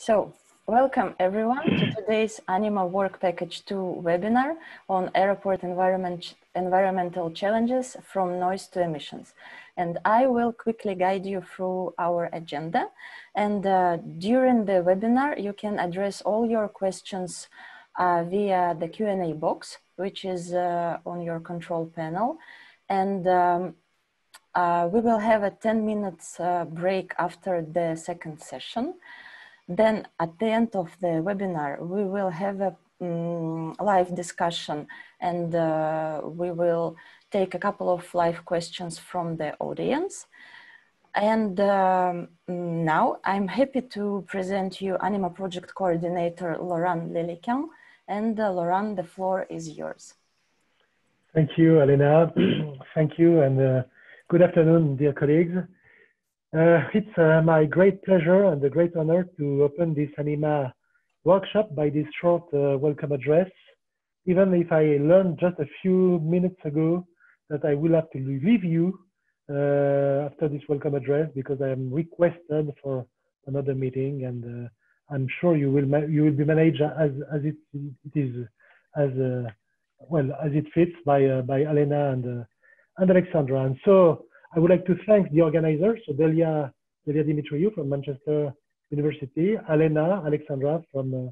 So, welcome everyone to today's ANIMA Work Package 2 webinar on airport environmental challenges from noise to emissions. And I will quickly guide you through our agenda. And during the webinar, you can address all your questions via the Q&A box, which is on your control panel. And we will have a 10 minutes break after the second session. Then at the end of the webinar, we will have a live discussion and we will take a couple of live questions from the audience. And now I'm happy to present you ANIMA Project Coordinator, Laurent Lelican. And Laurent, the floor is yours. Thank you, Elena. Thank you, and good afternoon, dear colleagues. It's my great pleasure and a great honor to open this ANIMA workshop by this short welcome address, even if I learned just a few minutes ago that I will have to leave you after this welcome address because I am requested for another meeting, and I'm sure you will be managed as it is, as well as it fits by Elena and Alexandra. And so I would like to thank the organizers, so Delia Dimitriou from Manchester University, Elena, Alexandra from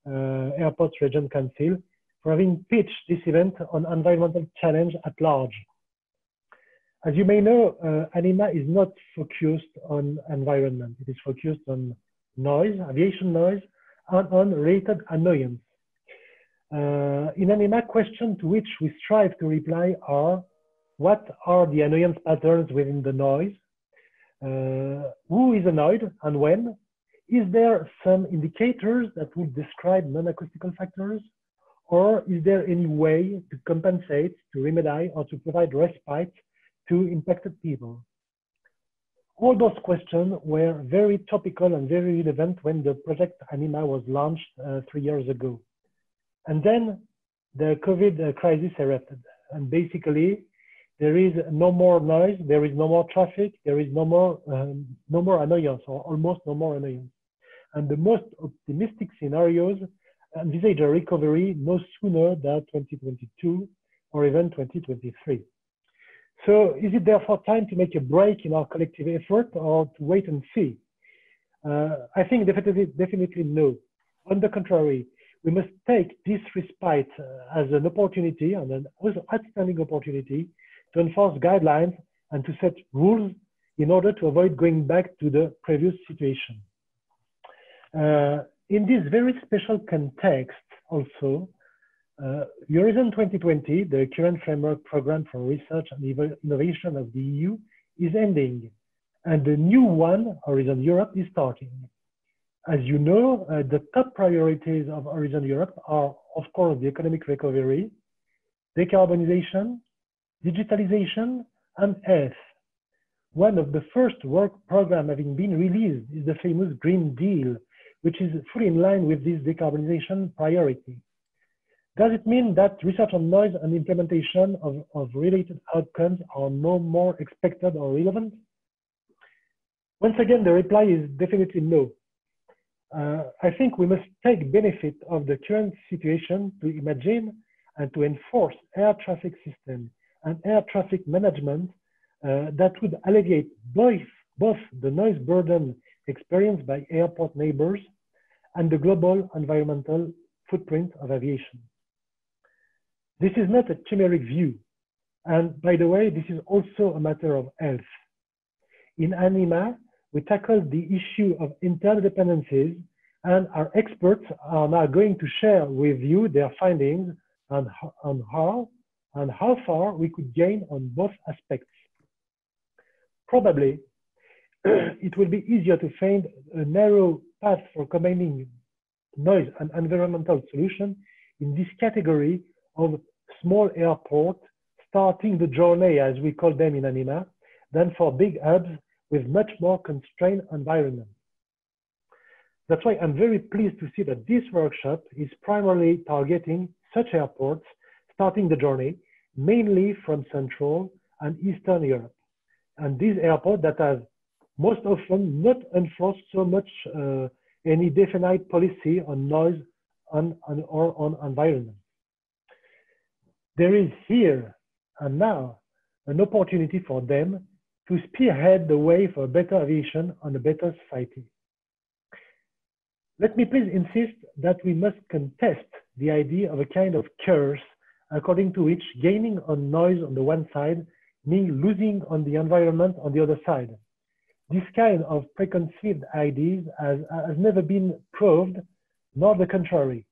Airports Region Council, for having pitched this event on environmental challenge at large. As you may know, ANIMA is not focused on environment. It is focused on noise, aviation noise, and on related annoyance. In ANIMA, questions to which we strive to reply are: what are the annoyance patterns within the noise? Who is annoyed and when? Is there some indicators that would describe non-acoustical factors? Or is there any way to compensate, to remedy, or to provide respite to impacted people? All those questions were very topical and very relevant when the project ANIMA was launched 3 years ago. And then the COVID crisis erupted. And basically, there is no more noise, there is no more traffic, there is no more annoyance, or almost no more annoyance. And the most optimistic scenarios envisage a recovery no sooner than 2022 or even 2023. So is it therefore time to make a break in our collective effort, or to wait and see? I think definitely no. On the contrary, we must take this respite as an opportunity, and an outstanding opportunity, to enforce guidelines and to set rules in order to avoid going back to the previous situation. In this very special context also, Horizon 2020, the current framework program for research and innovation of the EU, is ending, and the new one, Horizon Europe, is starting. As you know, the top priorities of Horizon Europe are, of course, the economic recovery, decarbonisation, digitalization, and health. One of the first work programs having been released is the famous Green Deal, which is fully in line with this decarbonization priority. Does it mean that research on noise and implementation of related outcomes are no more expected or relevant? Once again, the reply is definitely no. I think we must take benefit of the current situation to imagine and to enforce air traffic system and air traffic management that would alleviate both the noise burden experienced by airport neighbors and the global environmental footprint of aviation. This is not a chimeric view. And by the way, this is also a matter of health. In ANIMA, we tackled the issue of interdependencies, and our experts are now going to share with you their findings on how far we could gain on both aspects. Probably, it will be easier to find a narrow path for combining noise and environmental solution in this category of small airport, starting the journey, as we call them in ANIMA, than for big hubs with much more constrained environment. That's why I'm very pleased to see that this workshop is primarily targeting such airports, starting the journey, mainly from Central and Eastern Europe. And these airports that have most often not enforced so much any definite policy on noise or on environment. There is here and now an opportunity for them to spearhead the way for better aviation and a better society. Let me please insist that we must contest the idea of a kind of curse according to which gaining on noise on the one side means losing on the environment on the other side. This kind of preconceived ideas has never been proved, nor the contrary.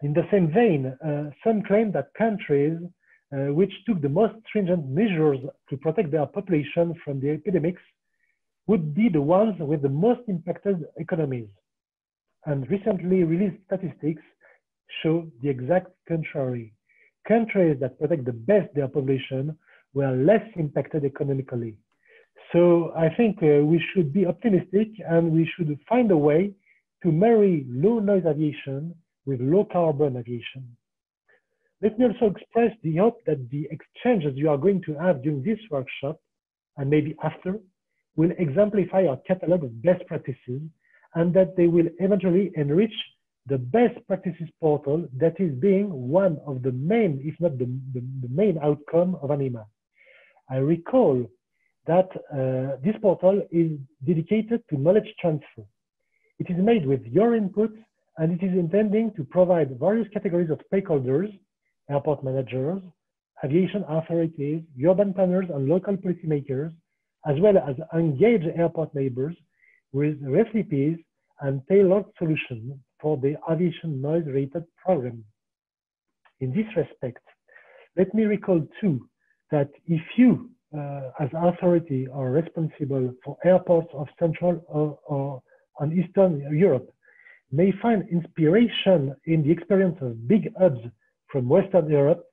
In the same vein, some claim that countries which took the most stringent measures to protect their population from the epidemics would be the ones with the most impacted economies. And recently released statistics show the exact contrary. Countries that protect the best their population were less impacted economically. So I think we should be optimistic and we should find a way to marry low noise aviation with low carbon aviation. Let me also express the hope that the exchanges you are going to have during this workshop and maybe after will exemplify our catalog of best practices and that they will eventually enrich the best practices portal that is being one of the main, if not the main outcome of ANIMA. I recall that this portal is dedicated to knowledge transfer. It is made with your input and it is intending to provide various categories of stakeholders, airport managers, aviation authorities, urban planners and local policymakers, as well as engaged airport neighbors with recipes and tailored solutions for the aviation noise-related program. In this respect, let me recall too that if you, as authority, are responsible for airports of Central or Eastern Europe, may find inspiration in the experience of big hubs from Western Europe,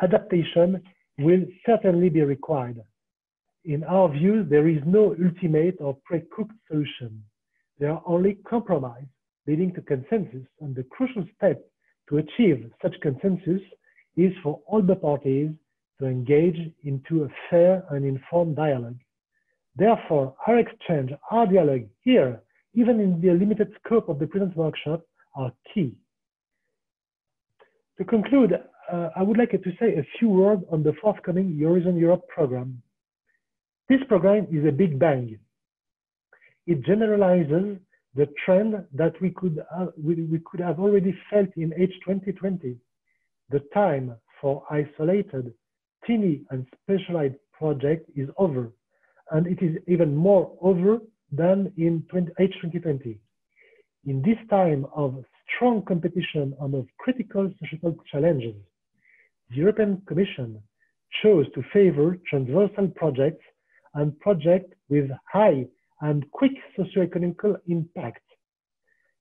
adaptation will certainly be required. In our view, there is no ultimate or pre-cooked solution. There are only compromise leading to consensus, and the crucial step to achieve such consensus is for all the parties to engage into a fair and informed dialogue. Therefore, our exchange, our dialogue here, even in the limited scope of the present workshop, are key. To conclude, I would like to say a few words on the forthcoming Horizon Europe program. This program is a big bang. It generalizes the trend that we could have already felt in H2020. The time for isolated, teeny and specialized projects is over, and it is even more over than in H2020. In this time of strong competition and of critical societal challenges, the European Commission chose to favor transversal projects and projects with high and quick socio-economic impact.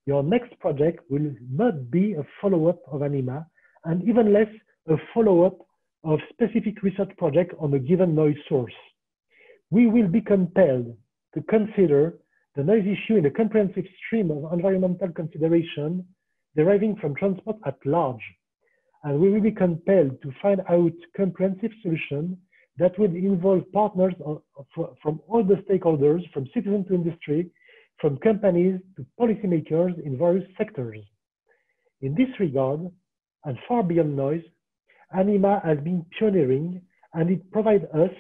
Your next project will not be a follow-up of ANIMA, and even less a follow-up of specific research project on a given noise source. We will be compelled to consider the noise issue in a comprehensive stream of environmental consideration deriving from transport at large. And we will be compelled to find out comprehensive solutions that would involve partners from all the stakeholders, from citizens to industry, from companies to policymakers in various sectors. In this regard, and far beyond noise, ANIMA has been pioneering, and it provides us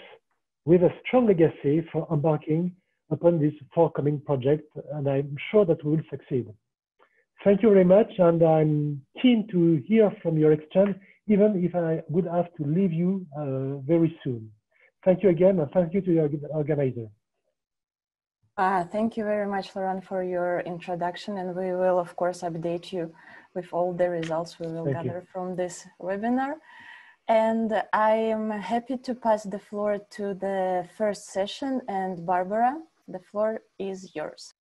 with a strong legacy for embarking upon this forthcoming project, and I'm sure that we will succeed. Thank you very much, and I'm keen to hear from your exchange, even if I would have to leave you very soon. Thank you again, and thank you to your organizer. Thank you very much, Laurent, for your introduction, and we will, of course, update you with all the results we will gather from this webinar. And I am happy to pass the floor to the first session, and Barbara, the floor is yours.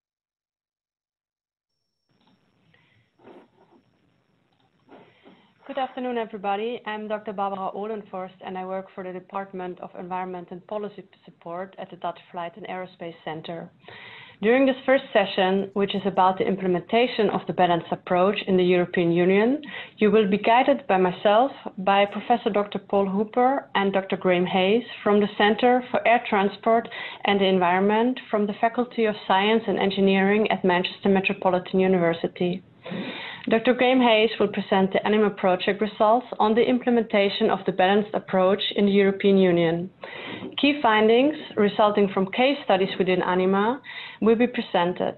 Good afternoon, everybody. I'm Dr. Barbara Ohlenforst, and I work for the Department of Environment and Policy Support at the Dutch Flight and Aerospace Center. During this first session, which is about the implementation of the balanced approach in the European Union, you will be guided by myself, by Professor Dr. Paul Hooper and Dr. Graham Hayes from the Center for Air Transport and the Environment from the Faculty of Science and Engineering at Manchester Metropolitan University. Dr. Graham Hayes will present the ANIMA project results on the implementation of the balanced approach in the European Union. Key findings resulting from case studies within ANIMA will be presented.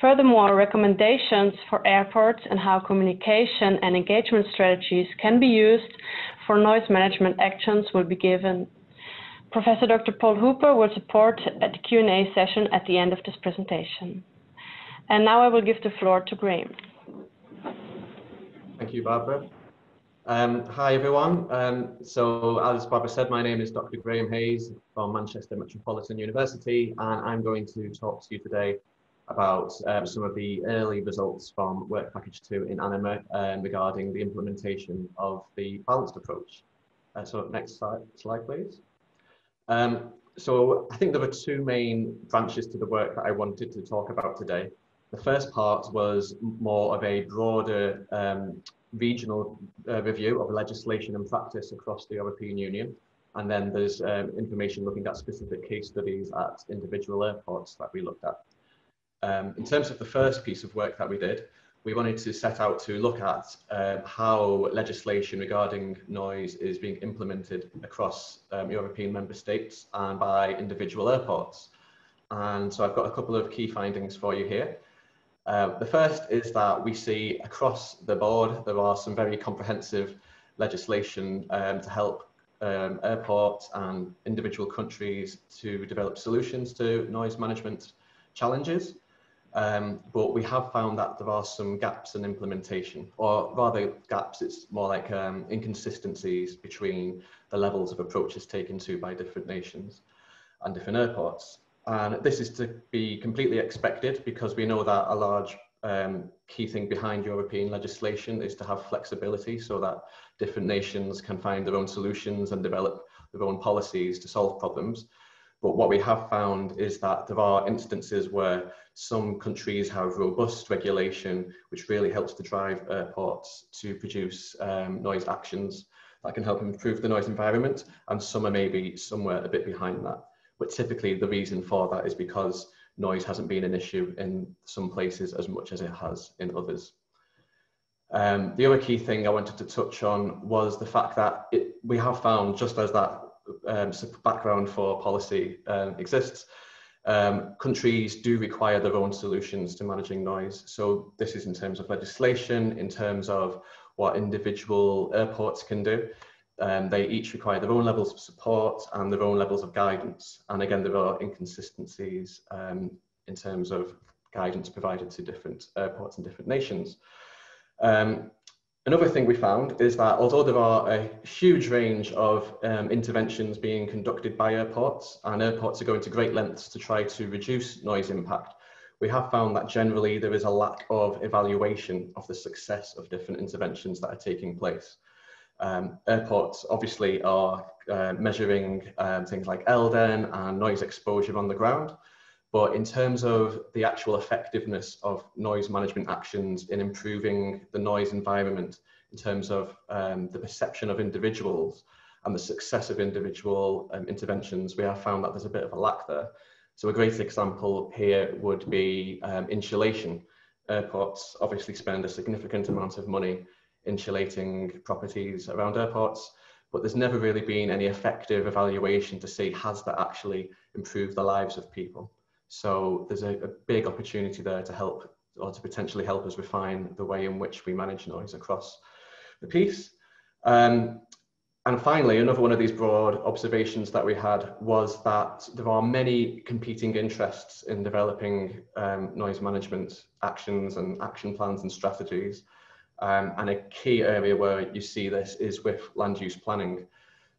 Furthermore, recommendations for airports and how communication and engagement strategies can be used for noise management actions will be given. Professor Dr. Paul Hooper will support at the Q&A session at the end of this presentation. And now I will give the floor to Graham. Thank you, Barbara. Hi, everyone. So as Barbara said, my name is Dr. Graham Hayes from Manchester Metropolitan University, and I'm going to talk to you today about some of the early results from Work Package 2 in ANIMA regarding the implementation of the balanced approach. So next slide, please. So I think there were two main branches to the work that I wanted to talk about today. The first part was more of a broader regional review of legislation and practice across the European Union. And then there's information looking at specific case studies at individual airports that we looked at. In terms of the first piece of work that we did, we wanted to set out to look at how legislation regarding noise is being implemented across European member states and by individual airports. And so I've got a couple of key findings for you here. The first is that we see across the board there are some very comprehensive legislation to help airports and individual countries to develop solutions to noise management challenges. But we have found that there are some gaps in implementation, or rather gaps, it's more like inconsistencies between the levels of approaches taken to by different nations and different airports. And this is to be completely expected because we know that a large key thing behind European legislation is to have flexibility so that different nations can find their own solutions and develop their own policies to solve problems. But what we have found is that there are instances where some countries have robust regulation, which really helps to drive airports to produce noise actions that can help improve the noise environment, and some are maybe somewhere a bit behind that. But typically the reason for that is because noise hasn't been an issue in some places as much as it has in others. The other key thing I wanted to touch on was the fact that we have found, just as that background for policy exists, countries do require their own solutions to managing noise. So this is in terms of legislation, in terms of what individual airports can do. They each require their own levels of support and their own levels of guidance. And again, there are inconsistencies in terms of guidance provided to different airports and different nations. Another thing we found is that although there are a huge range of interventions being conducted by airports, and airports are going to great lengths to try to reduce noise impact, we have found that generally there is a lack of evaluation of the success of different interventions that are taking place. Airports obviously are measuring things like LDEN and noise exposure on the ground, but in terms of the actual effectiveness of noise management actions in improving the noise environment, in terms of the perception of individuals and the success of individual interventions, we have found that there's a bit of a lack there. So a great example here would be insulation. Airports obviously spend a significant amount of money insulating properties around airports, but there's never really been any effective evaluation to see has that actually improved the lives of people. So there's a big opportunity there to help, or to potentially help us refine the way in which we manage noise across the piece. And finally, another one of these broad observations that we had was that there are many competing interests in developing noise management actions and action plans and strategies. And a key area where you see this is with land use planning.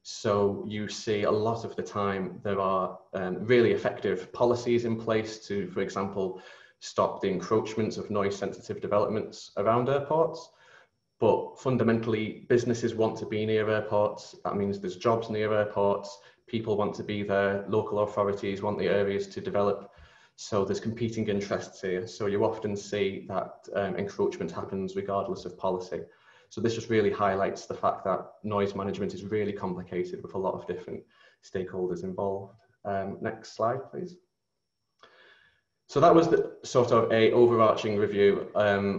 So you see a lot of the time there are really effective policies in place to, for example, stop the encroachments of noise sensitive developments around airports. But fundamentally, businesses want to be near airports. That means there's jobs near airports. People want to be there. Local authorities want the areas to develop. So there's competing interests here. So you often see that encroachment happens regardless of policy. So this just really highlights the fact that noise management is really complicated with a lot of different stakeholders involved. Next slide, please. So that was the sort of a overarching review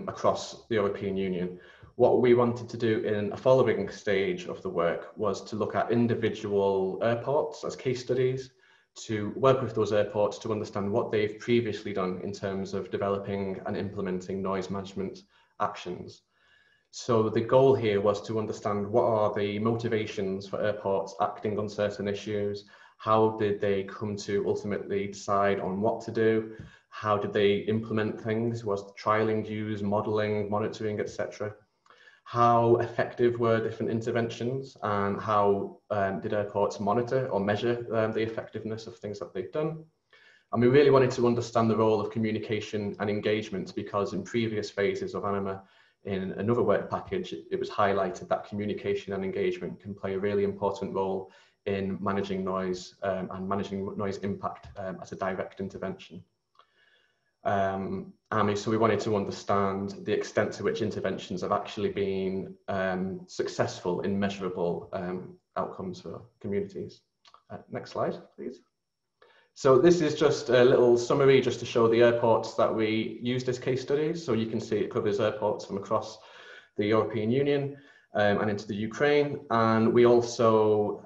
across the European Union. What we wanted to do in a following stage of the work was to look at individual airports as case studies, to work with those airports to understand what they've previously done in terms of developing and implementing noise management actions. So the goal here was to understand what are the motivations for airports acting on certain issues, how did they come to ultimately decide on what to do, how did they implement things, was trialing used, modelling, monitoring, etc. How effective were different interventions, and how did airports monitor or measure the effectiveness of things that they've done. And we really wanted to understand the role of communication and engagement, because in previous phases of ANIMA, in another work package, it was highlighted that communication and engagement can play a really important role in managing noise and managing noise impact as a direct intervention. So we wanted to understand the extent to which interventions have actually been successful in measurable outcomes for communities. Next slide, please. So this is just a little summary just to show the airports that we used as case studies. So you can see it covers airports from across the European Union and into the Ukraine. And we also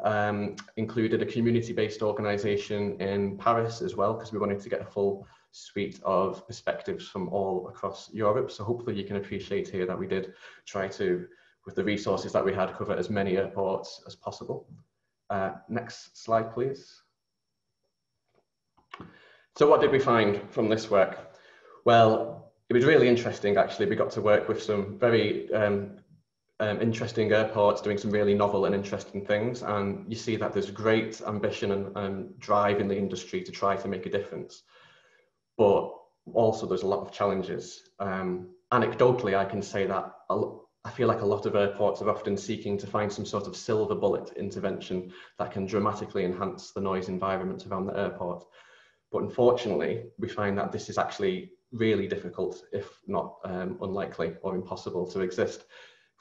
included a community-based organization in Paris as well, because we wanted to get a full suite of perspectives from all across Europe. So hopefully you can appreciate here that we did try to, with the resources that we had, cover as many airports as possible. Next slide, please. So what did we find from this work? Well, it was really interesting, actually. We got to work with some very interesting airports doing some really novel and interesting things. And you see that there's great ambition and drive in the industry to try to make a difference. But also there's a lot of challenges. Anecdotally, I can say that I feel like a lot of airports are often seeking to find some sort of silver bullet intervention that can dramatically enhance the noise environment around the airport. But unfortunately, we find that this is actually really difficult, if not unlikely or impossible to exist.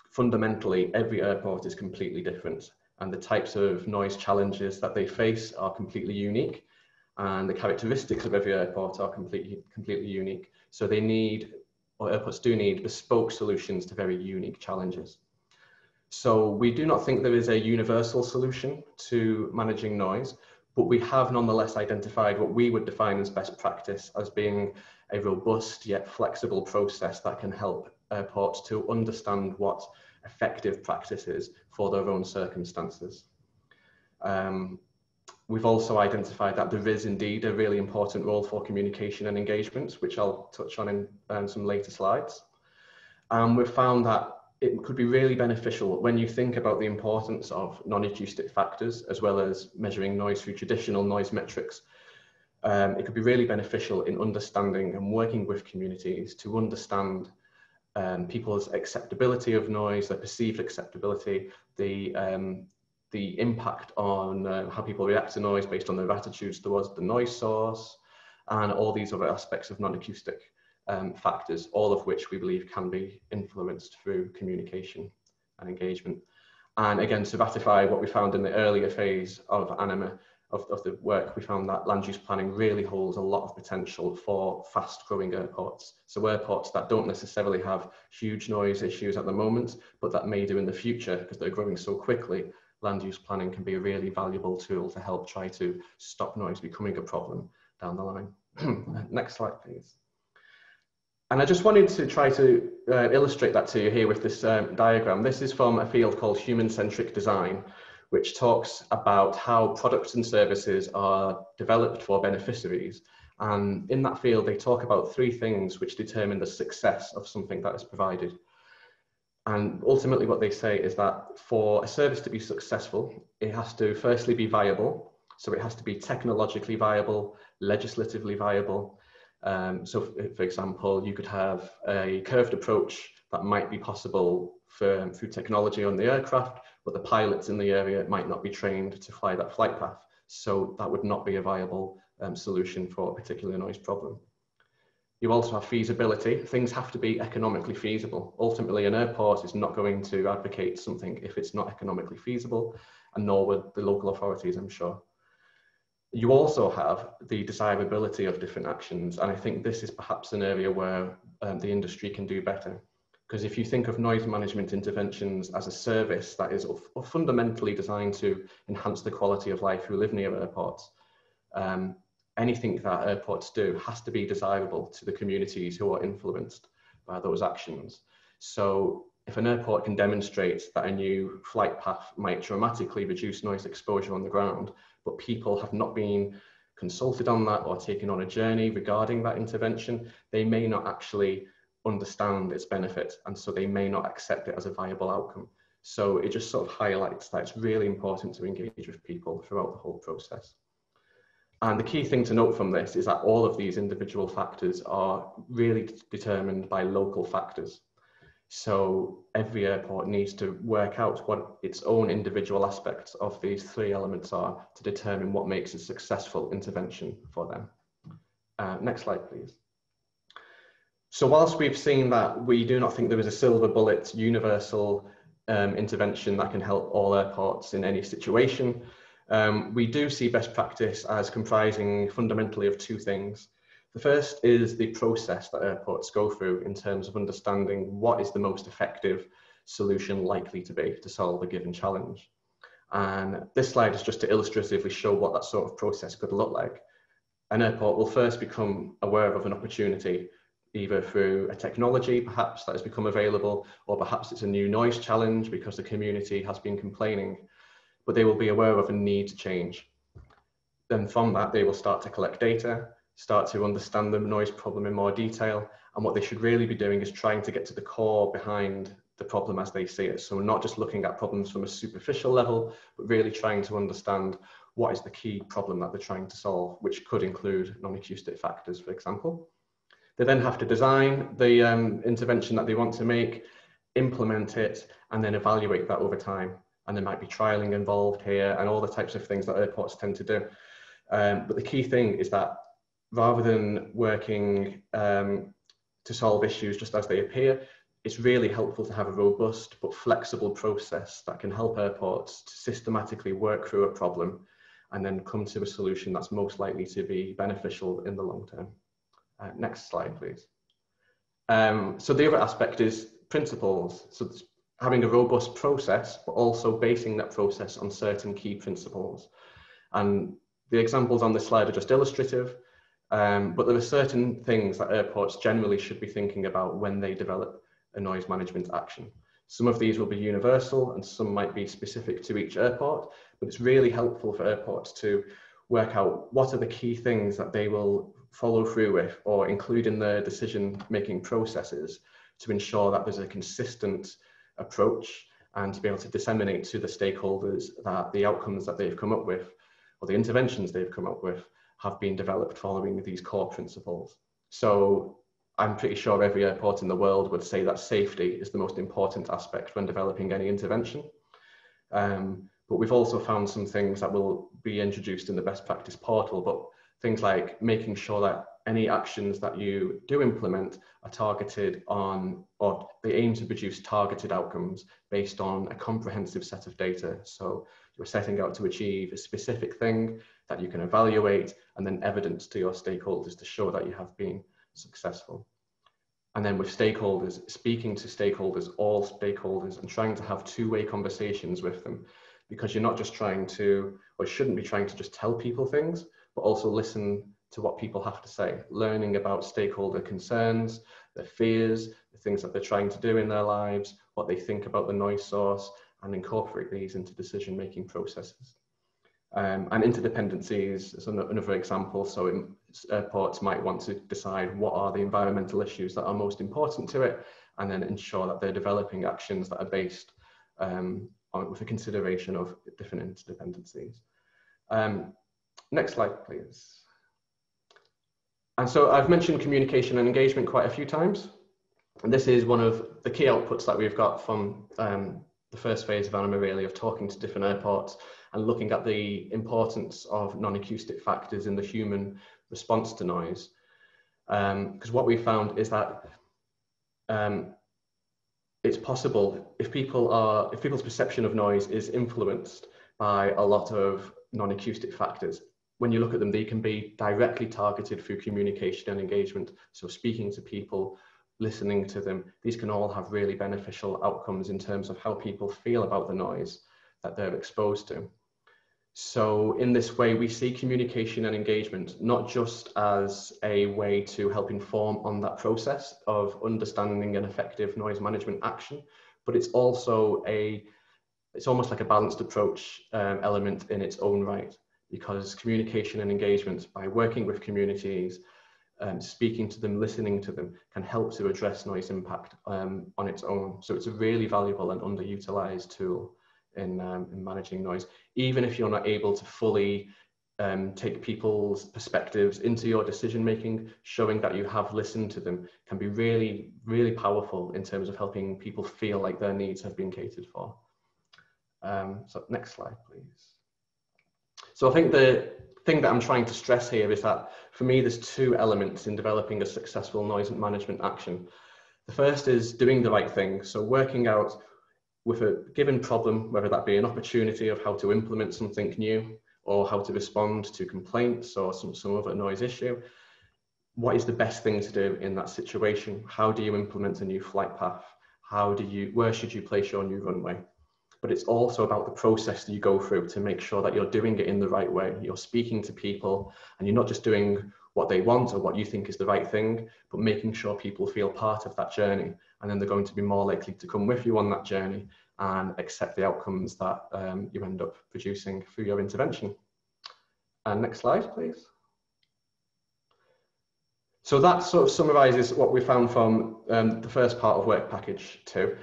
Fundamentally, every airport is completely different, and the types of noise challenges that they face are completely unique, and the characteristics of every airport are completely unique. So they need, or airports do need, bespoke solutions to very unique challenges. So we do not think there is a universal solution to managing noise, but we have nonetheless identified what we would define as best practice as being a robust yet flexible process that can help airports to understand what effective practice is for their own circumstances. We've also identified that there is indeed a really important role for communication and engagement, which I'll touch on in some later slides. We've found that it could be really beneficial when you think about the importance of non-acoustic factors, as well as measuring noise through traditional noise metrics. It could be really beneficial in understanding and working with communities to understand people's acceptability of noise, their perceived acceptability, the impact on how people react to noise based on their attitudes towards the noise source, and all these other aspects of non-acoustic factors, all of which we believe can be influenced through communication and engagement. And again, to ratify what we found in the earlier phase of ANIMA, of the work, we found that land use planning really holds a lot of potential for fast growing airports. So airports that don't necessarily have huge noise issues at the moment, but that may do in the future because they're growing so quickly. Land use planning can be a really valuable tool to help try to stop noise becoming a problem down the line. Next slide, please. And I just wanted to try to illustrate that to you here with this diagram. This is from a field called human-centric design, which talks about how products and services are developed for beneficiaries. And in that field, they talk about three things which determine the success of something that is provided. And ultimately what they say is that for a service to be successful, it has to firstly be viable. So it has to be technologically viable, legislatively viable. So for example, you could have a curved approach that might be possible through technology on the aircraft, but the pilots in the area might not be trained to fly that flight path. So that would not be a viable solution for a particular noise problem. You also have feasibility. Things have to be economically feasible. Ultimately, an airport is not going to advocate something if it's not economically feasible, and nor would the local authorities, I'm sure. You also have the desirability of different actions, and I think this is perhaps an area where the industry can do better. Because if you think of noise management interventions as a service that is fundamentally designed to enhance the quality of life who live near airports, anything that airports do has to be desirable to the communities who are influenced by those actions. So if an airport can demonstrate that a new flight path might dramatically reduce noise exposure on the ground, but people have not been consulted on that or taken on a journey regarding that intervention, they may not actually understand its benefit, and so they may not accept it as a viable outcome. So it just sort of highlights that it's really important to engage with people throughout the whole process. And the key thing to note from this is that all of these individual factors are really determined by local factors. So every airport needs to work out what its own individual aspects of these three elements are to determine what makes a successful intervention for them. Next slide, please. So whilst we've seen that we do not think there is a silver bullet universal intervention that can help all airports in any situation, we do see best practice as comprising fundamentally of two things. The first is the process that airports go through in terms of understanding what is the most effective solution likely to be to solve a given challenge. And this slide is just to illustratively show what that sort of process could look like. An airport will first become aware of an opportunity, either through a technology perhaps that has become available, or perhaps it's a new noise challenge because the community has been complaining, but they will be aware of a need to change. Then from that, they will start to collect data, start to understand the noise problem in more detail, and what they should really be doing is trying to get to the core behind the problem as they see it. So not just looking at problems from a superficial level, but really trying to understand what is the key problem that they're trying to solve, which could include non-acoustic factors, for example. They then have to design the intervention that they want to make, implement it, and then evaluate that over time. And there might be trialing involved here and all the types of things that airports tend to do. But the key thing is that rather than working to solve issues just as they appear, it's really helpful to have a robust but flexible process that can help airports to systematically work through a problem and then come to a solution that's most likely to be beneficial in the long term. Next slide, please. So the other aspect is principles. So having a robust process, but also basing that process on certain key principles. And the examples on this slide are just illustrative, but there are certain things that airports generally should be thinking about when they develop a noise management action. Some of these will be universal and some might be specific to each airport, but it's really helpful for airports to work out what are the key things that they will follow through with or include in their decision-making processes to ensure that there's a consistent approach and to be able to disseminate to the stakeholders that the outcomes that they've come up with or the interventions they've come up with have been developed following these core principles. So I'm pretty sure every airport in the world would say that safety is the most important aspect when developing any intervention. But we've also found some things that will be introduced in the best practice portal, but things like making sure that any actions that you do implement are targeted on, or they aim to produce targeted outcomes based on a comprehensive set of data. So you're setting out to achieve a specific thing that you can evaluate and then evidence to your stakeholders to show that you have been successful. And then with stakeholders, speaking to stakeholders, all stakeholders, and trying to have two-way conversations with them, because you're not just trying to, or shouldn't be trying to just tell people things, but also listen to what people have to say, learning about stakeholder concerns, their fears, the things that they're trying to do in their lives, what they think about the noise source, and incorporate these into decision-making processes. And interdependencies is another example. So airports might want to decide what are the environmental issues that are most important to it, and then ensure that they're developing actions that are based with a consideration of different interdependencies. Next slide, please. And so I've mentioned communication and engagement quite a few times. And this is one of the key outputs that we've got from the first phase of ANIMA, really, of talking to different airports and looking at the importance of non-acoustic factors in the human response to noise. Because what we found is that it's possible if people's perception of noise is influenced by a lot of non-acoustic factors. When you look at them, they can be directly targeted through communication and engagement. So speaking to people, listening to them, these can all have really beneficial outcomes in terms of how people feel about the noise that they're exposed to. So in this way, we see communication and engagement not just as a way to help inform on that process of understanding an effective noise management action, but it's also it's almost like a balanced approach element in its own right, because communication and engagement, by working with communities, speaking to them, listening to them, can help to address noise impact on its own. So it's a really valuable and underutilized tool in managing noise. Even if you're not able to fully take people's perspectives into your decision making, showing that you have listened to them can be really, really powerful in terms of helping people feel like their needs have been catered for. So next slide, please. So I think the thing that I'm trying to stress here is that for me, there's two elements in developing a successful noise management action. The first is doing the right thing. So working out with a given problem, whether that be an opportunity of how to implement something new or how to respond to complaints or some other noise issue, what is the best thing to do in that situation? How do you implement a new flight path? Where should you place your new runway? But it's also about the process that you go through to make sure that you're doing it in the right way. You're speaking to people and you're not just doing what they want or what you think is the right thing, but making sure people feel part of that journey. And then they're going to be more likely to come with you on that journey and accept the outcomes that you end up producing through your intervention. And next slide, please. So that sort of summarizes what we found from the first part of work package 2.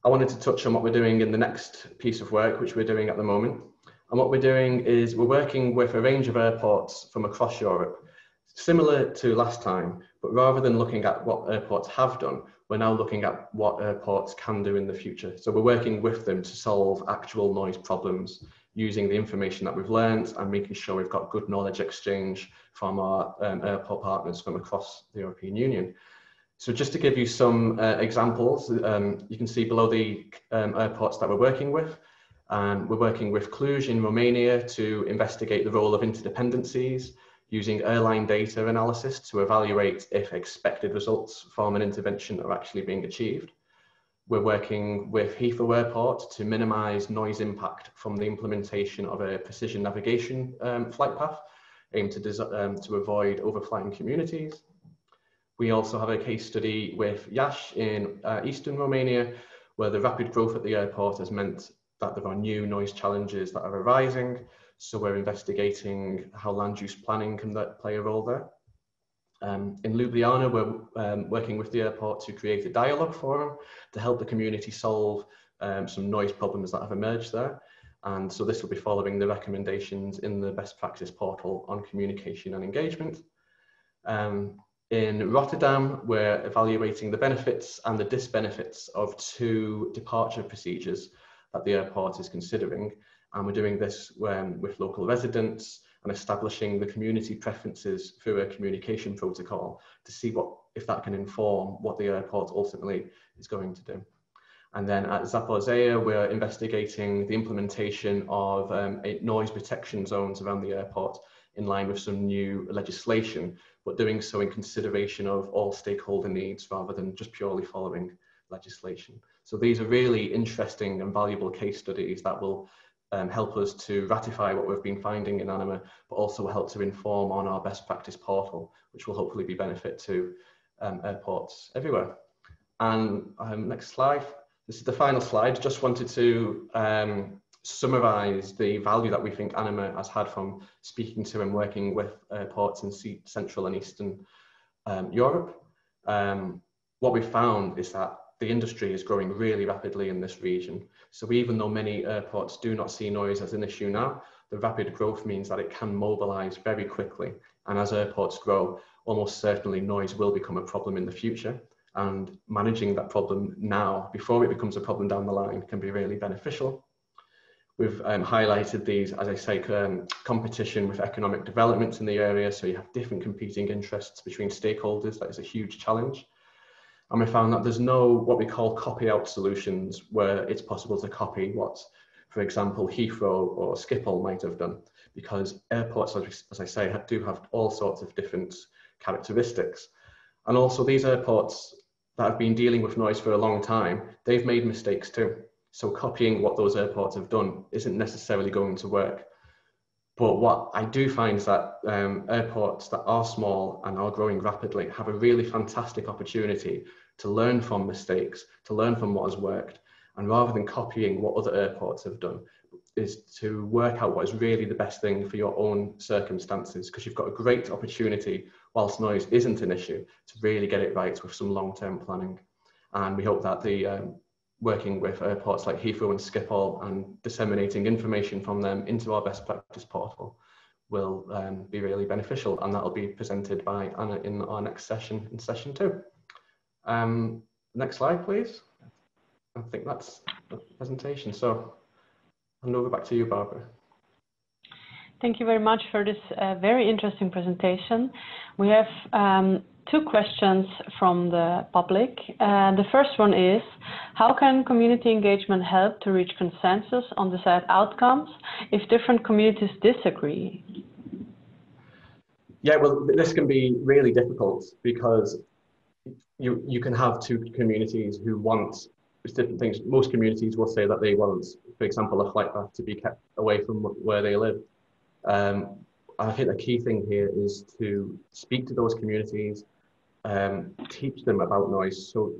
I wanted to touch on what we're doing in the next piece of work, which we're doing at the moment. And what we're doing is we're working with a range of airports from across Europe, similar to last time, but rather than looking at what airports have done, we're now looking at what airports can do in the future. So we're working with them to solve actual noise problems using the information that we've learned and making sure we've got good knowledge exchange from our airport partners from across the European Union. So just to give you some examples, you can see below the airports that we're working with. We're working with Cluj in Romania to investigate the role of interdependencies, using airline data analysis to evaluate if expected results from an intervention are actually being achieved. We're working with Heathrow Airport to minimise noise impact from the implementation of a precision navigation flight path aimed to avoid overflying communities. We also have a case study with Iași in eastern Romania, where the rapid growth at the airport has meant that there are new noise challenges that are arising. So we're investigating how land use planning can play a role there. In Ljubljana, we're working with the airport to create a dialogue forum to help the community solve some noise problems that have emerged there. And so this will be following the recommendations in the Best Practice Portal on communication and engagement. In Rotterdam, we're evaluating the benefits and the disbenefits of 2 departure procedures that the airport is considering. And we're doing this with local residents and establishing the community preferences through a communication protocol to see if that can inform what the airport ultimately is going to do. And then at Zaporizhzhia, we're investigating the implementation of noise protection zones around the airport in line with some new legislation, but doing so in consideration of all stakeholder needs rather than just purely following legislation. So these are really interesting and valuable case studies that will help us to ratify what we've been finding in ANIMA, but also help to inform on our best practice portal, which will hopefully be benefit to airports everywhere. And next slide. This is the final slide. Just wanted to summarize the value that we think ANIMA has had from speaking to and working with airports in Central and Eastern Europe. What we found is that the industry is growing really rapidly in this region. So even though many airports do not see noise as an issue now, the rapid growth means that it can mobilize very quickly. And as airports grow, almost certainly noise will become a problem in the future. And managing that problem now, before it becomes a problem down the line, can be really beneficial. We've highlighted these, as I say, competition with economic developments in the area. So you have different competing interests between stakeholders. That is a huge challenge. And we found that there's no what we call copy out solutions where it's possible to copy what, for example, Heathrow or Schiphol might have done, because airports, as I say, do have all sorts of different characteristics. And also these airports that have been dealing with noise for a long time, they've made mistakes too. So copying what those airports have done isn't necessarily going to work. But what I do find is that airports that are small and are growing rapidly have a really fantastic opportunity to learn from mistakes, to learn from what has worked. And rather than copying what other airports have done, is to work out what is really the best thing for your own circumstances, because you've got a great opportunity, whilst noise isn't an issue, to really get it right with some long-term planning. And we hope that the working with airports like Heathrow and Schiphol and disseminating information from them into our best practice portal will be really beneficial, and that will be presented by Anna in our next session, in session 2. Next slide, please. I think that's the presentation. So hand over back to you, Barbara. Thank you very much for this very interesting presentation. We have 2 questions from the public. The first one is, how can community engagement help to reach consensus on desired outcomes if different communities disagree? Yeah, well, this can be really difficult because you can have 2 communities who want different things. Most communities will say that they want, for example, a flight path to be kept away from where they live. I think the key thing here is to speak to those communities, teach them about noise. So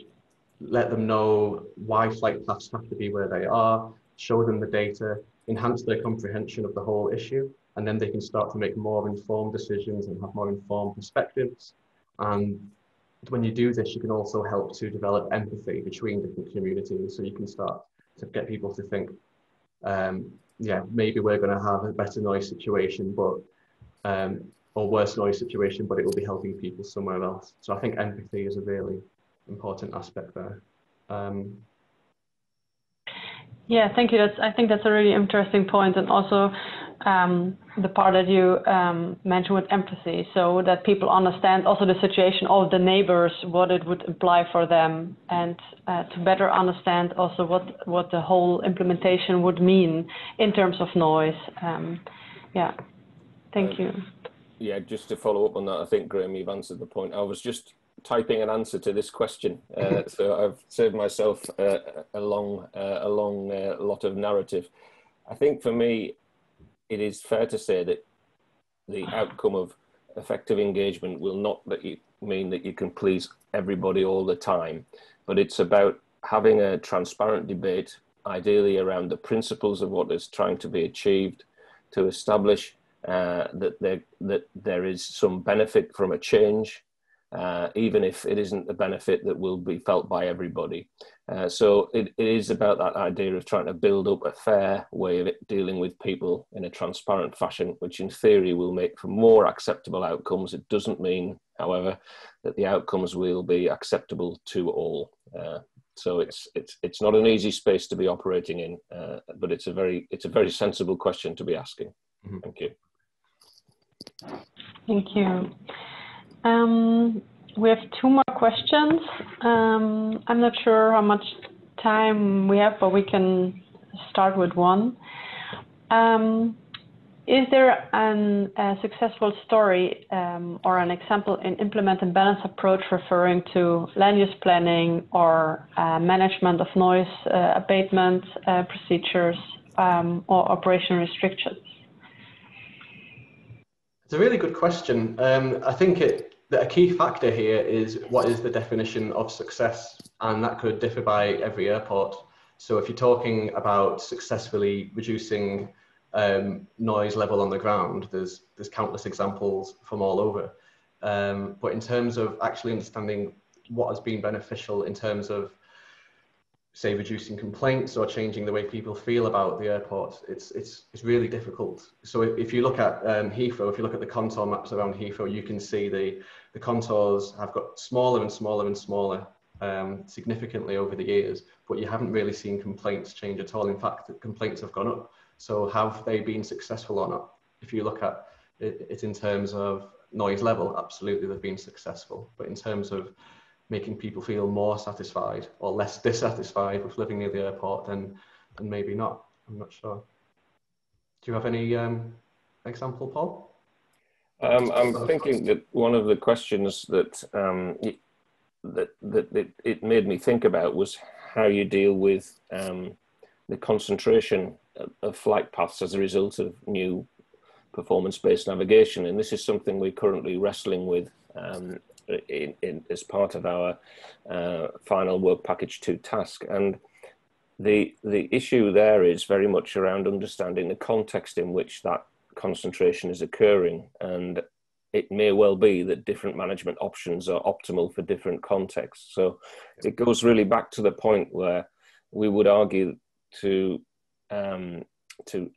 let them know why flight paths have to be where they are, show them the data, enhance their comprehension of the whole issue, and then they can start to make more informed decisions and have more informed perspectives. And when you do this, you can also help to develop empathy between different communities. So you can start to get people to think, yeah, maybe we're going to have a better noise situation, but or worse noise situation, but it will be helping people somewhere else. So I think empathy is a really important aspect there. Yeah, thank you. I think that's a really interesting point, and also the part that you mentioned with empathy, so that people understand also the situation of the neighbors, what it would imply for them, and to better understand also what the whole implementation would mean in terms of noise. Yeah, thank you. Yeah, just to follow up on that, I think, Graham, you've answered the point. I was just typing an answer to this question, so I've saved myself a long lot of narrative. I think for me, it is fair to say that the outcome of effective engagement will not mean that you can please everybody all the time, but it's about having a transparent debate, ideally around the principles of what is trying to be achieved, to establish that there is some benefit from a change, even if it isn't the benefit that will be felt by everybody. So it is about that idea of trying to build up a fair way of dealing with people in a transparent fashion, which in theory will make for more acceptable outcomes. It doesn't mean, however, that the outcomes will be acceptable to all. So it's not an easy space to be operating in, but it's a very sensible question to be asking. Mm-hmm. Thank you. Thank you. We have 2 more questions. I'm not sure how much time we have, but we can start with one. Is there a successful story or an example in implement and balance approach referring to land use planning or management of noise abatement procedures or operation restrictions? It's a really good question. I think a key factor here is what is the definition of success, and that could differ by every airport. So if you're talking about successfully reducing noise level on the ground, there's countless examples from all over. But in terms of actually understanding what has been beneficial in terms of, say, reducing complaints or changing the way people feel about the airport, it's really difficult. So if you look at Heathrow, if you look at the contour maps around Heathrow, you can see the contours have got smaller and smaller and smaller significantly over the years, but you haven't really seen complaints change at all. In fact, the complaints have gone up. So have they been successful or not? If you look at it in terms of noise level, absolutely they've been successful. But in terms of making people feel more satisfied or less dissatisfied with living near the airport, then maybe not. I'm not sure. Do you have any example, Paul? I'm thinking that one of the questions that it made me think about was how you deal with the concentration of flight paths as a result of new performance-based navigation, and this is something we're currently wrestling with as part of our final work package 2 task. And the issue there is very much around understanding the context in which that concentration is occurring, and it may well be that different management options are optimal for different contexts. So it goes really back to the point where we would argue to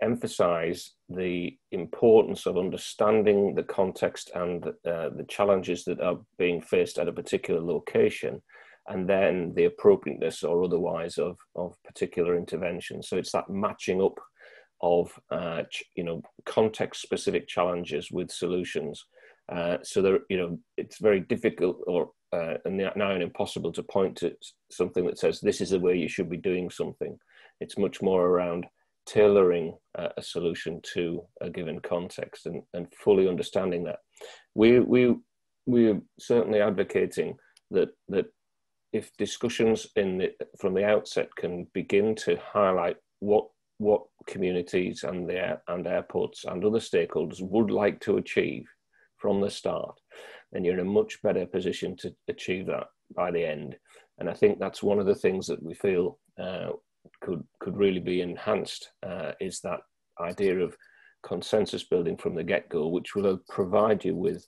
emphasize the importance of understanding the context and the challenges that are being faced at a particular location, and then the appropriateness or otherwise of particular interventions. So it's that matching up of context specific challenges with solutions. So there, it's very difficult or now impossible to point to something that says this is the way you should be doing something. It's much more around tailoring a solution to a given context and fully understanding that. We're certainly advocating that if discussions from the outset can begin to highlight what communities and airports and other stakeholders would like to achieve from the start, then you're in a much better position to achieve that by the end. And I think that's one of the things that we feel could really be enhanced, is that idea of consensus building from the get-go, which will provide you with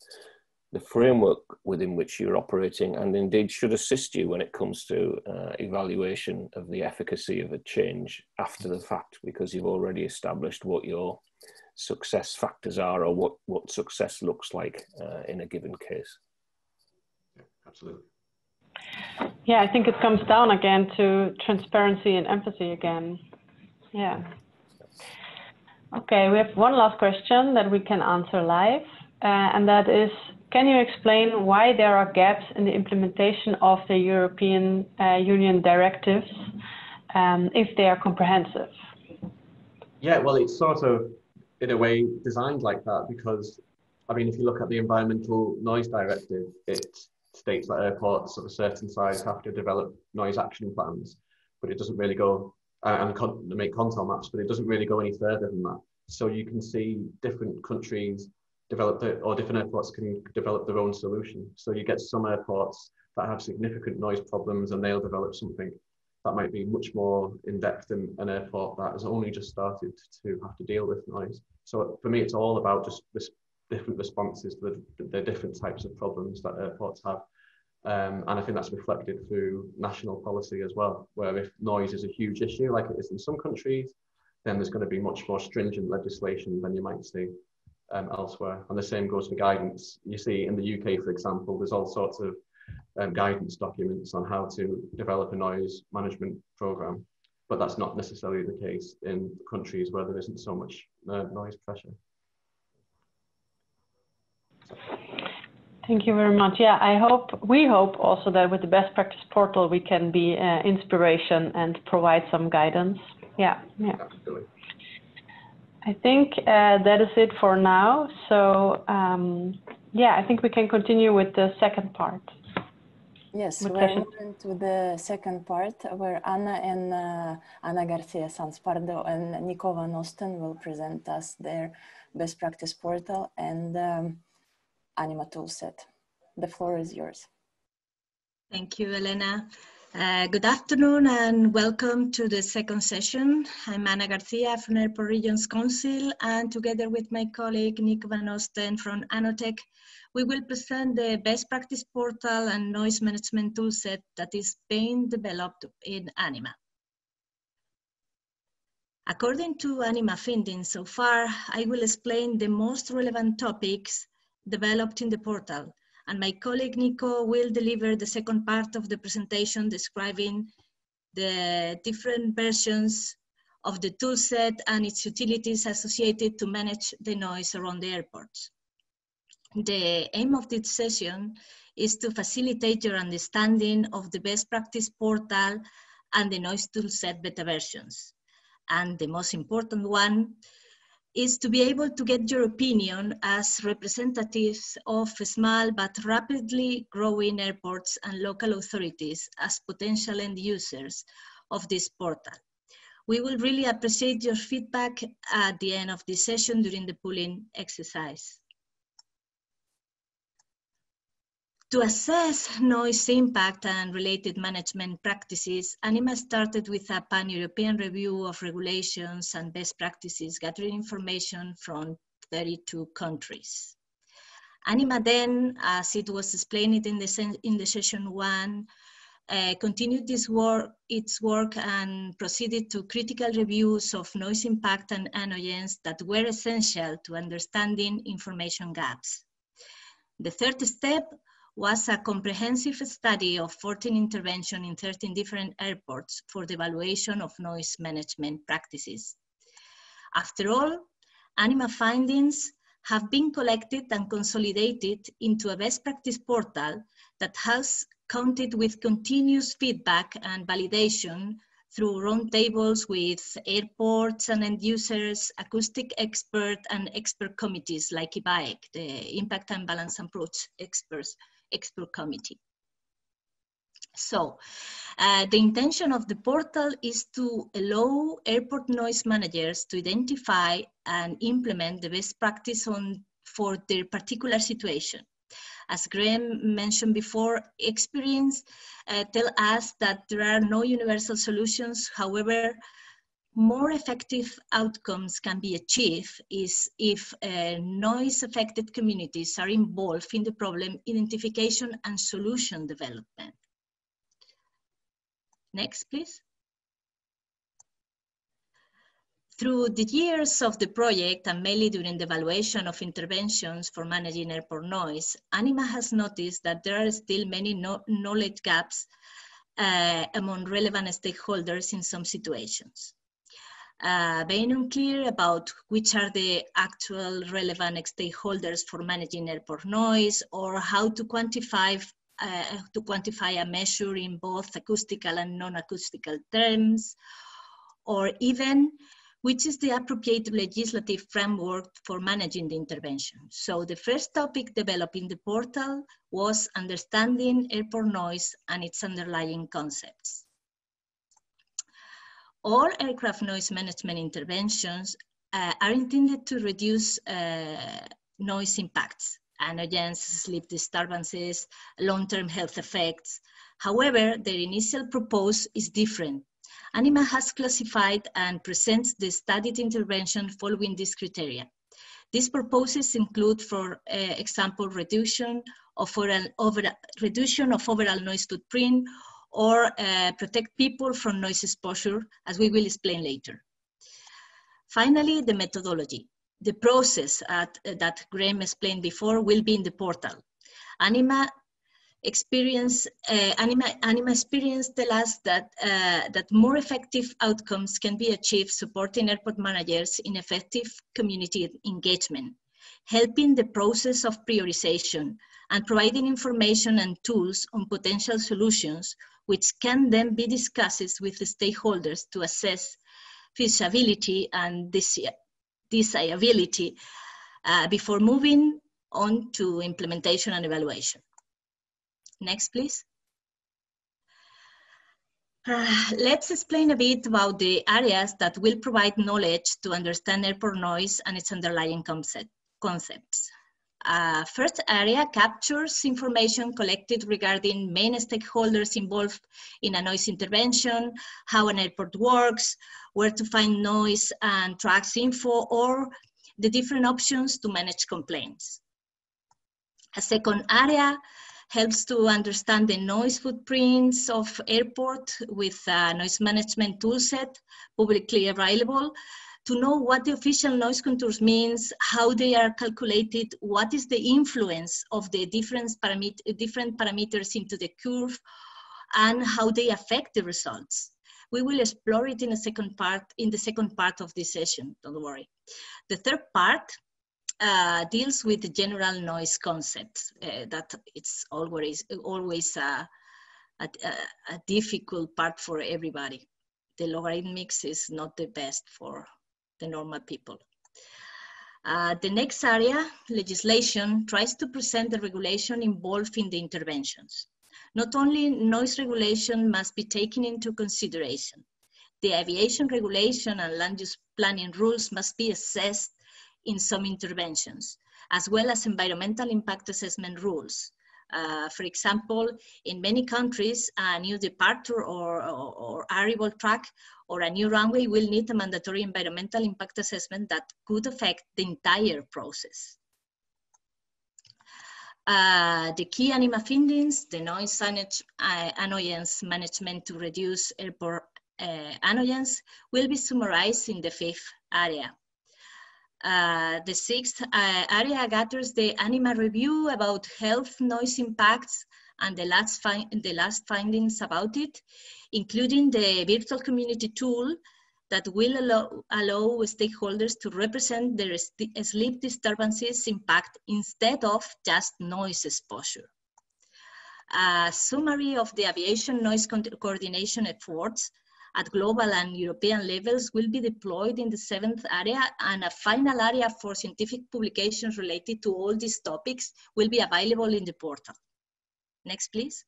the framework within which you're operating, and indeed should assist you when it comes to evaluation of the efficacy of a change after the fact, because you've already established what your success factors are, or what success looks like in a given case. Yeah, absolutely. Yeah, I think it comes down again to transparency and empathy again. Yeah. Okay, we have one last question that we can answer live, and that is, can you explain why there are gaps in the implementation of the European Union directives if they are comprehensive? Yeah, well, it's sort of, in a way, designed like that because, I mean, if you look at the Environmental Noise Directive, it states that airports of a certain size have to develop noise action plans, but it doesn't really go, and make contour maps, but it doesn't really go any further than that. So you can see different countries different airports can develop their own solution. So you get some airports that have significant noise problems and they'll develop something that might be much more in-depth than an airport that has only just started to have to deal with noise. So for me, it's all about just different responses to the different types of problems that airports have. And I think that's reflected through national policy as well, where if noise is a huge issue like it is in some countries, then there's going to be much more stringent legislation than you might see elsewhere. And the same goes for guidance. You see in the UK, for example, there's all sorts of guidance documents on how to develop a noise management program, but that's not necessarily the case in countries where there isn't so much noise pressure. Thank you very much. Yeah, we hope also that with the Best Practice Portal we can be inspiration and provide some guidance. Yeah. Absolutely. I think that is it for now. So yeah, I think we can continue with the second part. Yes, we're moving to the second part where Ana Garcia Sanspardo and Nico Van Osten will present us their Best Practice Portal and ANIMA toolset. The floor is yours. Thank you, Elena. Good afternoon and welcome to the second session. I'm Ana Garcia from Airport Regions Council, and together with my colleague Nico Van Osten from Anotech, we will present the Best Practice Portal and Noise Management Toolset that is being developed in ANIMA. According to ANIMA findings so far, I will explain the most relevant topics developed in the portal, and my colleague Nico will deliver the second part of the presentation describing the different versions of the toolset and its utilities associated to manage the noise around the airports. The aim of this session is to facilitate your understanding of the best practice portal and the noise toolset beta versions. And the most important one is to be able to get your opinion as representatives of small but rapidly growing airports and local authorities as potential end users of this portal. We will really appreciate your feedback at the end of this session during the polling exercise. To assess noise impact and related management practices, ANIMA started with a pan-European review of regulations and best practices, gathering information from 32 countries. ANIMA then, as it was explained in the session 1, continued its work and proceeded to critical reviews of noise impact and annoyance that were essential to understanding information gaps. The third step was a comprehensive study of 14 interventions in 13 different airports for the evaluation of noise management practices. After all, ANIMA findings have been collected and consolidated into a best practice portal that has counted with continuous feedback and validation through roundtables with airports and end users, acoustic expert and expert committees like IBAEC, the Impact and Balance Approach Expert Committee. So, the intention of the portal is to allow airport noise managers to identify and implement the best practice for their particular situation. As Graham mentioned before, experience tells us that there are no universal solutions. However, more effective outcomes can be achieved if noise-affected communities are involved in the problem identification and solution development. Next, please. Through the years of the project, and mainly during the evaluation of interventions for managing airport noise, ANIMA has noticed that there are still many knowledge gaps among relevant stakeholders in some situations. Being unclear about which are the actual relevant stakeholders for managing airport noise, or how to quantify a measure in both acoustical and non-acoustical terms, or even which is the appropriate legislative framework for managing the intervention. So the first topic developed in the portal was understanding airport noise and its underlying concepts. All aircraft noise management interventions are intended to reduce noise impacts, annoyance, sleep disturbances, long-term health effects. However, their initial purpose is different. ANIMA has classified and presents the studied intervention following these criteria. These purposes include, for example, reduction of overall noise footprint, or protect people from noise exposure, as we will explain later. Finally, the methodology. The process that Graham explained before will be in the portal. ANIMA experience tell us that more effective outcomes can be achieved supporting airport managers in effective community engagement, helping the process of prioritization, and providing information and tools on potential solutions, which can then be discussed with the stakeholders to assess feasibility and desirability before moving on to implementation and evaluation. Next, please. Let's explain a bit about the areas that will provide knowledge to understand airport noise and its underlying concepts. First area captures information collected regarding main stakeholders involved in a noise intervention, how an airport works, where to find noise and tracks info, or the different options to manage complaints. A second area helps to understand the noise footprints of airport with a noise management toolset publicly available, to know what the official noise contours means, how they are calculated, what is the influence of the different parameters into the curve, and how they affect the results. We will explore it in the second part of this session, don't worry. The third part deals with the general noise concept, that it's always a difficult part for everybody. The logarithmics is not the best for the normal people. The next area, legislation, tries to present the regulation involved in the interventions. Not only noise regulation must be taken into consideration, the aviation regulation and land use planning rules must be assessed in some interventions, as well as environmental impact assessment rules. For example, in many countries, a new departure or arrival track or a new runway will need a mandatory environmental impact assessment that could affect the entire process. The key ANIMA findings, the noise annoyance management to reduce airport annoyance, will be summarized in the fifth area. The sixth area gathers the ANIMA review about health noise impacts and the last findings about it, including the virtual community tool that will allow stakeholders to represent their sleep disturbances impact instead of just noise exposure. A summary of the aviation noise coordination efforts at global and European levels will be deployed in the seventh area, and a final area for scientific publications related to all these topics will be available in the portal. Next, please.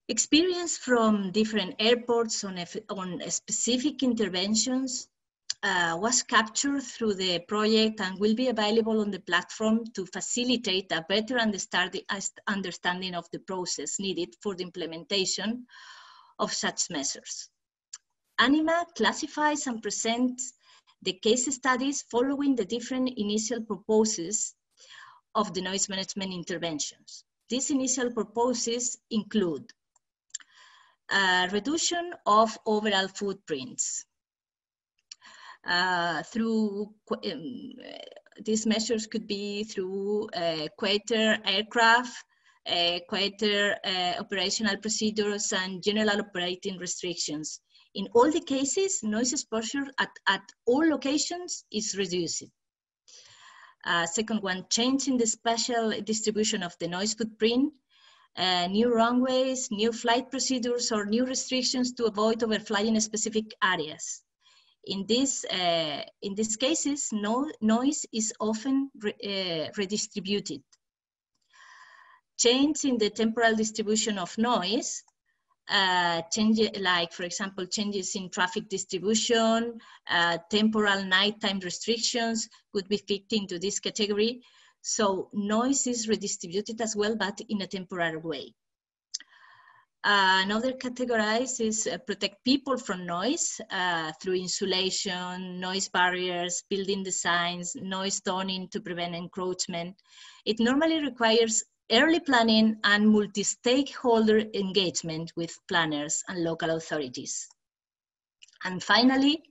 Experience from different airports on specific interventions was captured through the project and will be available on the platform to facilitate a better understanding of the process needed for the implementation of such measures. ANIMA classifies and presents the case studies following the different initial purposes of the noise management interventions. These initial purposes include reduction of overall footprints. These measures could be through quieter aircraft, quieter operational procedures, and general operating restrictions. In all the cases, noise exposure at all locations is reduced. Second one, change in the spatial distribution of the noise footprint, new runways, new flight procedures, or new restrictions to avoid overflying specific areas. In these cases, noise is often redistributed. Change in the temporal distribution of noise, like, for example, changes in traffic distribution, temporal nighttime restrictions could be fit into this category. So noise is redistributed as well, but in a temporary way. Another categorized is protect people from noise through insulation, noise barriers, building designs, noise zoning to prevent encroachment. It normally requires early planning and multi-stakeholder engagement with planners and local authorities. And finally,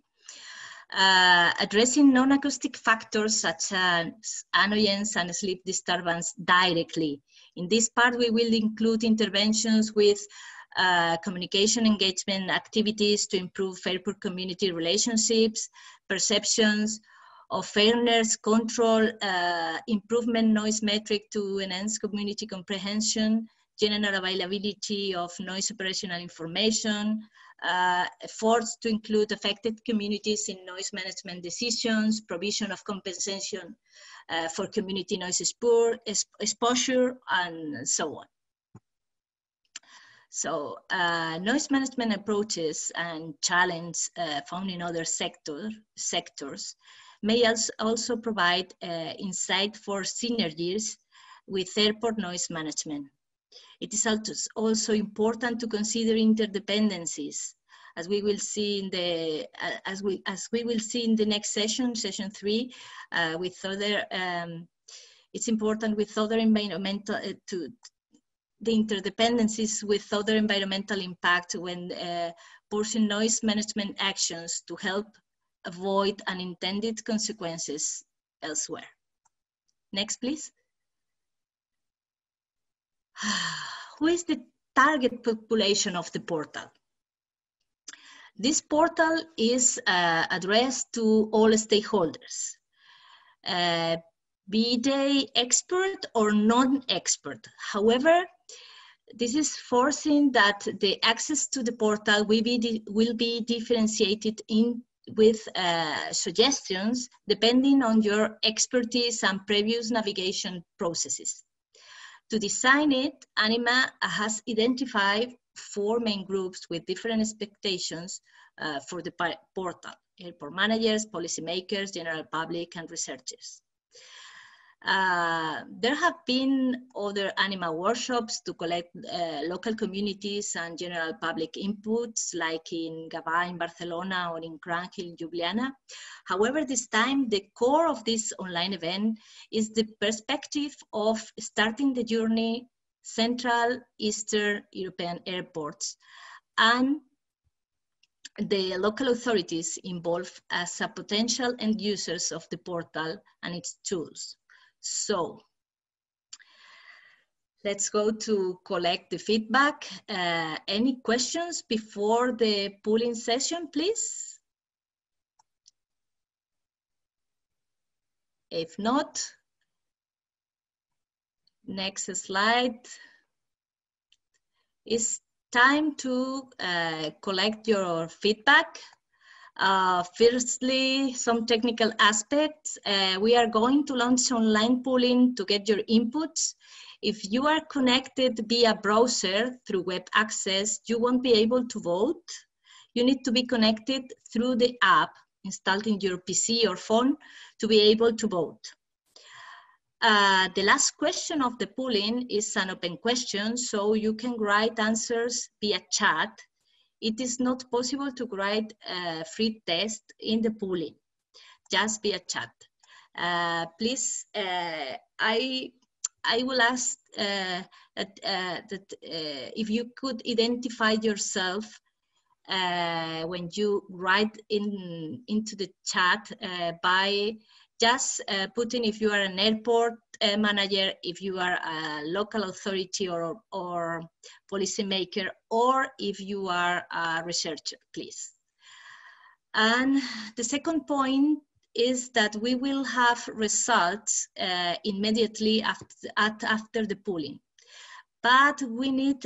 addressing non-acoustic factors such as annoyance and sleep disturbance directly. In this part, we will include interventions with communication engagement activities to improve airport community relationships, perceptions of fairness, control, improvement noise metric to enhance community comprehension, general availability of noise operational information, efforts to include affected communities in noise management decisions, provision of compensation for community noise exposure, and so on. So noise management approaches and challenges found in other sectors may also provide insight for synergies with airport noise management. It is also important to consider interdependencies, as we will see in the next session, session 3, with other. It's important with other environmental the interdependencies with other environmental impact when pursuing noise management actions to help avoid unintended consequences elsewhere. Next, please. Who is the target population of the portal. This portal is addressed to all stakeholders, be they expert or non-expert. However, this is forcing that the access to the portal will be differentiated with suggestions depending on your expertise and previous navigation processes. To design it, ANIMA has identified 4 main groups with different expectations for the portal: airport managers, policymakers, general public, and researchers. There have been other ANIMA workshops to collect local communities and general public inputs, like in Gavà in Barcelona or in Cranhill in Ljubljana. However, this time, the core of this online event is the perspective of starting the journey Central Eastern European airports and the local authorities involved as a potential end users of the portal and its tools. So let's go to collect the feedback. Any questions before the polling session, please? If not, next slide. It's time to collect your feedback. Firstly, some technical aspects. We are going to launch online polling to get your inputs. If you are connected via browser through web access, you won't be able to vote. You need to be connected through the app installed in your PC or phone to be able to vote. The last question of the polling is an open question, so you can write answers via chat. It is not possible to write a free text in the polling, just via chat. Please, I will ask that if you could identify yourself when you write into the chat by just putting if you are an airport manager, if you are a local authority or policymaker, or if you are a researcher, please. And the second point is that we will have results immediately after the polling. But we need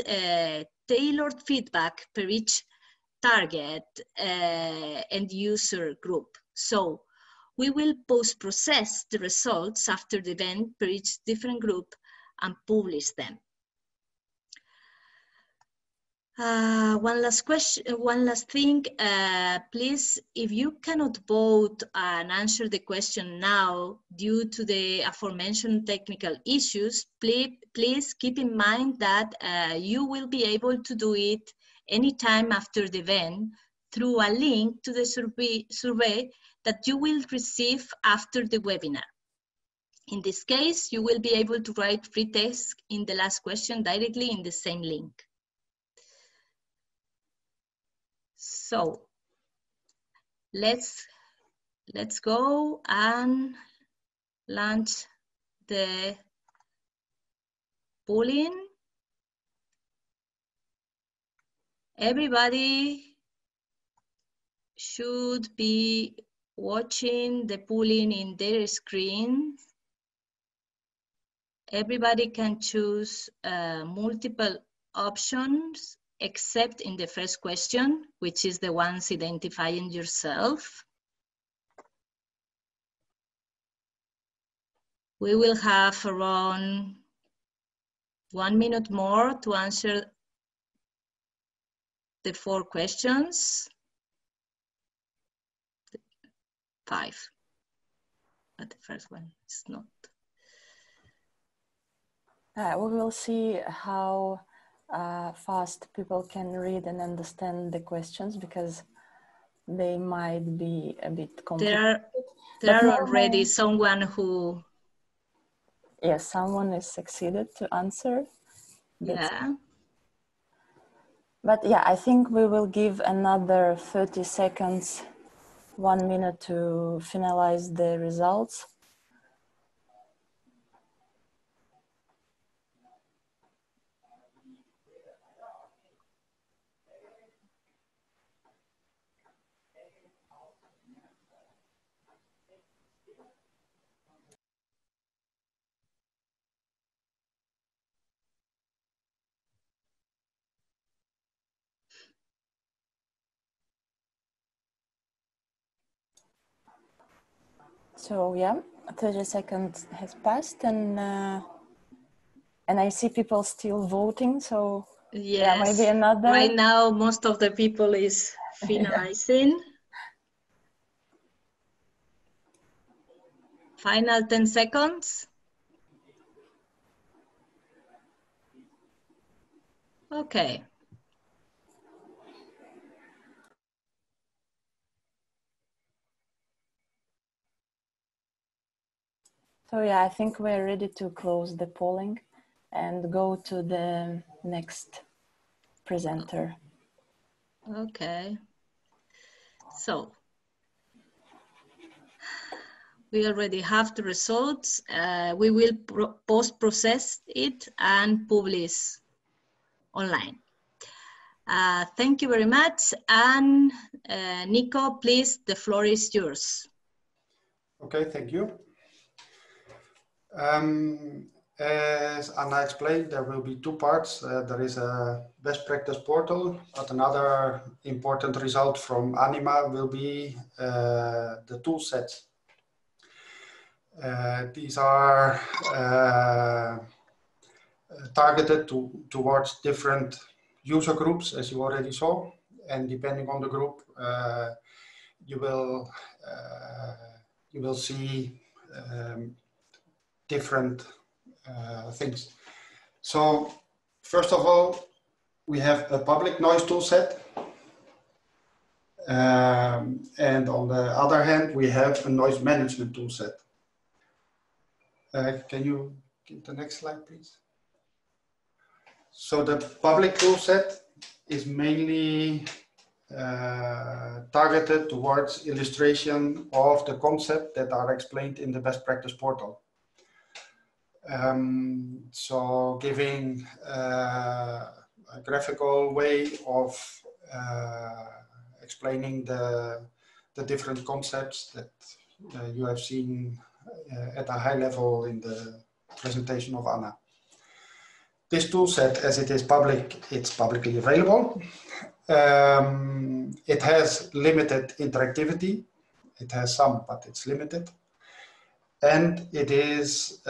tailored feedback per each target and user group. So we will post-process the results after the event per each different group and publish them. One last thing, please, if you cannot vote and answer the question now due to the aforementioned technical issues, please keep in mind that you will be able to do it anytime after the event through a link to the survey that you will receive after the webinar. In this case, you will be able to write free text in the last question directly in the same link. So let's go and launch the polling. Everybody should be watching the polling in their screen. Everybody can choose multiple options except in the first question, which is the ones identifying yourself. We will have around 1 minute more to answer the 4 questions. 5, but the first one is not. We will see how fast people can read and understand the questions, because they might be a bit complicated. There are already someone who... Yes, someone is succeeded to answer. Yeah. But yeah, I think we will give another 30 seconds, 1 minute to finalize the results. So yeah, 30 seconds has passed, and I see people still voting. So yes, yeah, maybe another. Right now, most of the people is finalizing. Yeah. Final 10 seconds. Okay. So yeah, I think we're ready to close the polling and go to the next presenter. Okay. So we already have the results. We will post-process it and publish online. Thank you very much. And Nico, please, the floor is yours. Okay, thank you. As Anna explained, there will be two parts. There is a best practice portal, but another important result from ANIMA will be the tool sets. These are targeted towards different user groups, as you already saw, and depending on the group, you will see different things. So first of all, we have a public noise toolset, and on the other hand, we have a noise management toolset. Can you get the next slide, please? So the public toolset is mainly targeted towards illustration of the concept that are explained in the best practice portal. So giving a graphical way of explaining the different concepts that you have seen at a high level in the presentation of Anna. This toolset, as it is public, it's publicly available. It has limited interactivity. It has some, but it's limited. And it is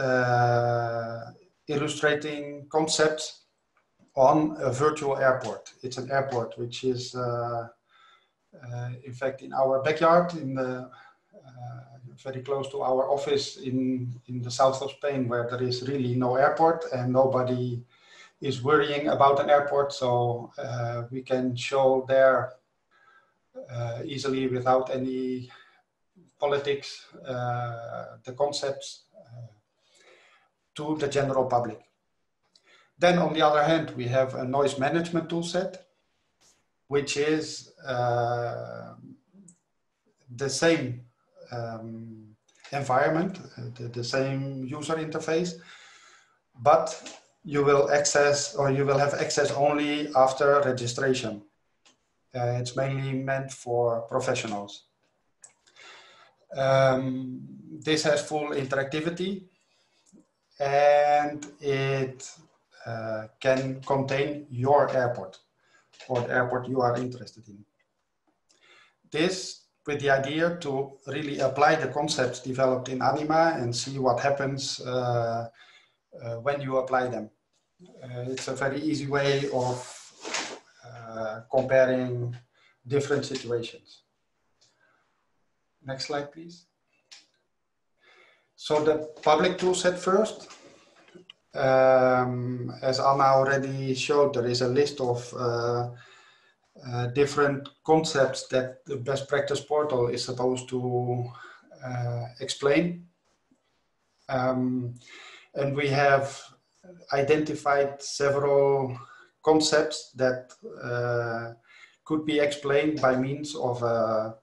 illustrating concepts on a virtual airport. It's an airport which is, in fact, in our backyard, in the, very close to our office in the south of Spain, where there is really no airport and nobody is worrying about an airport. So we can show there easily without any politics, the concepts to the general public. Then on the other hand, we have a noise management toolset, which is the same environment, the same user interface, but you will access, or you will have access only after registration. It's mainly meant for professionals. This has full interactivity, and it can contain your airport or the airport you are interested in. This with the idea to really apply the concepts developed in ANIMA and see what happens when you apply them. It's a very easy way of comparing different situations. Next slide, please. So the public toolset first. As Anna already showed, there is a list of different concepts that the best practice portal is supposed to explain. And we have identified several concepts that could be explained by means of a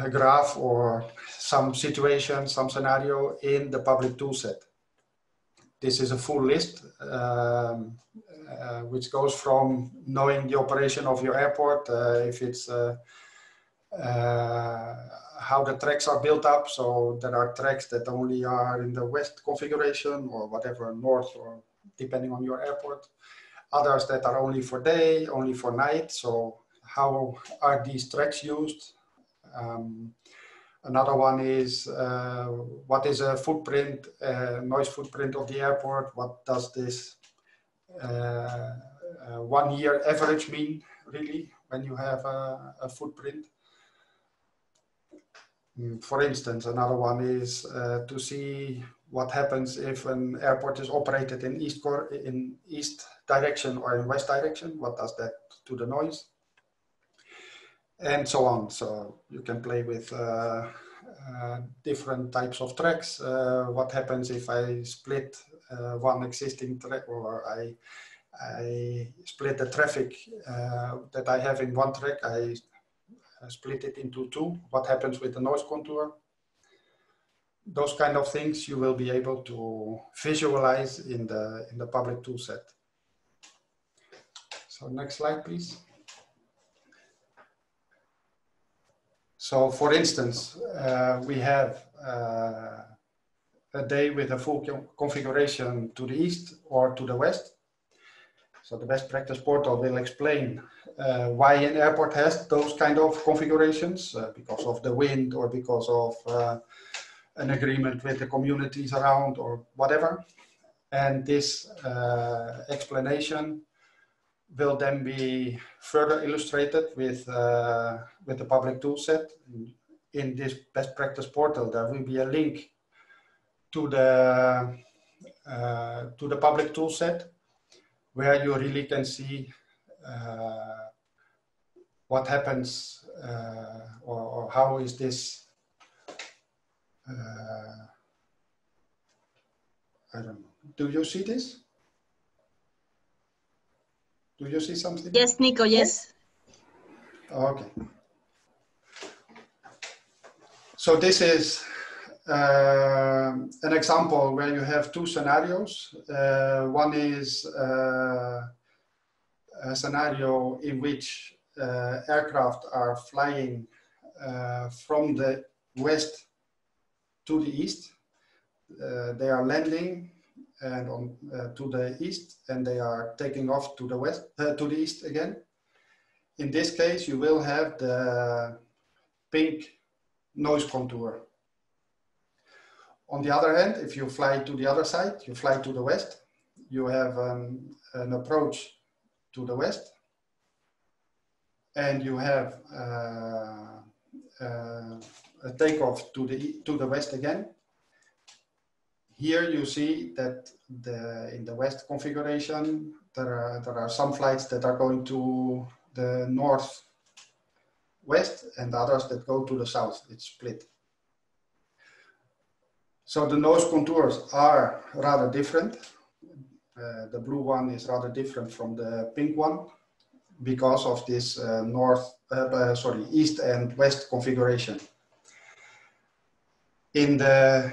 graph or some situation, some scenario in the public toolset. This is a full list, which goes from knowing the operation of your airport, if it's how the tracks are built up. So there are tracks that only are in the west configuration or whatever, north, or depending on your airport. Others that are only for day, only for night. So how are these tracks used? Another one is what is a footprint, noise footprint of the airport? What does this 1 year average mean, really, when you have a footprint? For instance, another one is to see what happens if an airport is operated in east direction or in west direction. What does that to the noise? And so on. So you can play with different types of tracks. What happens if I split one existing track, or I split the traffic that I have in one track, I split it into two. What happens with the noise contour? Those kind of things you will be able to visualize in the public toolset. So next slide, please. So for instance, we have a day with a full configuration to the east or to the west. So the Best Practice Portal will explain why an airport has those kind of configurations, because of the wind or because of an agreement with the communities around or whatever. And this explanation will then be further illustrated with the public toolset. In this Best Practice Portal, there will be a link to the public toolset, where you really can see what happens or how is this, I don't know. Do you see this? Do you see something? Yes, Nico, yes. Okay. So this is an example where you have two scenarios. One is a scenario in which aircraft are flying from the west to the east. They are landing and to the east, and they are taking off to the west, to the east again. In this case, you will have the pink noise contour. On the other hand, if you fly to the other side, you fly to the west, you have an approach to the west, and you have a takeoff to the west again. Here you see that in the west configuration, there are some flights that are going to the northwest and others that go to the south. It's split. So the noise contours are rather different. The blue one is rather different from the pink one because of this east and west configuration. In the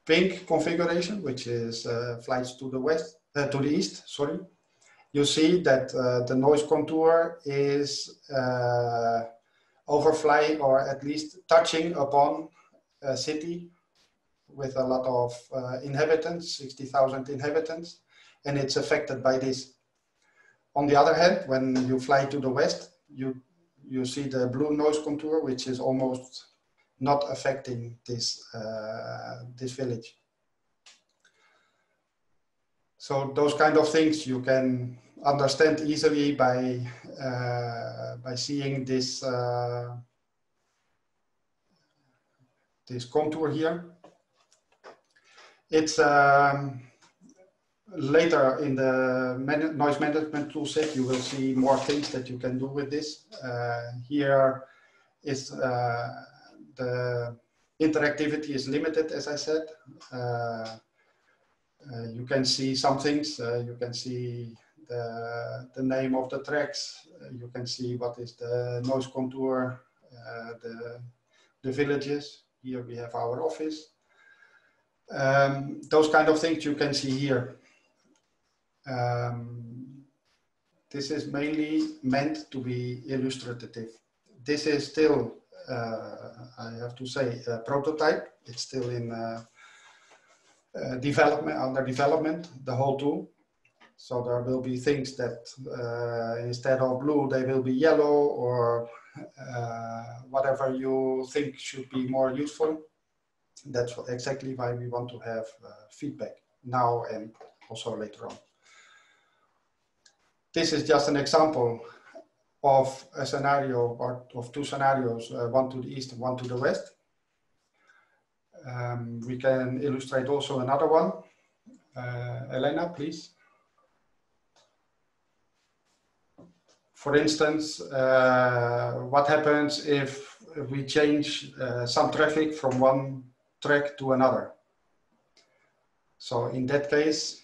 pink configuration, which is flights to the east, sorry, you see that the noise contour is overflying or at least touching upon a city with a lot of inhabitants, 60,000 inhabitants, and it's affected by this. On the other hand, when you fly to the west, you see the blue noise contour, which is almost not affecting this village. So those kind of things you can understand easily by seeing this this contour here. It's later in the noise management toolset, you will see more things that you can do with this. Here is the interactivity is limited, as I said. You can see some things. You can see the name of the tracks. You can see what is the noise contour, the villages. Here we have our office. Those kind of things you can see here. This is mainly meant to be illustrative. This is still, I have to say, a prototype. It's still in development, under development, the whole tool. So there will be things that instead of blue, they will be yellow, or whatever you think should be more useful. That's exactly why we want to have feedback now and also later on. This is just an example of a scenario, or of two scenarios, one to the east and one to the west. We can illustrate also another one. Elena, please. For instance, what happens if we change some traffic from one track to another? So in that case,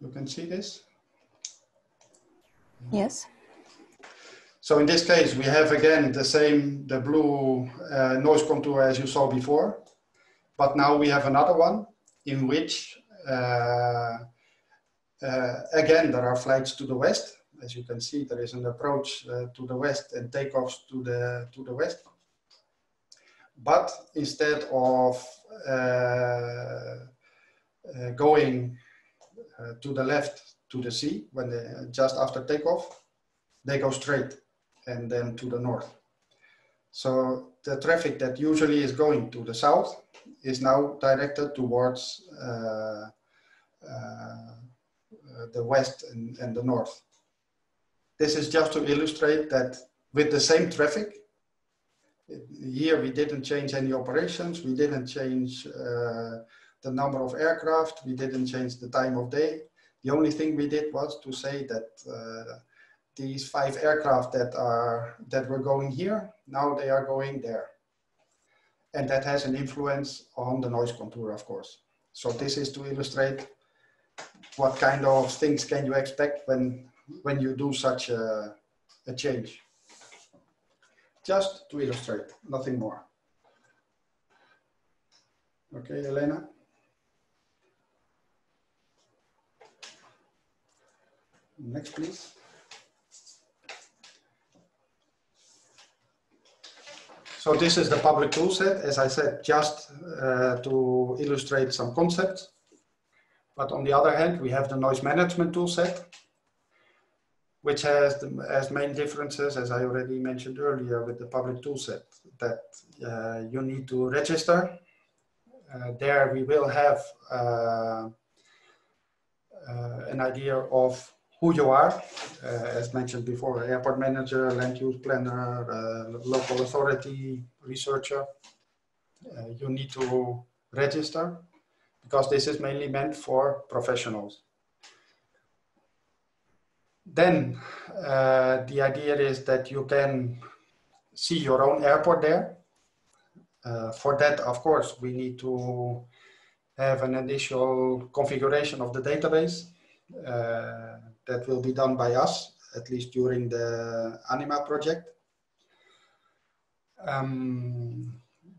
you can see this? Yes. So in this case, we have again the blue noise contour as you saw before, but now we have another one in which again, there are flights to the west. As you can see, there is an approach to the west and takeoffs to the west. But instead of going to the left to the sea when just after takeoff, they go straight and then to the north. So the traffic that usually is going to the south is now directed towards the west and the north. This is just to illustrate that with the same traffic, here we didn't change any operations, we didn't change the number of aircraft, we didn't change the time of day. The only thing we did was to say that these 5 aircraft that were going here, now they are going there. And that has an influence on the noise contour, of course. So this is to illustrate what kind of things can you expect when you do such a change. Just to illustrate, nothing more. Okay, Elena? Next, please. So this is the public toolset, as I said, just to illustrate some concepts. But on the other hand, we have the noise management toolset, which has as main differences, as I already mentioned earlier with the public toolset, that you need to register. There we will have an idea of who you are, as mentioned before, airport manager, land use planner, local authority, researcher. You need to register because this is mainly meant for professionals. Then the idea is that you can see your own airport there. For that, of course, we need to have an initial configuration of the database. That will be done by us, at least during the ANIMA project.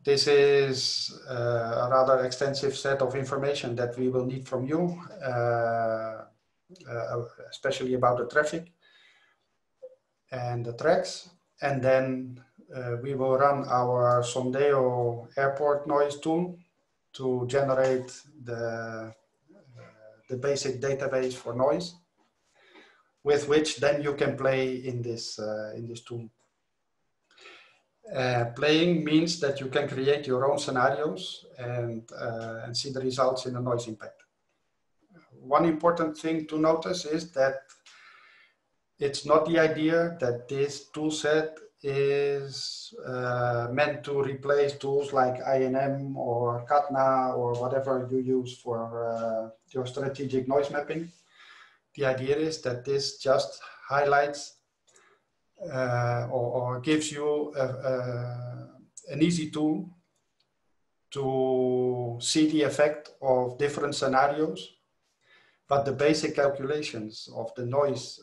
This is a rather extensive set of information that we will need from you, especially about the traffic and the tracks. And then we will run our Sondeo airport noise tool to generate the basic database for noise, with which then you can play in this tool. Playing means that you can create your own scenarios and see the results in the noise impact. One important thing to notice is that it's not the idea that this tool set is meant to replace tools like INM or CATNA or whatever you use for your strategic noise mapping. The idea is that this just highlights or gives you an easy tool to see the effect of different scenarios, but the basic calculations of the noise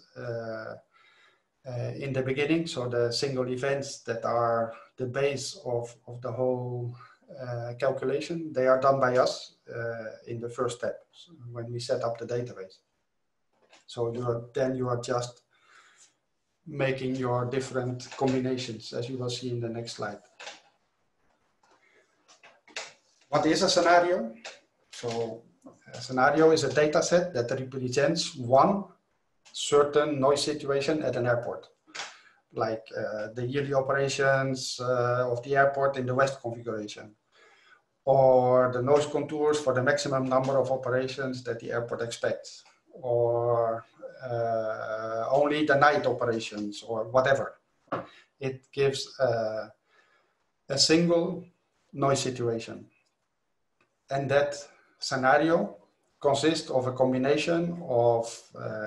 in the beginning, so the single events that are the base of the whole calculation, they are done by us in the first step when we set up the database. So you are just making your different combinations, as you will see in the next slide. What is a scenario? So a scenario is a data set that represents one certain noise situation at an airport, like the yearly operations of the airport in the West configuration, or the noise contours for the maximum number of operations that the airport expects, or only the night operations, or whatever. It gives a single noise situation. And that scenario consists of a combination of,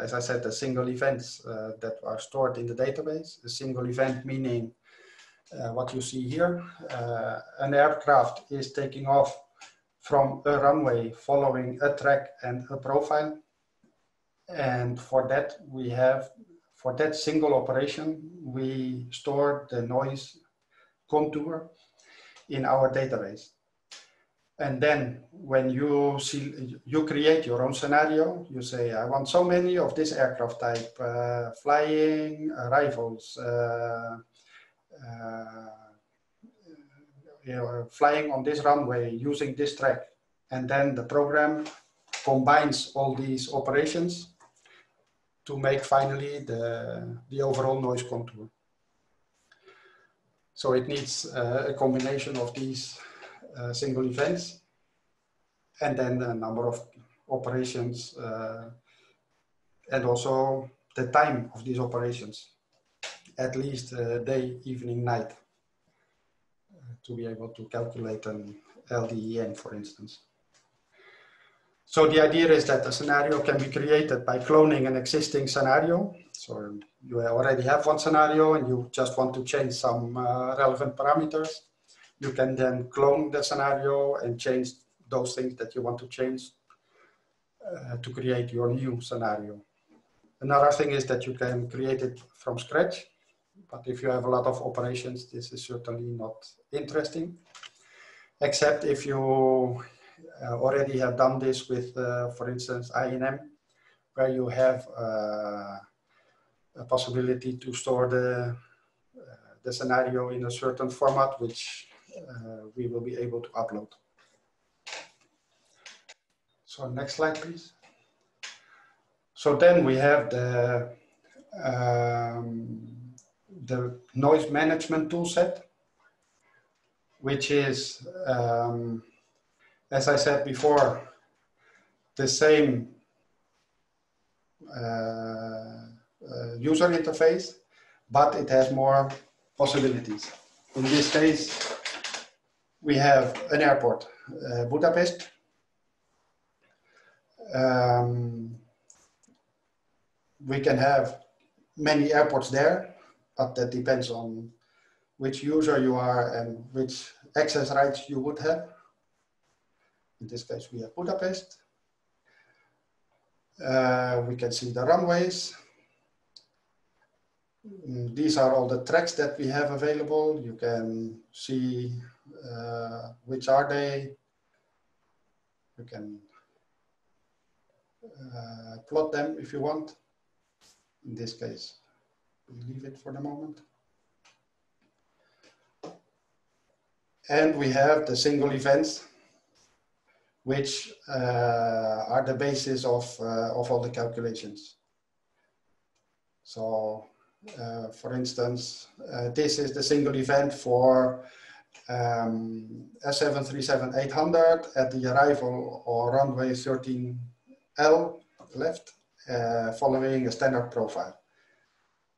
as I said, the single events that are stored in the database. A single event meaning what you see here. An aircraft is taking off from a runway following a track and a profile. And for that, we have, for that single operation, we store the noise contour in our database. And then when you create your own scenario, you say, I want so many of this aircraft type, flying arrivals, flying on this runway using this track. And then the program combines all these operations to make finally the overall noise contour. So it needs a combination of these single events, and then a number of operations, and also the time of these operations, at least day, evening, night, to be able to calculate an LDEN, for instance. So the idea is that a scenario can be created by cloning an existing scenario. So you already have one scenario and you just want to change some relevant parameters. You can then clone the scenario and change those things that you want to change to create your new scenario. Another thing is that you can create it from scratch, but if you have a lot of operations, this is certainly not interesting, except if you already have done this with, for instance, INM, where you have a possibility to store the scenario in a certain format, which we will be able to upload. So next slide, please. So then we have the noise management toolset, which is, as I said before, the same user interface, but it has more possibilities. In this case, we have an airport, Budapest. We can have many airports there, but that depends on which user you are and which access rights you would have. In this case, we have Budapest. We can see the runways. These are all the tracks that we have available. You can see which are they. You can plot them if you want. In this case, we leave it for the moment. And we have the single events, which are the basis of all the calculations. So, for instance, this is the single event for a 737-800 at the arrival or runway 13L left, following a standard profile.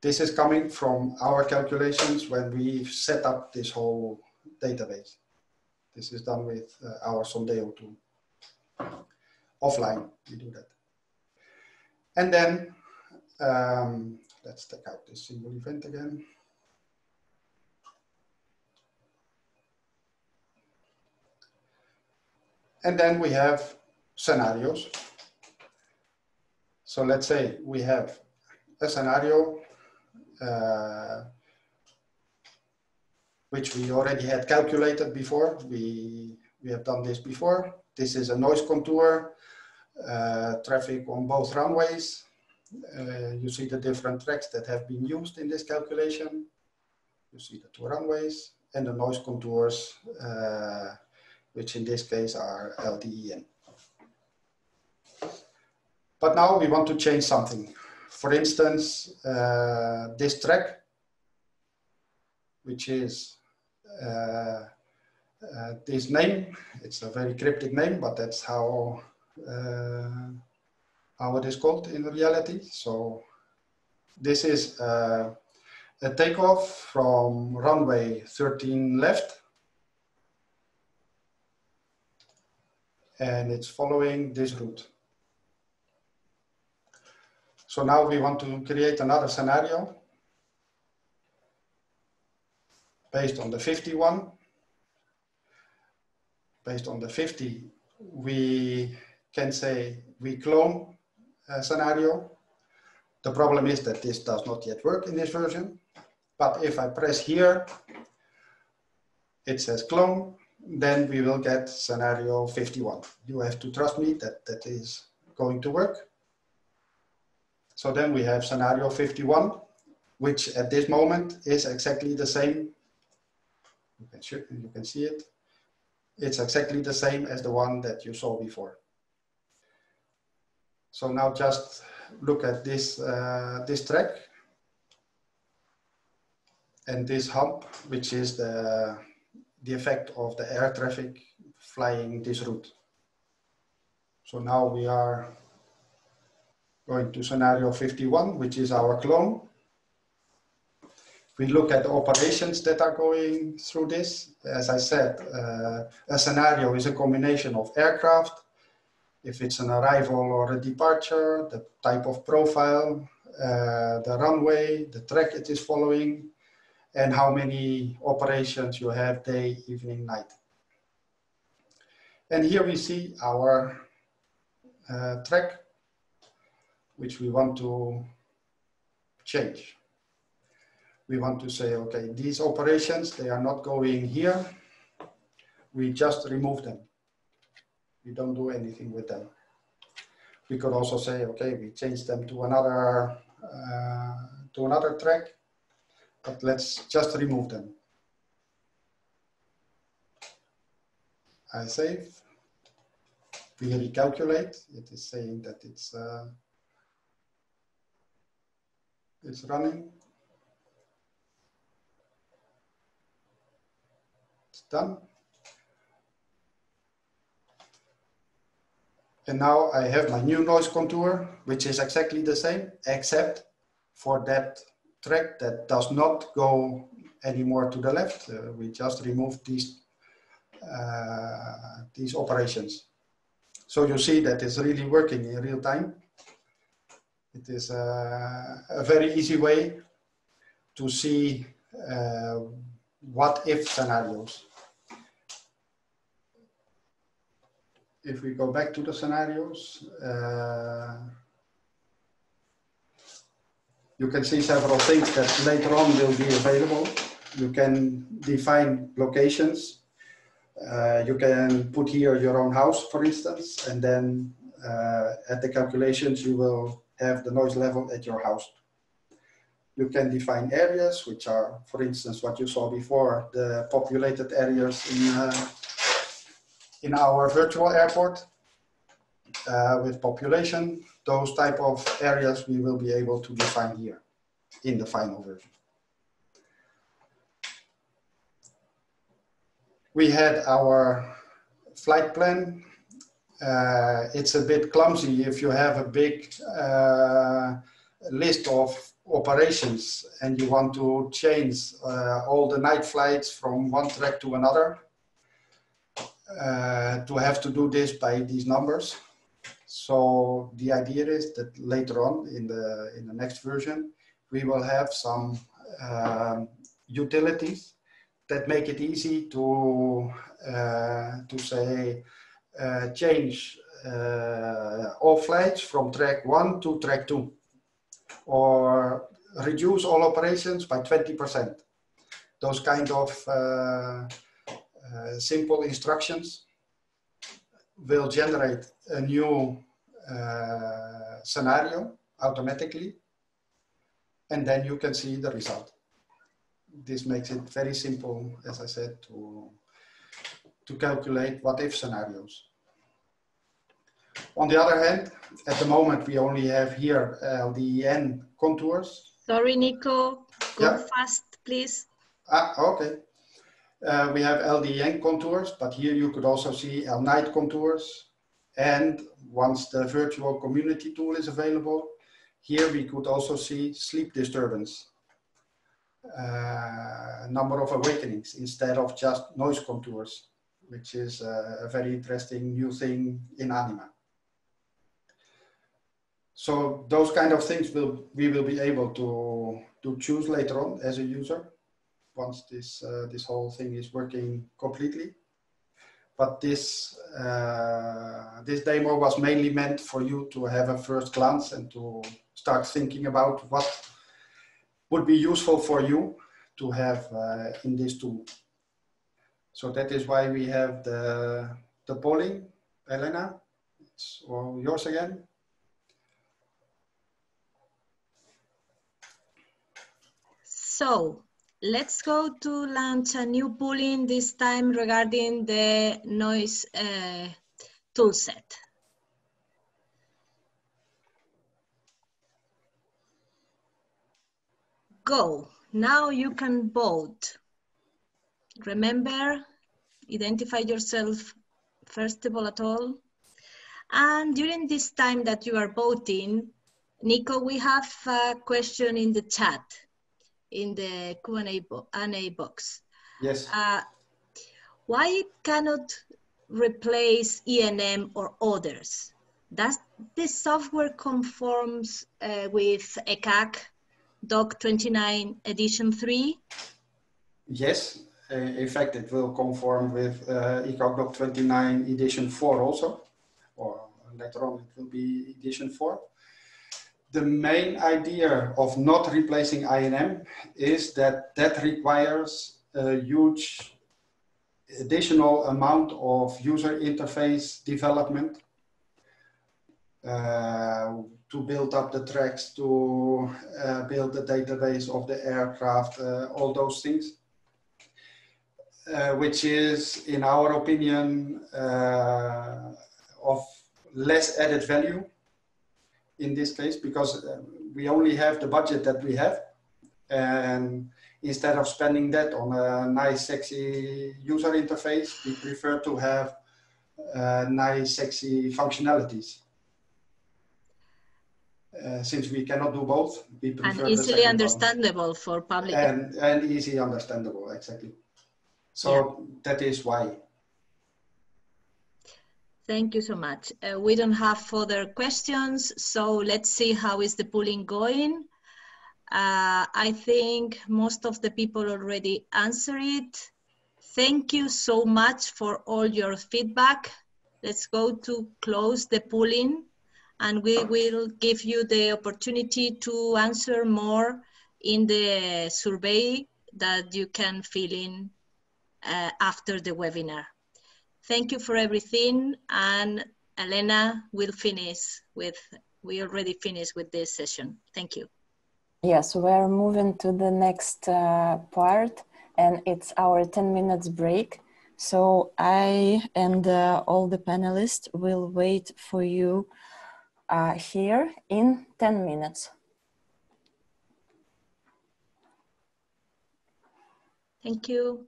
This is coming from our calculations when we set up this whole database. This is done with our Sondeo tool. Offline, we do that. And then, let's take out this single event again. And then we have scenarios. So let's say we have a scenario which we already had calculated before. We have done this before. This is a noise contour, traffic on both runways. You see the different tracks that have been used in this calculation. You see the two runways and the noise contours which in this case are LDEN. But now we want to change something. For instance, this track, which is this name. It's a very cryptic name, but that's how it is called in reality. So this is a takeoff from runway 13 left, and it's following this route. So now we want to create another scenario based on the 51. Based on the 50, we can say we clone a scenario. The problem is that this does not yet work in this version. But if I press here, it says clone, then we will get scenario 51. You have to trust me that that is going to work. So then we have scenario 51, which at this moment is exactly the same. You can see it. It's exactly the same as the one that you saw before. So now just look at this, this track and this hump, which is the effect of the air traffic flying this route. So now we are going to scenario 51, which is our clone. We look at the operations that are going through this. As I said, a scenario is a combination of aircraft, if it's an arrival or a departure, the type of profile, the runway, the track it is following, and how many operations you have day, evening, night. And here we see our track, which we want to change. We want to say, okay, these operations, they are not going here. We just remove them. We don't do anything with them. We could also say, okay, we change them to another track, but let's just remove them. I save. We recalculate. It is saying that it's running. It's done. And now I have my new noise contour, which is exactly the same, except for that track that does not go anymore to the left. We just removed these operations. So you see that it's really working in real time. It is a very easy way to see what if scenarios. If we go back to the scenarios, you can see several things that later on will be available. You can define locations. You can put here your own house, for instance, and then at the calculations, you will have the noise level at your house. You can define areas, which are, for instance, what you saw before, the populated areas in our virtual airport with population. Those type of areas we will be able to define here in the final version. We had our flight plan. It's a bit clumsy if you have a big list of operations and you want to change all the night flights from one track to another. To have to do this by these numbers. So the idea is that later on in the next version, we will have some utilities that make it easy to say change all flights from track 1 to track 2, or reduce all operations by 20%. Those kind of simple instructions will generate a new scenario automatically, and then you can see the result. This makes it very simple, as I said, to calculate what-if scenarios. On the other hand, at the moment, we only have here LDN contours. Sorry, Nico, go Yeah. fast, please. Okay. We have LDN contours, but here you could also see L-night contours. And once the virtual community tool is available, here we could also see sleep disturbance, number of awakenings instead of just noise contours, which is a very interesting new thing in ANIMA. So those kind of things we will be able to choose later on as a user once this whole thing is working completely. But this demo was mainly meant for you to have a first glance and to start thinking about what would be useful for you to have in this tool. So that is why we have the polling. Elena, it's all yours again. So let's go to launch a new polling, this time regarding the noise toolset. Go. Now you can vote. Remember, identify yourself first of all. And during this time that you are voting, Nico, we have a question in the chat, in the Q&A box. Yes. Why it cannot replace ENM or others? Does the software conforms with ECAC Doc 29 edition 3? Yes, in fact, it will conform with ECAC Doc 29 edition 4 also, or later on it will be edition 4. The main idea of not replacing INM is that that requires a huge additional amount of user interface development to build up the tracks, to build the database of the aircraft, all those things, which is, in our opinion, of less added value in this case, because we only have the budget that we have, and instead of spending that on a nice sexy user interface, we prefer to have nice sexy functionalities. Since we cannot do both, we prefer and easily understandable for public and easy understandable, exactly. So yeah, that is why. Thank you so much. We don't have further questions, so let's see how is the polling going. I think most of the people already answered it. Thank you so much for all your feedback. Let's go to close the polling, and we will give you the opportunity to answer more in the survey that you can fill in after the webinar. Thank you for everything, and Elena will finish with, we already finished with this session. Thank you. Yes, we're moving to the next part, and it's our 10 minutes break. So I and all the panelists will wait for you here in 10 minutes. Thank you.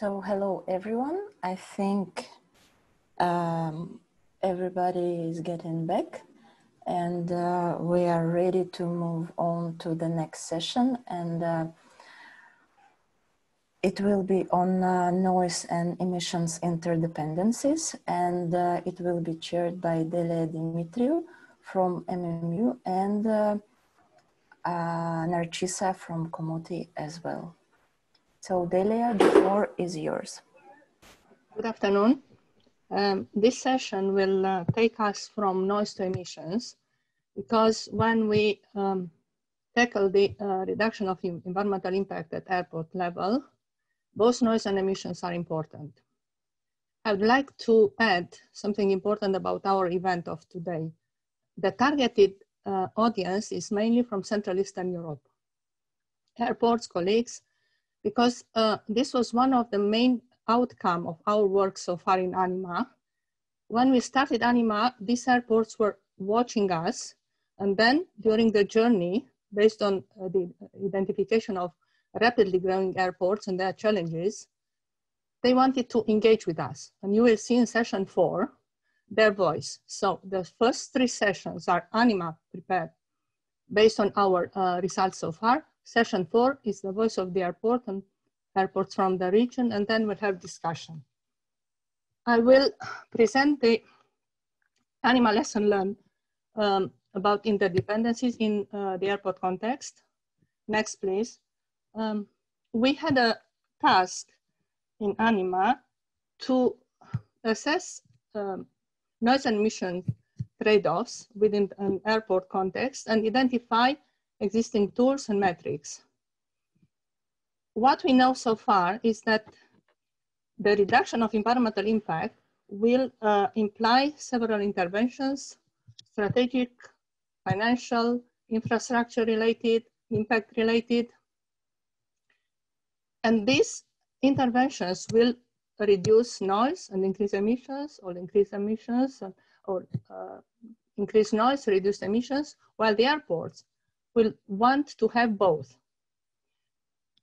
So hello everyone. I think everybody is getting back, and we are ready to move on to the next session, and it will be on noise and emissions interdependencies, and it will be chaired by Delia Dimitriou from MMU and Narcisa from Komoti as well. So Delia, the floor is yours. Good afternoon. This session will take us from noise to emissions, because when we tackle the reduction of environmental impact at airport level, both noise and emissions are important. I would like to add something important about our event of today. The targeted audience is mainly from Central Eastern Europe, airports, colleagues, because this was one of the main outcome of our work so far in ANIMA. When we started ANIMA, these airports were watching us, and then during the journey, based on the identification of rapidly growing airports and their challenges, they wanted to engage with us. And you will see in session 4, their voice. So the first 3 sessions are ANIMA prepared based on our results so far. Session 4 is the voice of the airport and airports from the region, and then we'll have discussion. I will present the ANIMA lesson learned about interdependencies in the airport context. Next, please. We had a task in ANIMA to assess noise and emission trade-offs within an airport context and identify existing tools and metrics. What we know so far is that the reduction of environmental impact will imply several interventions: strategic, financial, infrastructure related, impact related. And these interventions will reduce noise and increase emissions, or increase emissions, or increase noise, reduce emissions, while the airports will want to have both.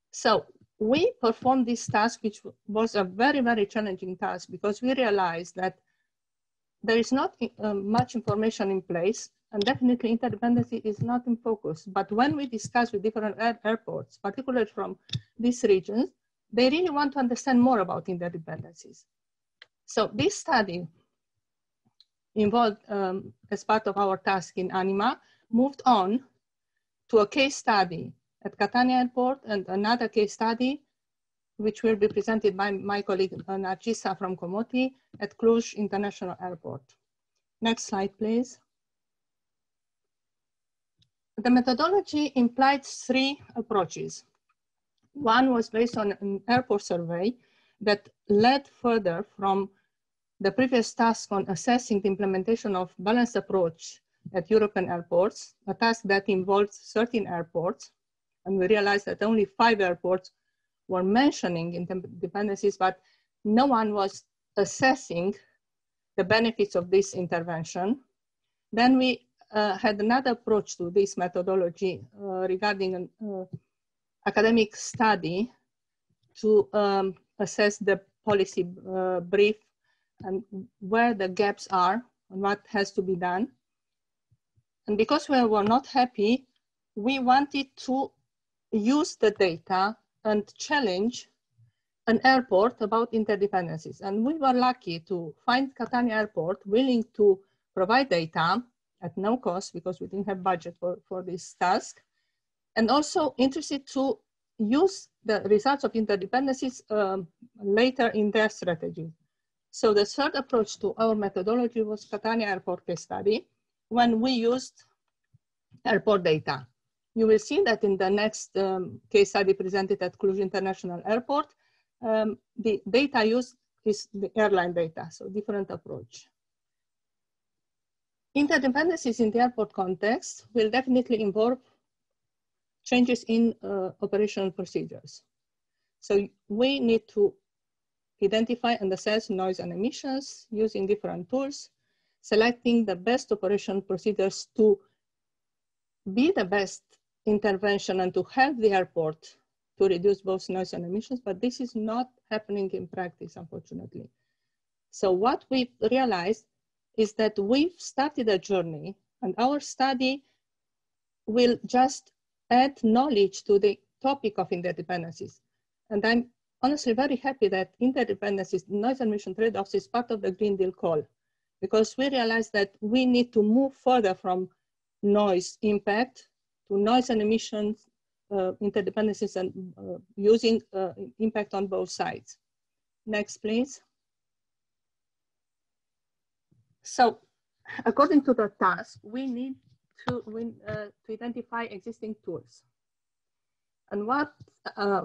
So we performed this task, which was a very, very challenging task, because we realized that there is not much information in place, and definitely interdependency is not in focus. But when we discuss with different airports, particularly from these regions, they really want to understand more about interdependencies. So this study involved, as part of our task in ANIMA, moved on to a case study at Catania Airport and another case study, which will be presented by my colleague Narcisa from Komoti at Cluj International Airport. Next slide, please. The methodology implied 3 approaches. One was based on an airport survey that led further from the previous task on assessing the implementation of balanced approach at European airports, a task that involved 13 airports. And we realized that only 5 airports were mentioning interdependencies, but no one was assessing the benefits of this intervention. Then we had another approach to this methodology regarding an academic study to assess the policy brief and where the gaps are and what has to be done. And because we were not happy, we wanted to use the data and challenge an airport about interdependencies. And we were lucky to find Catania Airport willing to provide data at no cost, because we didn't have budget for this task, and also interested to use the results of interdependencies later in their strategy. So the third approach to our methodology was Catania Airport case study, when we used airport data. You will see that in the next case study presented at Cluj International Airport, the data used is the airline data, so different approach. Interdependencies in the airport context will definitely involve changes in operational procedures. So we need to identify and assess noise and emissions using different tools, selecting the best operational procedures to be the best intervention and to help the airport to reduce both noise and emissions, but this is not happening in practice, unfortunately. So what we've realized is that we've started a journey, and our study will just add knowledge to the topic of interdependencies. And I'm honestly very happy that interdependencies, noise and emission trade-offs is part of the Green Deal call, because we realize that we need to move further from noise impact to noise and emissions interdependencies and using impact on both sides. Next, please. So according to the task, we need to identify existing tools. And what,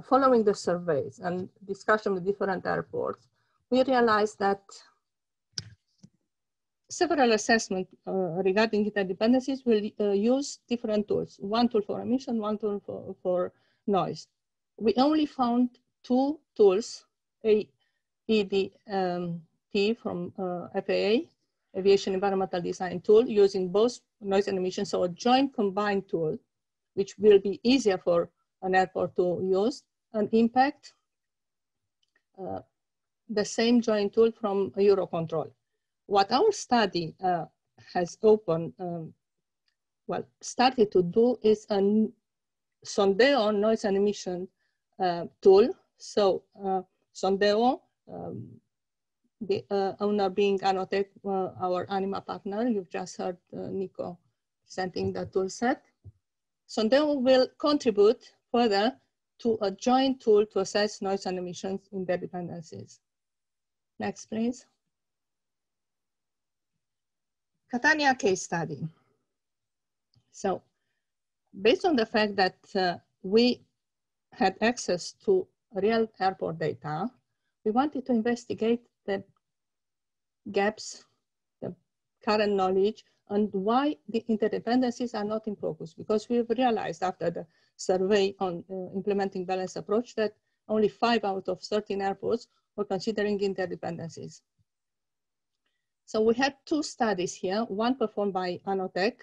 following the surveys and discussion with different airports, we realized that several assessments regarding interdependencies will use different tools. One tool for emission, one tool for noise. We only found two tools, AEDT from FAA, Aviation Environmental Design Tool, using both noise and emission, so a joint combined tool, which will be easier for an airport to use, and impact, the same joint tool from Eurocontrol. What our study has started to do is a Sondeo noise and emission tool. So Sondeo, the owner being Anotech, our ANIMA partner. You've just heard Nico presenting the tool set. Sondeo will contribute further to a joint tool to assess noise and emissions interdependencies. Next, please. Catania case study. So based on the fact that we had access to real airport data, we wanted to investigate the gaps, the current knowledge, and why the interdependencies are not in focus. Because we've realized after the survey on implementing balanced approach that only 5 out of 13 airports were considering interdependencies. So we had two studies here, one performed by Anotech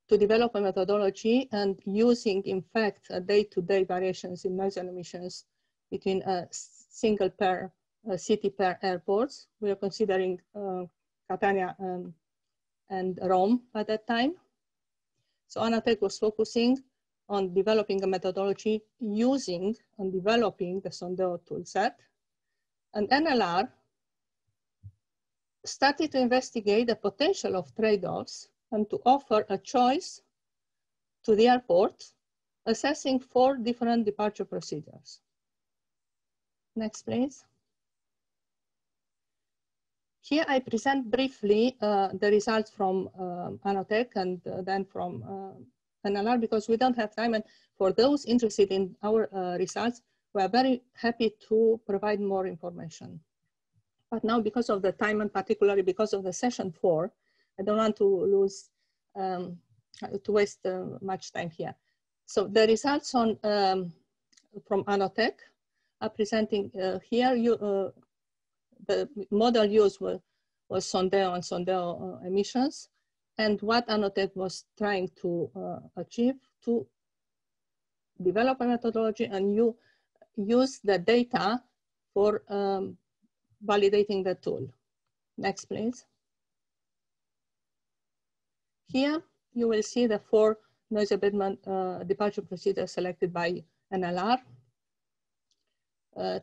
to develop a methodology and using, in fact, day-to-day variations in noise and emissions between a single pair, city pair airports. We are considering Catania and Rome at that time. So Anotech was focusing on developing a methodology using and developing the Sondeo toolset. And NLR started to investigate the potential of trade-offs and to offer a choice to the airport, assessing 4 different departure procedures. Next, please. Here I present briefly the results from Anotech and then from NLR, because we don't have time. And for those interested in our results, we are very happy to provide more information. But now, because of the time and particularly because of the session 4, I don't want to lose, to waste much time here. So the results on from Anotech are presenting here. The model used was Sondeo and Sondeo emissions, and what Anotech was trying to achieve to develop a methodology and use the data for validating the tool. Next, please. Here, you will see the 4 noise abatement departure procedures selected by NLR,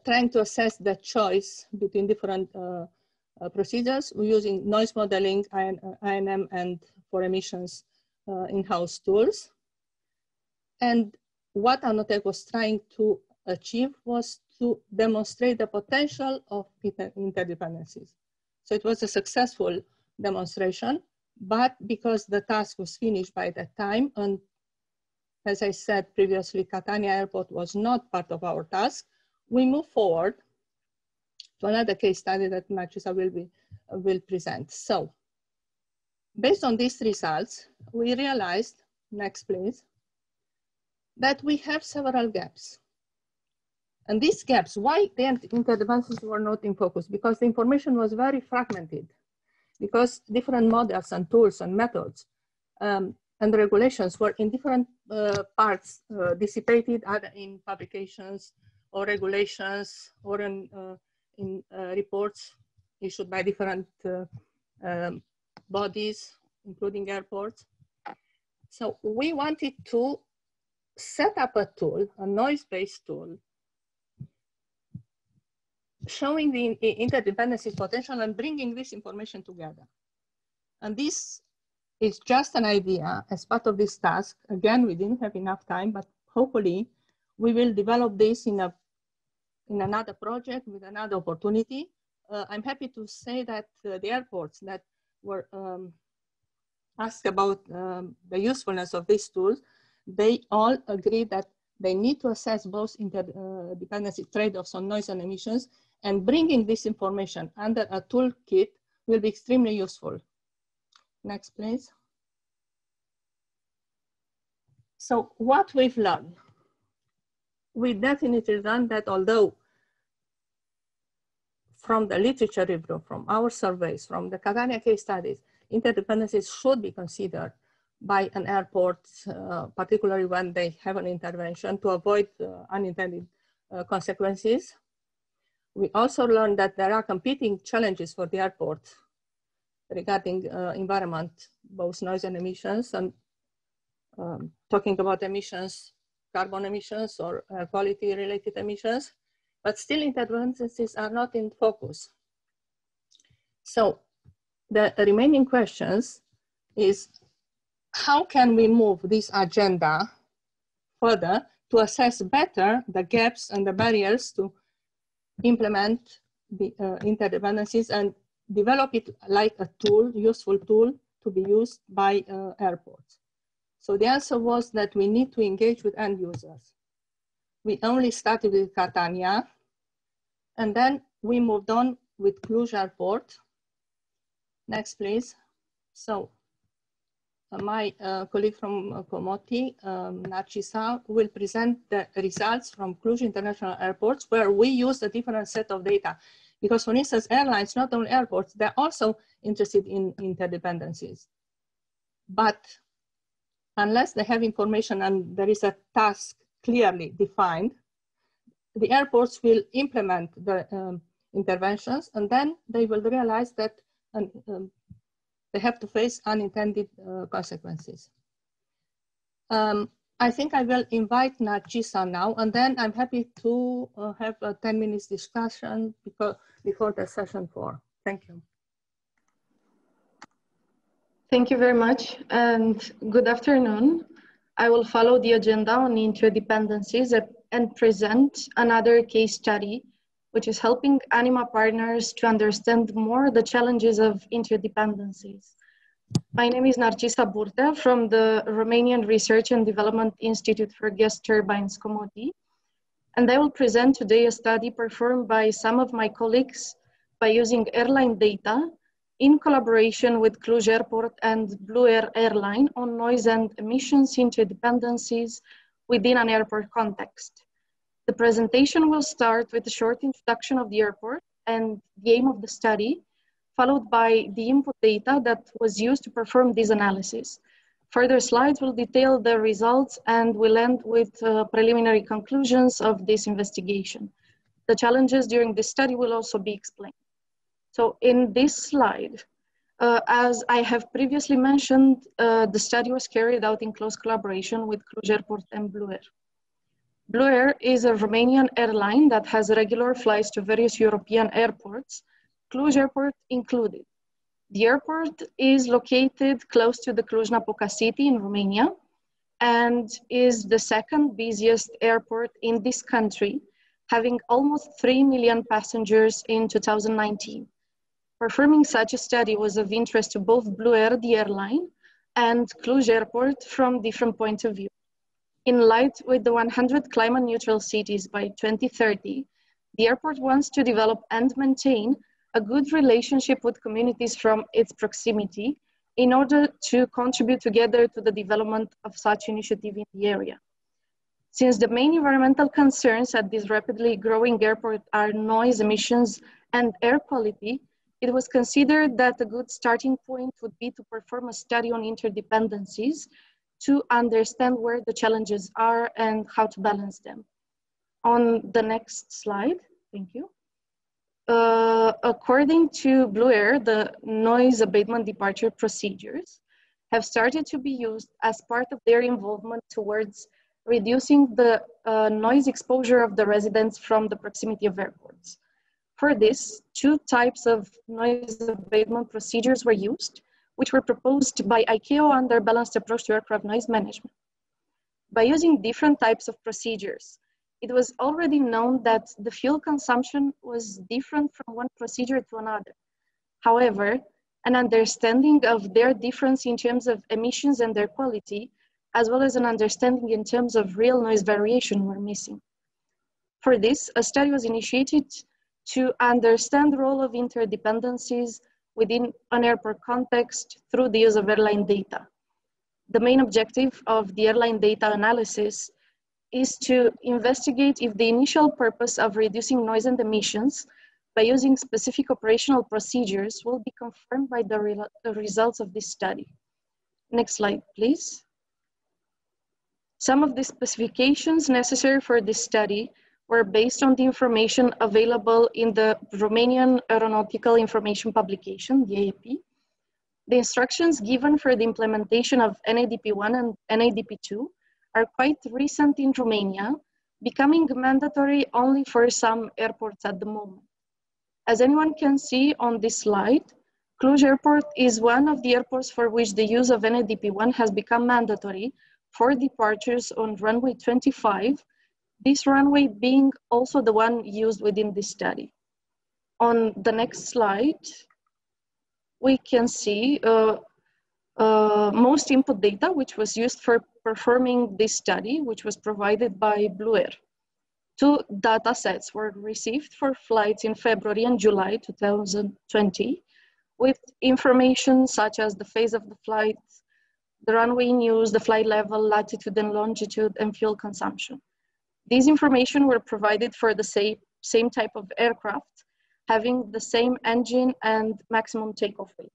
trying to assess the choice between different procedures using noise modeling, INM, and for emissions in-house tools. And what Anotech was trying to achieve was to demonstrate the potential of interdependencies. So it was a successful demonstration, but because the task was finished by that time, and as I said previously, Catania Airport was not part of our task, we move forward to another case study that Marcisa will present. So based on these results, we realized, next please, that we have several gaps. And these gaps, why the interdependencies were not in focus? Because the information was very fragmented, because different models and tools and methods and regulations were in different parts dissipated, either in publications or regulations or in reports issued by different bodies, including airports. So we wanted to set up a tool, a noise-based tool, showing the interdependencies potential and bringing this information together. And this is just an idea as part of this task. Again, we didn't have enough time, but hopefully we will develop this in another project with another opportunity. I'm happy to say that the airports that were asked about the usefulness of these tools, they all agree that they need to assess both interdependency trade-offs on noise and emissions, and bringing this information under a toolkit will be extremely useful. Next, please. So what we've learned, we definitely learned that although from the literature review, from our surveys, from the Catania case studies, interdependencies should be considered by an airport, particularly when they have an intervention, to avoid unintended consequences. We also learned that there are competing challenges for the airport regarding environment, both noise and emissions, and talking about emissions, carbon emissions or air quality related emissions, but still interdependencies are not in focus. So the remaining questions is, how can we move this agenda further to assess better the gaps and the barriers to implement the interdependencies and develop it like a tool, useful tool to be used by airports? So the answer was that we need to engage with end users. We only started with Catania, and then we moved on with Cluj Airport. Next, please. So my colleague from Comoti, Narcisa, will present the results from Cluj International Airports, where we use a different set of data. Because for instance, airlines, not only airports, they're also interested in interdependencies. But unless they have information and there is a task clearly defined, the airports will implement the interventions, and then they will realize that they have to face unintended consequences. I think I will invite Narcisa now, and then I'm happy to have a 10 minutes discussion before the session 4. Thank you. Thank you very much, and good afternoon. I will follow the agenda on interdependencies and present another case study, which is helping ANIMA partners to understand more the challenges of interdependencies. My name is Narcisa Burtea from the Romanian Research and Development Institute for Gas Turbines, Comoti, and I will present today a study performed by some of my colleagues by using airline data in collaboration with Cluj Airport and Blue Air Airline on noise and emissions interdependencies within an airport context. The presentation will start with a short introduction of the airport and the aim of the study, followed by the input data that was used to perform this analysis. Further slides will detail the results and will end with preliminary conclusions of this investigation. The challenges during this study will also be explained. So in this slide, as I have previously mentioned, the study was carried out in close collaboration with Cluj Airport and Blue Air. Blue Air is a Romanian airline that has regular flights to various European airports, Cluj Airport included. The airport is located close to the Cluj-Napoca city in Romania and is the second busiest airport in this country, having almost 3 million passengers in 2019. Performing such a study was of interest to both Blue Air, the airline, and Cluj Airport from different points of view. In light with the 100 climate neutral cities by 2030, the airport wants to develop and maintain a good relationship with communities from its proximity in order to contribute together to the development of such initiative in the area. Since the main environmental concerns at this rapidly growing airport are noise emissions and air quality, it was considered that a good starting point would be to perform a study on interdependencies to understand where the challenges are and how to balance them. On the next slide, thank you. According to Blue Air, the noise abatement departure procedures have started to be used as part of their involvement towards reducing the noise exposure of the residents from the proximity of airports. For this, two types of noise abatement procedures were used, which were proposed by ICAO under Balanced Approach to Aircraft Noise Management. By using different types of procedures, it was already known that the fuel consumption was different from one procedure to another. However, an understanding of their difference in terms of emissions and their quality, as well as an understanding in terms of real noise variation, were missing. For this, a study was initiated to understand the role of interdependencies within an airport context through the use of airline data. The main objective of the airline data analysis is to investigate if the initial purpose of reducing noise and emissions by using specific operational procedures will be confirmed by the results of this study. Next slide, please. Some of the specifications necessary for this study were based on the information available in the Romanian Aeronautical Information Publication, the AAP. The instructions given for the implementation of NADP1 and NADP2 are quite recent in Romania, becoming mandatory only for some airports at the moment. As anyone can see on this slide, Cluj Airport is one of the airports for which the use of NADP1 has become mandatory for departures on runway 25, this runway being also the one used within this study. On the next slide, we can see most input data which was used for performing this study, which was provided by Blue Air. Two data sets were received for flights in February and July 2020, with information such as the phase of the flight, the runway news, the flight level, latitude and longitude, and fuel consumption. These information were provided for the same type of aircraft, having the same engine and maximum takeoff weight.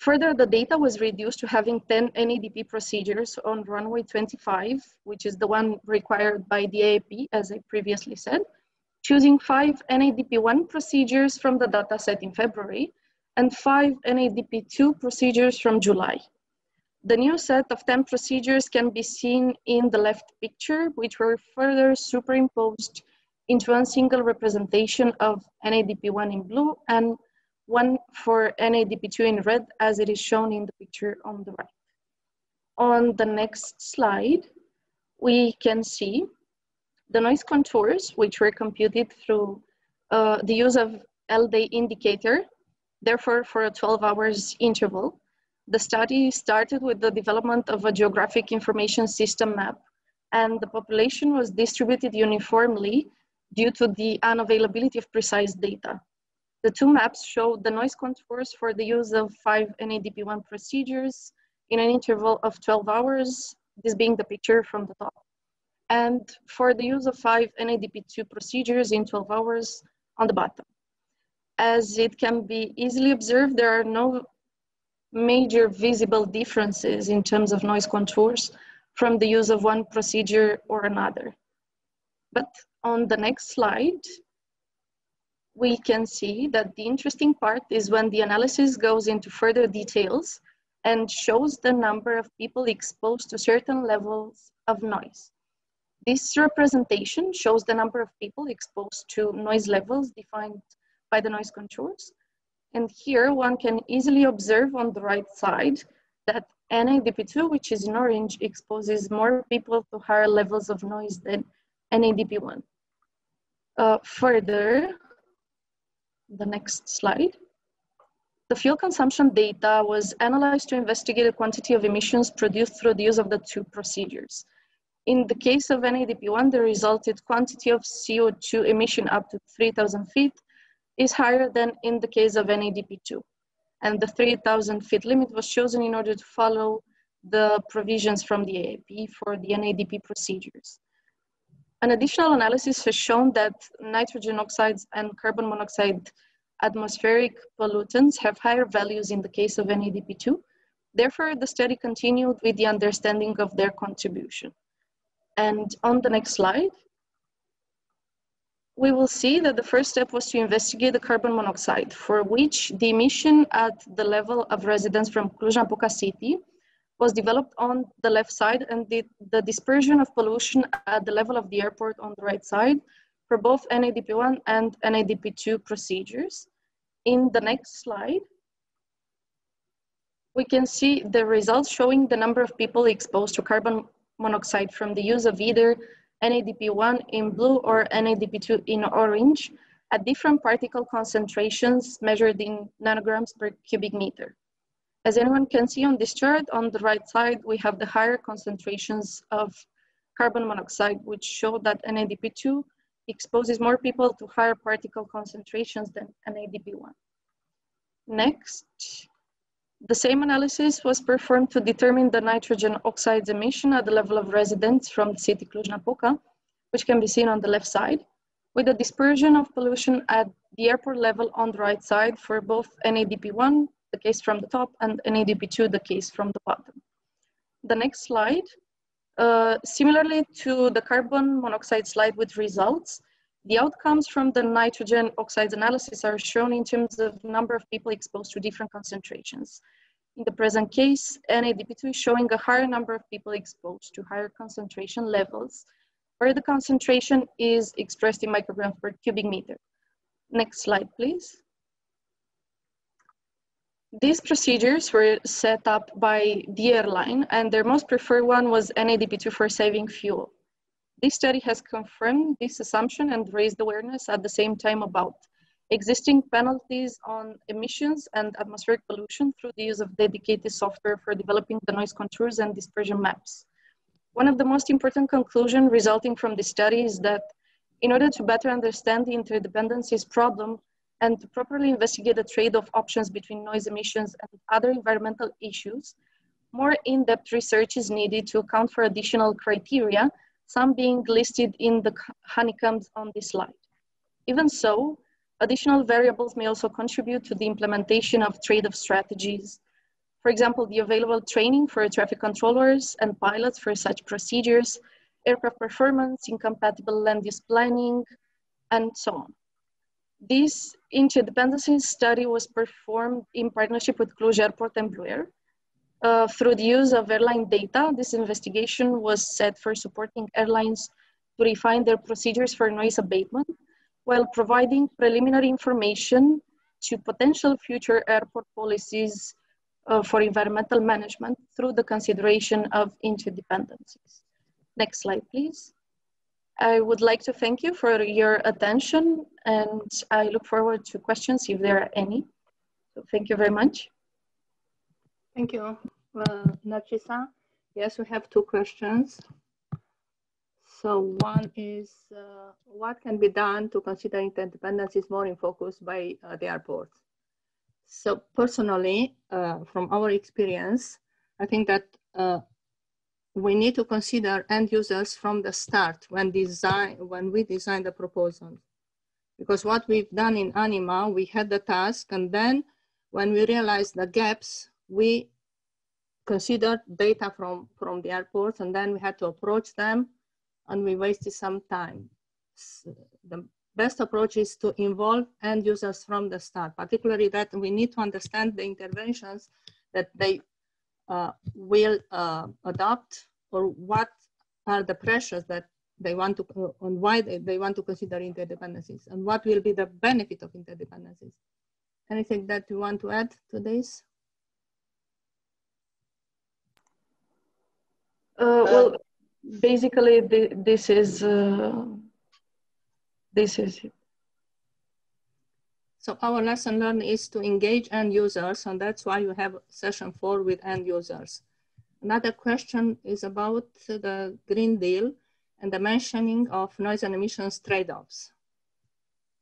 Further, the data was reduced to having 10 NADP procedures on runway 25, which is the one required by the AAP, as I previously said, choosing 5 NADP1 procedures from the data set in February and 5 NADP2 procedures from July. The new set of 10 procedures can be seen in the left picture, which were further superimposed into one single representation of NADP1 in blue and one for NADP2 in red, as it is shown in the picture on the right. On the next slide, we can see the noise contours, which were computed through the use of L-day indicator, therefore for a 12 hours interval. The study started with the development of a geographic information system map, and the population was distributed uniformly due to the unavailability of precise data. The two maps show the noise contours for the use of 5 NADP1 procedures in an interval of 12 hours, this being the picture from the top, and for the use of 5 NADP2 procedures in 12 hours on the bottom. As it can be easily observed, there are no major visible differences in terms of noise contours from the use of one procedure or another. But on the next slide, we can see that the interesting part is when the analysis goes into further details and shows the number of people exposed to certain levels of noise. This representation shows the number of people exposed to noise levels defined by the noise contours. And here one can easily observe on the right side that NADP2, which is in orange, exposes more people to higher levels of noise than NADP1. Further, the next slide. The fuel consumption data was analyzed to investigate the quantity of emissions produced through the use of the two procedures. In the case of NADP1, the resulted quantity of CO2 emission up to 3,000 feet is higher than in the case of NADP2. And the 3,000 feet limit was chosen in order to follow the provisions from the AAP for the NADP procedures. An additional analysis has shown that nitrogen oxides and carbon monoxide atmospheric pollutants have higher values in the case of NADP2. Therefore, the study continued with the understanding of their contribution. And on the next slide, we will see that the first step was to investigate the carbon monoxide, for which the emission at the level of residents from Cluj-Napoca city was developed on the left side, and the dispersion of pollution at the level of the airport on the right side for both NADP1 and NADP2 procedures. In the next slide, we can see the results showing the number of people exposed to carbon monoxide from the use of either NADP1 in blue or NADP2 in orange at different particle concentrations measured in nanograms per cubic meter. As anyone can see on this chart, on the right side, we have the higher concentrations of carbon monoxide, which show that NADP2 exposes more people to higher particle concentrations than NADP1. Next, the same analysis was performed to determine the nitrogen oxides emission at the level of residents from the city Cluj-Napoca, which can be seen on the left side, with a dispersion of pollution at the airport level on the right side for both NADP1, the case from the top, and NADP2, the case from the bottom. The next slide, similarly to the carbon monoxide slide with results, the outcomes from the nitrogen oxides analysis are shown in terms of number of people exposed to different concentrations. In the present case, NADP2 is showing a higher number of people exposed to higher concentration levels, where the concentration is expressed in micrograms per cubic meter. Next slide, please. These procedures were set up by the airline, and their most preferred one was NADP2 for saving fuel. This study has confirmed this assumption and raised awareness at the same time about existing penalties on emissions and atmospheric pollution through the use of dedicated software for developing the noise contours and dispersion maps. One of the most important conclusions resulting from this study is that in order to better understand the interdependencies problem and to properly investigate the trade-off options between noise emissions and other environmental issues, more in-depth research is needed to account for additional criteria, some being listed in the honeycombs on this slide. Even so, additional variables may also contribute to the implementation of trade-off strategies. For example, the available training for traffic controllers and pilots for such procedures, aircraft performance, incompatible land use planning, and so on. This interdependency study was performed in partnership with Cluj Airport and Blue Air. Through the use of airline data, this investigation was set for supporting airlines to refine their procedures for noise abatement, while providing preliminary information to potential future airport policies for environmental management through the consideration of interdependencies. Next slide, please. I would like to thank you for your attention, and I look forward to questions if there are any. So thank you very much. Thank you, Narcisa. Yes, we have two questions. So one is, what can be done to consider interdependencies more in focus by the airports? So personally, from our experience, I think that we need to consider end users from the start when we design the proposal. Because what we've done in ANIMA, we had the task, and then when we realized the gaps, we considered data from the airports, and then we had to approach them, and we wasted some time. So the best approach is to involve end users from the start, particularly that we need to understand the interventions that they will adopt, or what are the pressures that they want to, and why they want to consider interdependencies, and what will be the benefit of interdependencies. Anything that you want to add to this? Well, basically, this is it. So our lesson learned is to engage end users, and that's why you have session 4 with end users. Another question is about the Green Deal and the mentioning of noise and emissions trade-offs.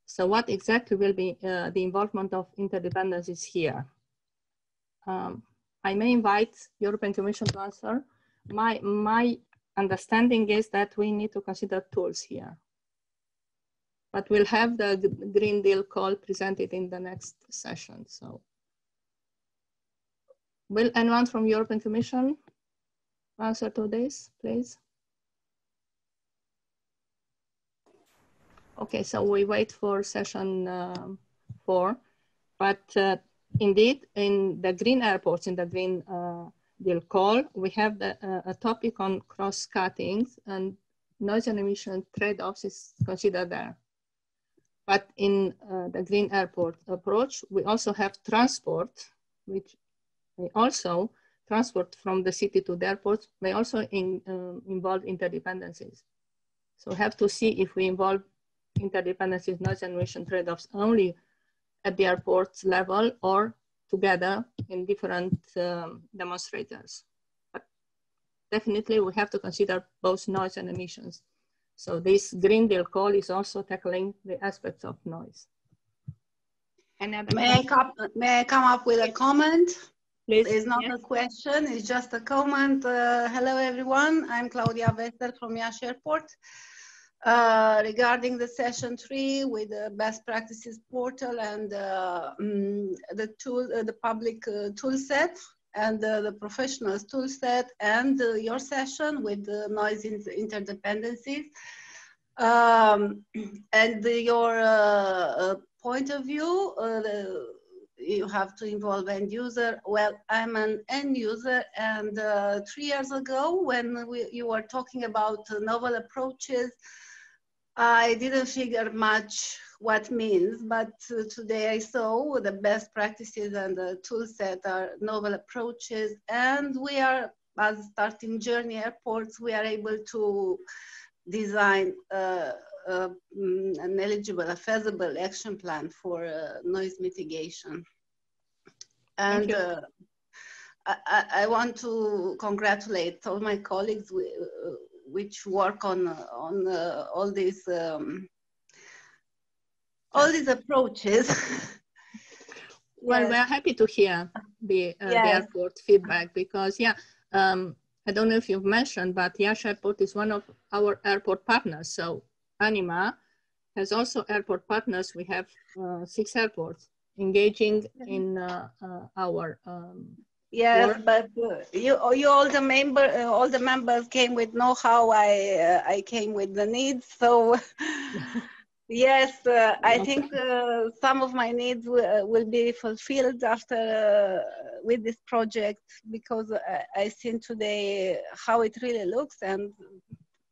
So what exactly will be the involvement of interdependencies here? I may invite European Commission to answer. My understanding is that we need to consider tools here. but we'll have the Green Deal call presented in the next session. So will anyone from European Commission answer to this, please? Okay, so we wait for session 4, but indeed in the green airports, in the Green Deal call, we have a topic on cross-cutting, and noise and emission trade-offs is considered there. But in the green airport approach, we also have transport, which may also, transport from the city to the airport may also involve interdependencies. So we have to see if we involve interdependencies, noise and emission trade-offs only at the airport level or together in different demonstrators. But definitely we have to consider both noise and emissions. So this Green Deal call is also tackling the aspects of noise. May I come up with a comment? Please. It's not a question, it's just a comment. Hello everyone, I'm Claudia Vester from Iași Airport. Regarding the session 3 with the best practices portal and the public tool set and the professionals tool set and your session with the noise interdependencies and your point of view, you have to involve end user. Well, I'm an end user, and 3 years ago when you were talking about novel approaches, I didn't figure much what means, but today I saw the best practices and the tool set are novel approaches, and we are, as starting journey airports, we are able to design an eligible, a feasible action plan for noise mitigation. And I want to congratulate all my colleagues which work on all these approaches. Well, yes. We're happy to hear the airport feedback because, I don't know if you've mentioned, but Iași Airport is one of our airport partners. So ANIMA has also airport partners. We have 6 airports engaging in our yes, work. but you all the members came with know-how. I came with the needs. So yes, I think some of my needs will be fulfilled after with this project, because I seen today how it really looks, and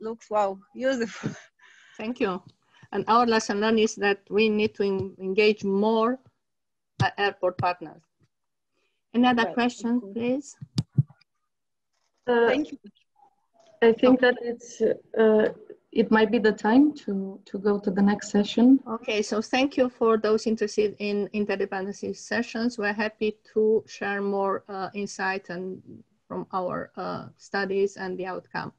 looks, wow, useful. Thank you. And our lesson learned is that we need to engage more airport partners. Another question, please. Thank you. I think that it might be the time to go to the next session. Okay, so thank you for those interested in interdependency sessions. We're happy to share more insight and from our studies and the outcome.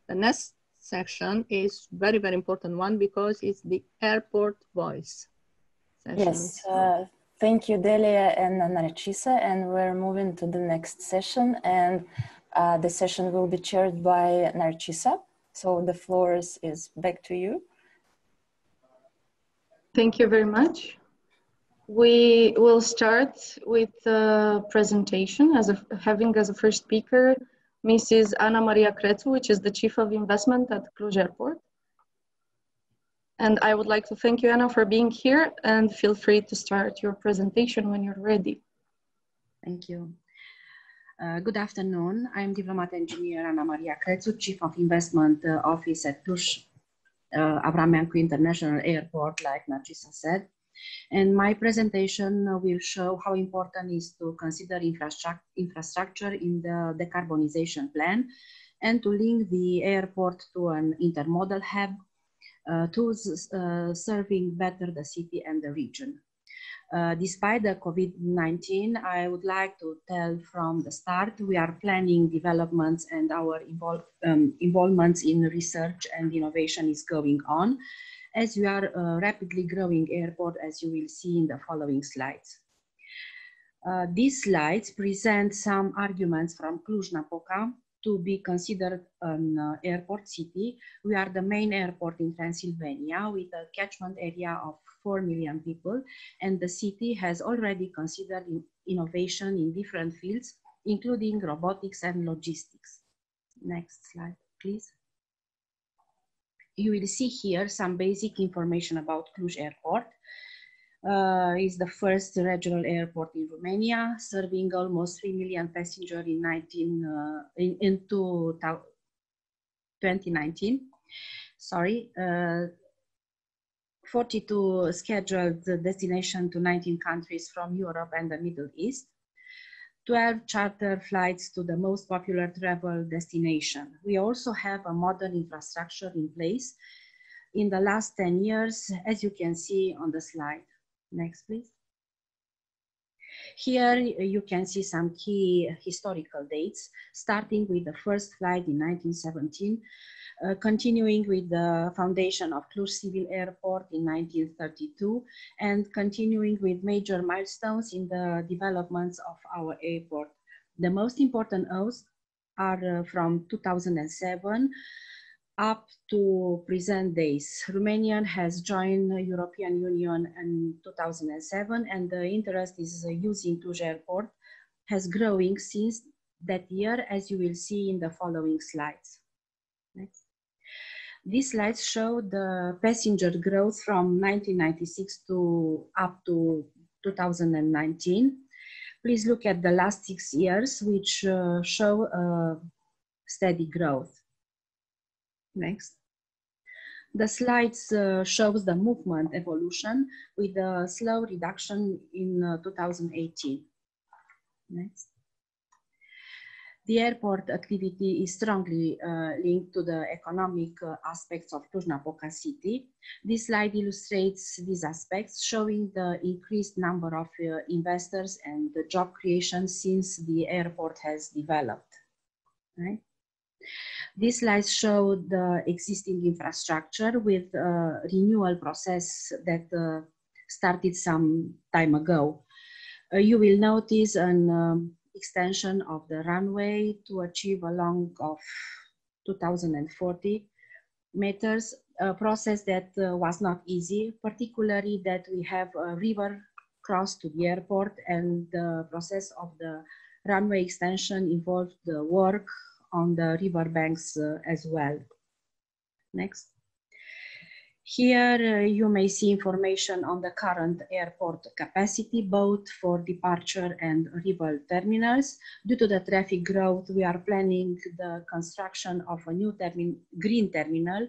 The next section is very, very important one because it's the airport voice session. Yes, thank you, Delia and Narcisa, and we're moving to the next session, and the session will be chaired by Narcisa. So the floor is back to you. Thank you very much. We will start with the presentation, having as a first speaker Mrs. Ana Maria Crețu, which is the Chief of Investment at Cluj Airport. And I would like to thank you, Ana, for being here, and feel free to start your presentation when you're ready. Thank you. Good afternoon. I'm Diplomat Engineer Ana Maria Crețu, Chief of Investment Office at Cluj Avrameancu International Airport, like Narcisa said. And my presentation will show how important it is to consider infrastructure in the decarbonisation plan and to link the airport to an intermodal hub, tools serving better the city and the region. Despite the COVID-19, I would like to tell from the start, we are planning developments and our involvements in research and innovation is going on, as we are a rapidly growing airport, as you will see in the following slides. These slides present some arguments from Cluj-Napoca to be considered an airport city. We are the main airport in Transylvania with a catchment area of 4 million people, and the city has already considered innovation in different fields, including robotics and logistics. Next slide, please. You will see here some basic information about Cluj Airport. It's the first regional airport in Romania, serving almost 3 million passengers in 2019. Sorry, 42 scheduled destinations to 19 countries from Europe and the Middle East. 12 charter flights to the most popular travel destination. We also have a modern infrastructure in place in the last 10 years, as you can see on the slide. Next, please. Here you can see some key historical dates, starting with the first flight in 1917, continuing with the foundation of Cluj Civil Airport in 1932, and continuing with major milestones in the developments of our airport. The most important oaths are from 2007 up to present days. Romania has joined the European Union in 2007, and the interest is using Cluj Airport has growing since that year, as you will see in the following slides. Next. These slides show the passenger growth from 1996 to up to 2019. Please look at the last 6 years, which show a steady growth. Next. The slides shows the movement evolution with a slow reduction in 2018. Next. The airport activity is strongly linked to the economic aspects of Cluj-Napoca city. This slide illustrates these aspects, showing the increased number of investors and the job creation since the airport has developed. Right? These slides show the existing infrastructure with a renewal process that started some time ago. You will notice an extension of the runway to achieve a length of 2040 meters, a process that was not easy, particularly that we have a river cross to the airport, and the process of the runway extension involved the work on the river banks as well. Next. Here you may see information on the current airport capacity, both for departure and arrival terminals. Due to the traffic growth, we are planning the construction of a new green terminal,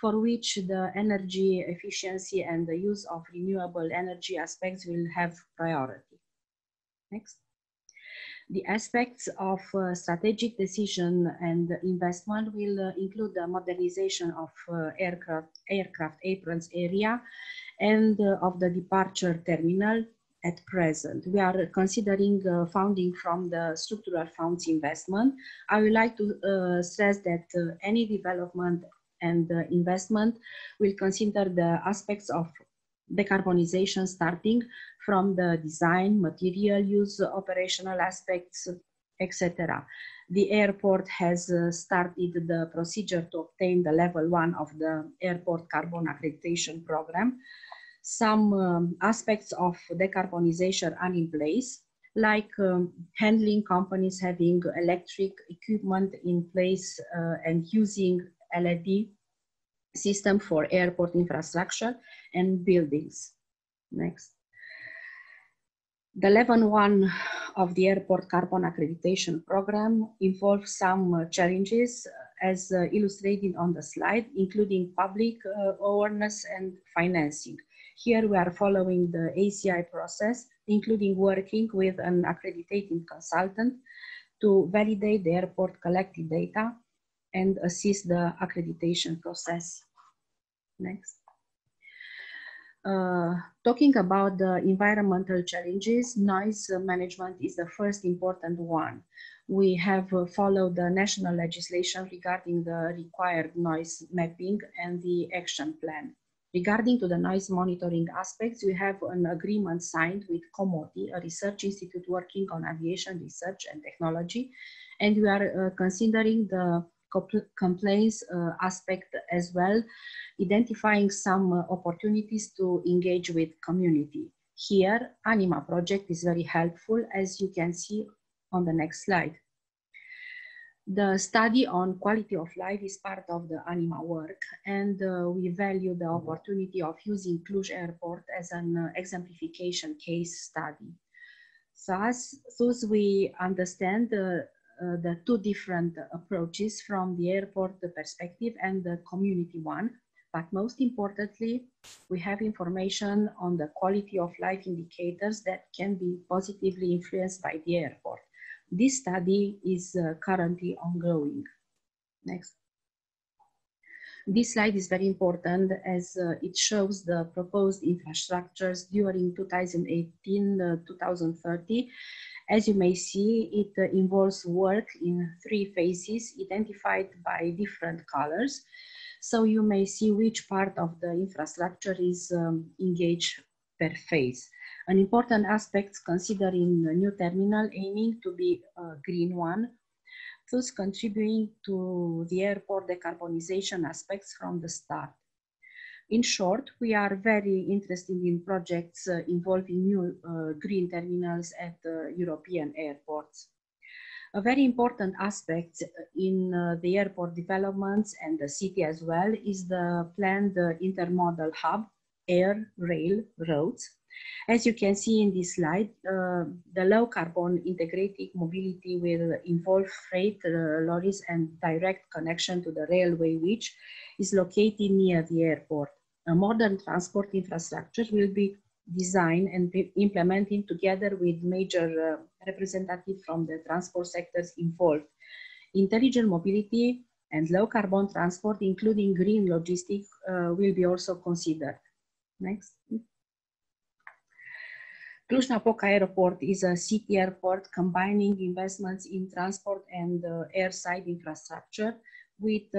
for which the energy efficiency and the use of renewable energy aspects will have priority. Next. The aspects of strategic decision and investment will include the modernization of aircraft aprons area and of the departure terminal. At present, we are considering funding from the structural funds investment. I would like to stress that any development and investment will consider the aspects of decarbonization, starting from the design, material use, operational aspects, etc. The airport has started the procedure to obtain the level 1 of the airport carbon accreditation program. Some aspects of decarbonization are in place, like handling companies having electric equipment in place and using LED system for airport infrastructure and buildings. Next. The level 1 of the airport carbon accreditation program involves some challenges as illustrated on the slide, including public awareness and financing. Here we are following the ACI process, including working with an accrediting consultant to validate the airport collected data and assist the accreditation process. Next. Talking about the environmental challenges, noise management is the first important one. We have followed the national legislation regarding the required noise mapping and the action plan. Regarding to the noise monitoring aspects, we have an agreement signed with COMOTI, a research institute working on aviation research and technology, And we are considering the complaints aspect as well, identifying some opportunities to engage with community. Here, ANIMA project is very helpful, as you can see on the next slide. The study on quality of life is part of the ANIMA work, and we value the opportunity of using Cluj Airport as an exemplification case study. Thus we understand the two different approaches from the airport perspective and the community one, but most importantly, we have information on the quality of life indicators that can be positively influenced by the airport. This study is currently ongoing. Next. This slide is very important as it shows the proposed infrastructures during 2018-2030. As you may see, it involves work in 3 phases identified by different colors. So you may see which part of the infrastructure is engaged per phase. An important aspect considering a new terminal aiming to be a green one, thus contributing to the airport decarbonization aspects from the start. In short, we are very interested in projects involving new green terminals at European airports. A very important aspect in the airport developments and the city as well is the planned intermodal hub, air, rail, roads. As you can see in this slide, the low carbon integrated mobility will involve freight lorries and direct connection to the railway, which is located near the airport. A modern transport infrastructure will be designed and be implemented together with major representatives from the transport sectors involved. Intelligent mobility and low carbon transport, including green logistics, will be also considered. Next. Cluj-Napoca Airport is a city airport combining investments in transport and airside infrastructure with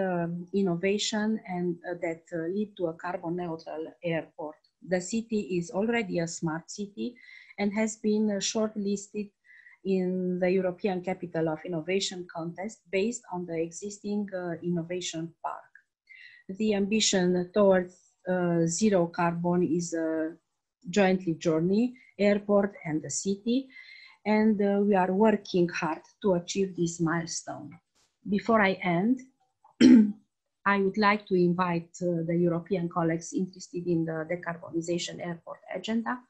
innovation and that lead to a carbon neutral airport. The city is already a smart city and has been shortlisted in the European Capital of Innovation contest based on the existing innovation park. The ambition towards zero carbon is a jointly journey, airport and the city, and we are working hard to achieve this milestone. Before I end, I would like to invite the European colleagues interested in the decarbonization airport agenda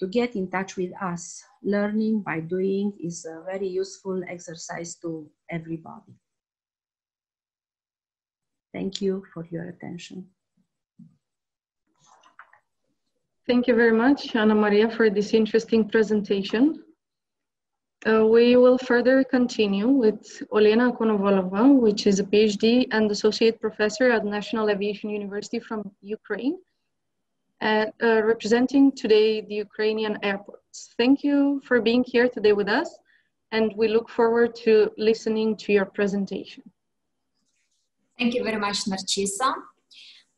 to get in touch with us. Learning by doing is a very useful exercise to everybody. Thank you for your attention. Thank you very much, Ana Maria, for this interesting presentation. We will further continue with Olena Konovalova, which is a PhD and Associate Professor at National Aviation University from Ukraine, representing today the Ukrainian airports. Thank you for being here today with us, and we look forward to listening to your presentation. Thank you very much, Narcisa.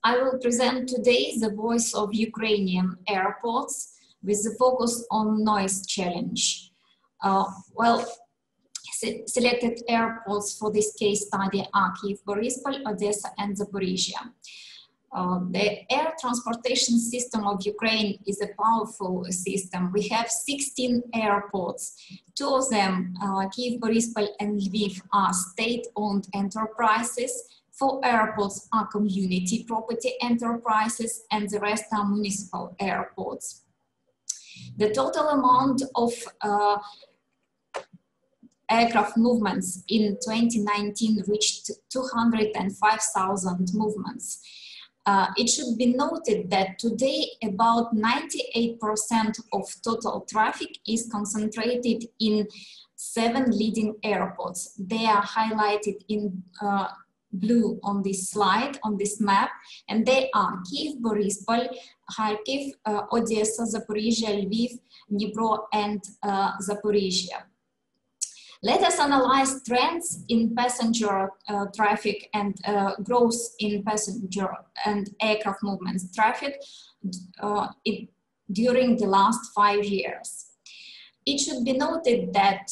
I will present today the voice of Ukrainian airports with the focus on noise challenge. Selected airports for this case study are Kyiv, Boryspil, Odessa, and Zaporizhia. The air transportation system of Ukraine is a powerful system. We have 16 airports. 2 of them, Kyiv, Boryspil, and Lviv, are state-owned enterprises. 4 airports are community property enterprises, and the rest are municipal airports. The total amount of aircraft movements in 2019 reached 205,000 movements. It should be noted that today about 98% of total traffic is concentrated in 7 leading airports. They are highlighted in blue on this slide, on this map, and they are Kyiv, Boryspil, Kharkiv, Odessa, Zaporizhia, Lviv, Dnipro, and Zaporizhia. Let us analyze trends in passenger traffic and growth in passenger and aircraft movements traffic during the last 5 years. It should be noted that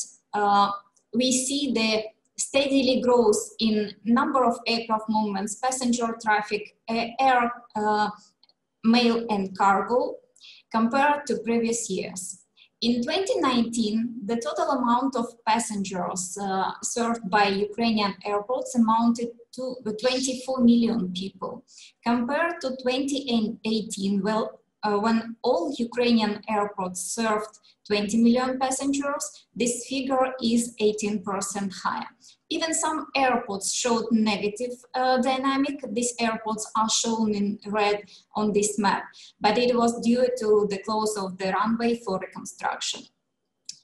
we see the steadily growth in number of aircraft movements, passenger traffic, air, mail and cargo compared to previous years. In 2019, the total amount of passengers served by Ukrainian airports amounted to 24 million people, compared to 2018, when all Ukrainian airports served 20 million passengers. This figure is 18% higher. Even some airports showed negative dynamic. These airports are shown in red on this map, but it was due to the close of the runway for reconstruction.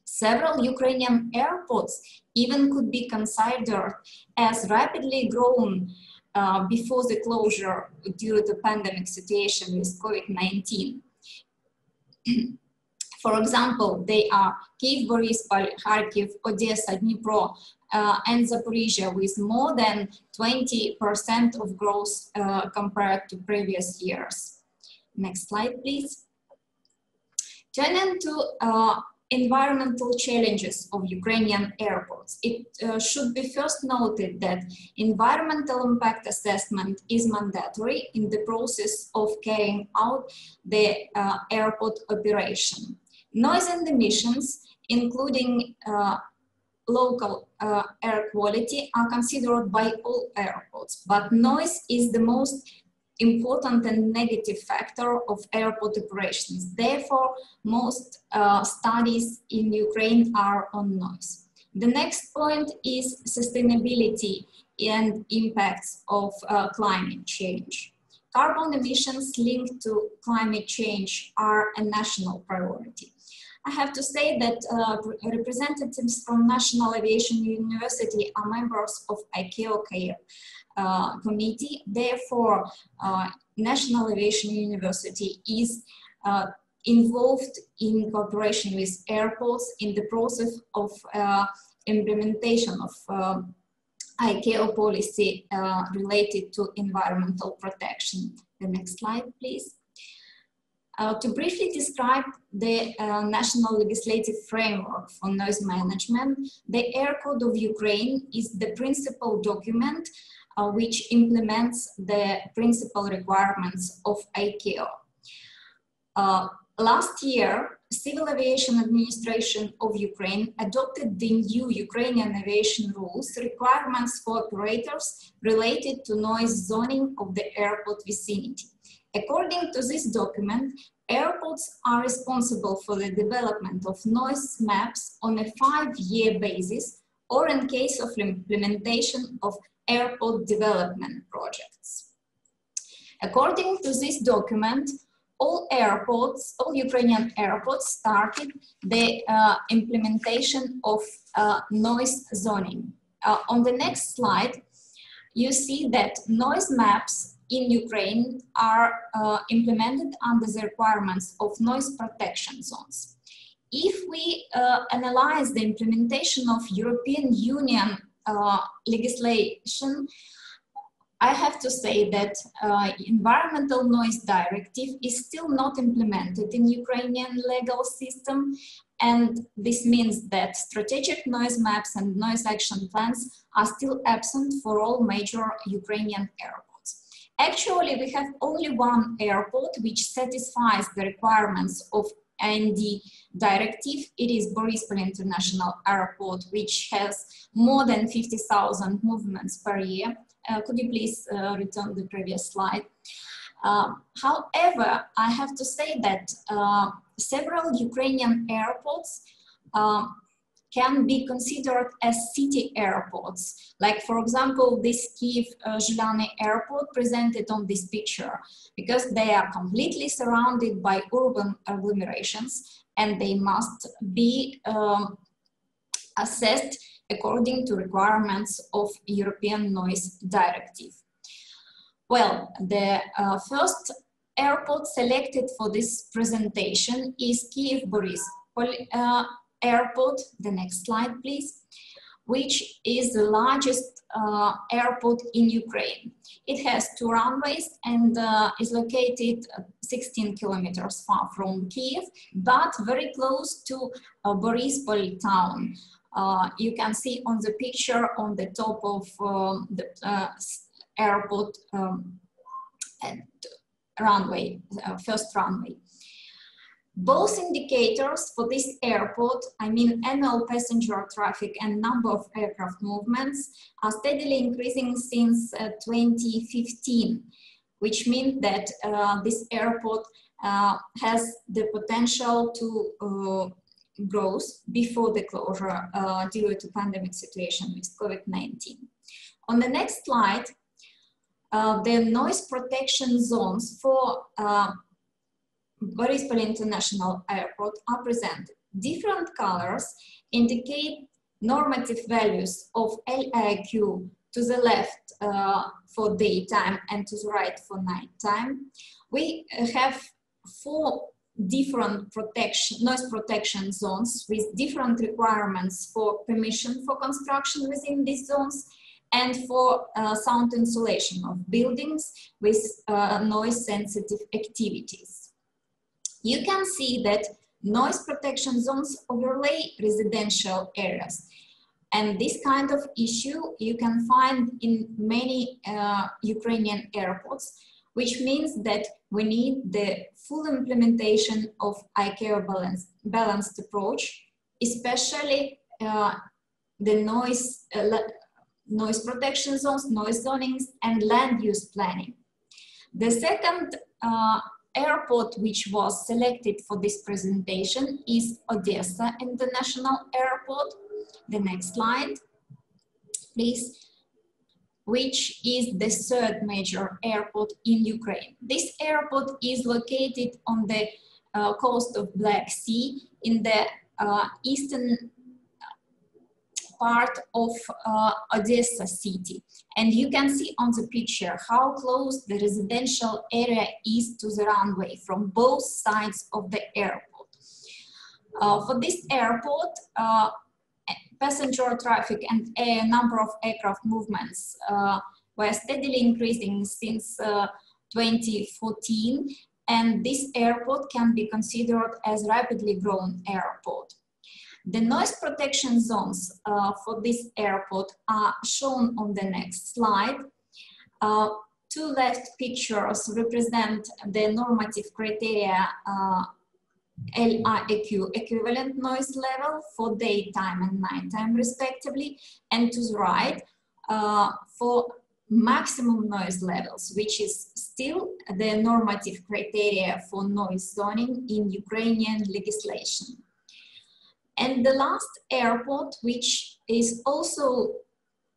Several Ukrainian airports even could be considered as rapidly grown before the closure due to pandemic situation with COVID-19. For example, they are Kyiv, Borispol, Kharkiv, Odessa, Dnipro, and Zaporizhia, with more than 20% of growth compared to previous years. Next slide, please. Turning to environmental challenges of Ukrainian airports, it should be first noted that environmental impact assessment is mandatory in the process of carrying out the airport operation. Noise and emissions, including local air quality, are considered by all airports, but noise is the most important and negative factor of airport operations. Therefore, most studies in Ukraine are on noise. The next point is sustainability and impacts of climate change. Carbon emissions linked to climate change are a national priority. I have to say that representatives from National Aviation University are members of ICAO committee. Therefore, National Aviation University is involved in cooperation with airports in the process of implementation of ICAO policy related to environmental protection. The next slide, please. To briefly describe the national legislative framework for noise management, the Air Code of Ukraine is the principal document which implements the principal requirements of ICAO. Last year, Civil Aviation Administration of Ukraine adopted the new Ukrainian aviation rules, requirements for operators related to noise zoning of the airport vicinity. According to this document, airports are responsible for the development of noise maps on a 5-year basis, or in case of implementation of airport development projects. According to this document, all Ukrainian airports started the implementation of noise zoning. On the next slide, you see that noise maps in Ukraine are implemented under the requirements of noise protection zones. If we analyze the implementation of European Union legislation, I have to say that environmental noise directive is still not implemented in Ukrainian legal system, and this means that strategic noise maps and noise action plans are still absent for all major Ukrainian airports. Actually, we have only one airport which satisfies the requirements of AND directive. It is Borispol International Airport, which has more than 50,000 movements per year. Could you please return the previous slide? However, I have to say that several Ukrainian airports can be considered as city airports. Like, for example, this Kyiv Zhylyane airport presented on this picture, because they are completely surrounded by urban agglomerations and they must be assessed according to requirements of European Noise Directive. Well, the first airport selected for this presentation is Kyiv Borispol Airport. The next slide, please, which is the largest airport in Ukraine. It has 2 runways and is located 16 kilometers far from Kyiv, but very close to Borispol town. You can see on the picture on the top of the airport and runway, first runway. Both indicators for this airport, I mean annual passenger traffic and number of aircraft movements, are steadily increasing since 2015, which means that this airport has the potential to growth before the closure due to pandemic situation with COVID-19. On the next slide, the noise protection zones for Borispol International Airport are presented. Different colors indicate normative values of LIQ to the left for daytime and to the right for nighttime. We have 4 different noise protection zones with different requirements for permission for construction within these zones and for sound insulation of buildings with noise sensitive activities. You can see that noise protection zones overlay residential areas. And this kind of issue you can find in many Ukrainian airports, which means that we need the full implementation of ICAO balanced approach, especially the noise protection zones, noise zonings, and land use planning. The second airport which was selected for this presentation is Odessa International Airport. The next slide, please, which is the 3rd major airport in Ukraine. This airport is located on the coast of Black Sea in the eastern part of Odessa city. And you can see on the picture how close the residential area is to the runway from both sides of the airport. For this airport, passenger traffic and a number of aircraft movements were steadily increasing since 2014, and this airport can be considered as rapidly growing airport. The noise protection zones for this airport are shown on the next slide. 2 left pictures represent the normative criteria LIQ, equivalent noise level for daytime and nighttime respectively, and to the right for maximum noise levels, which is still the normative criteria for noise zoning in Ukrainian legislation. And the last airport, which is also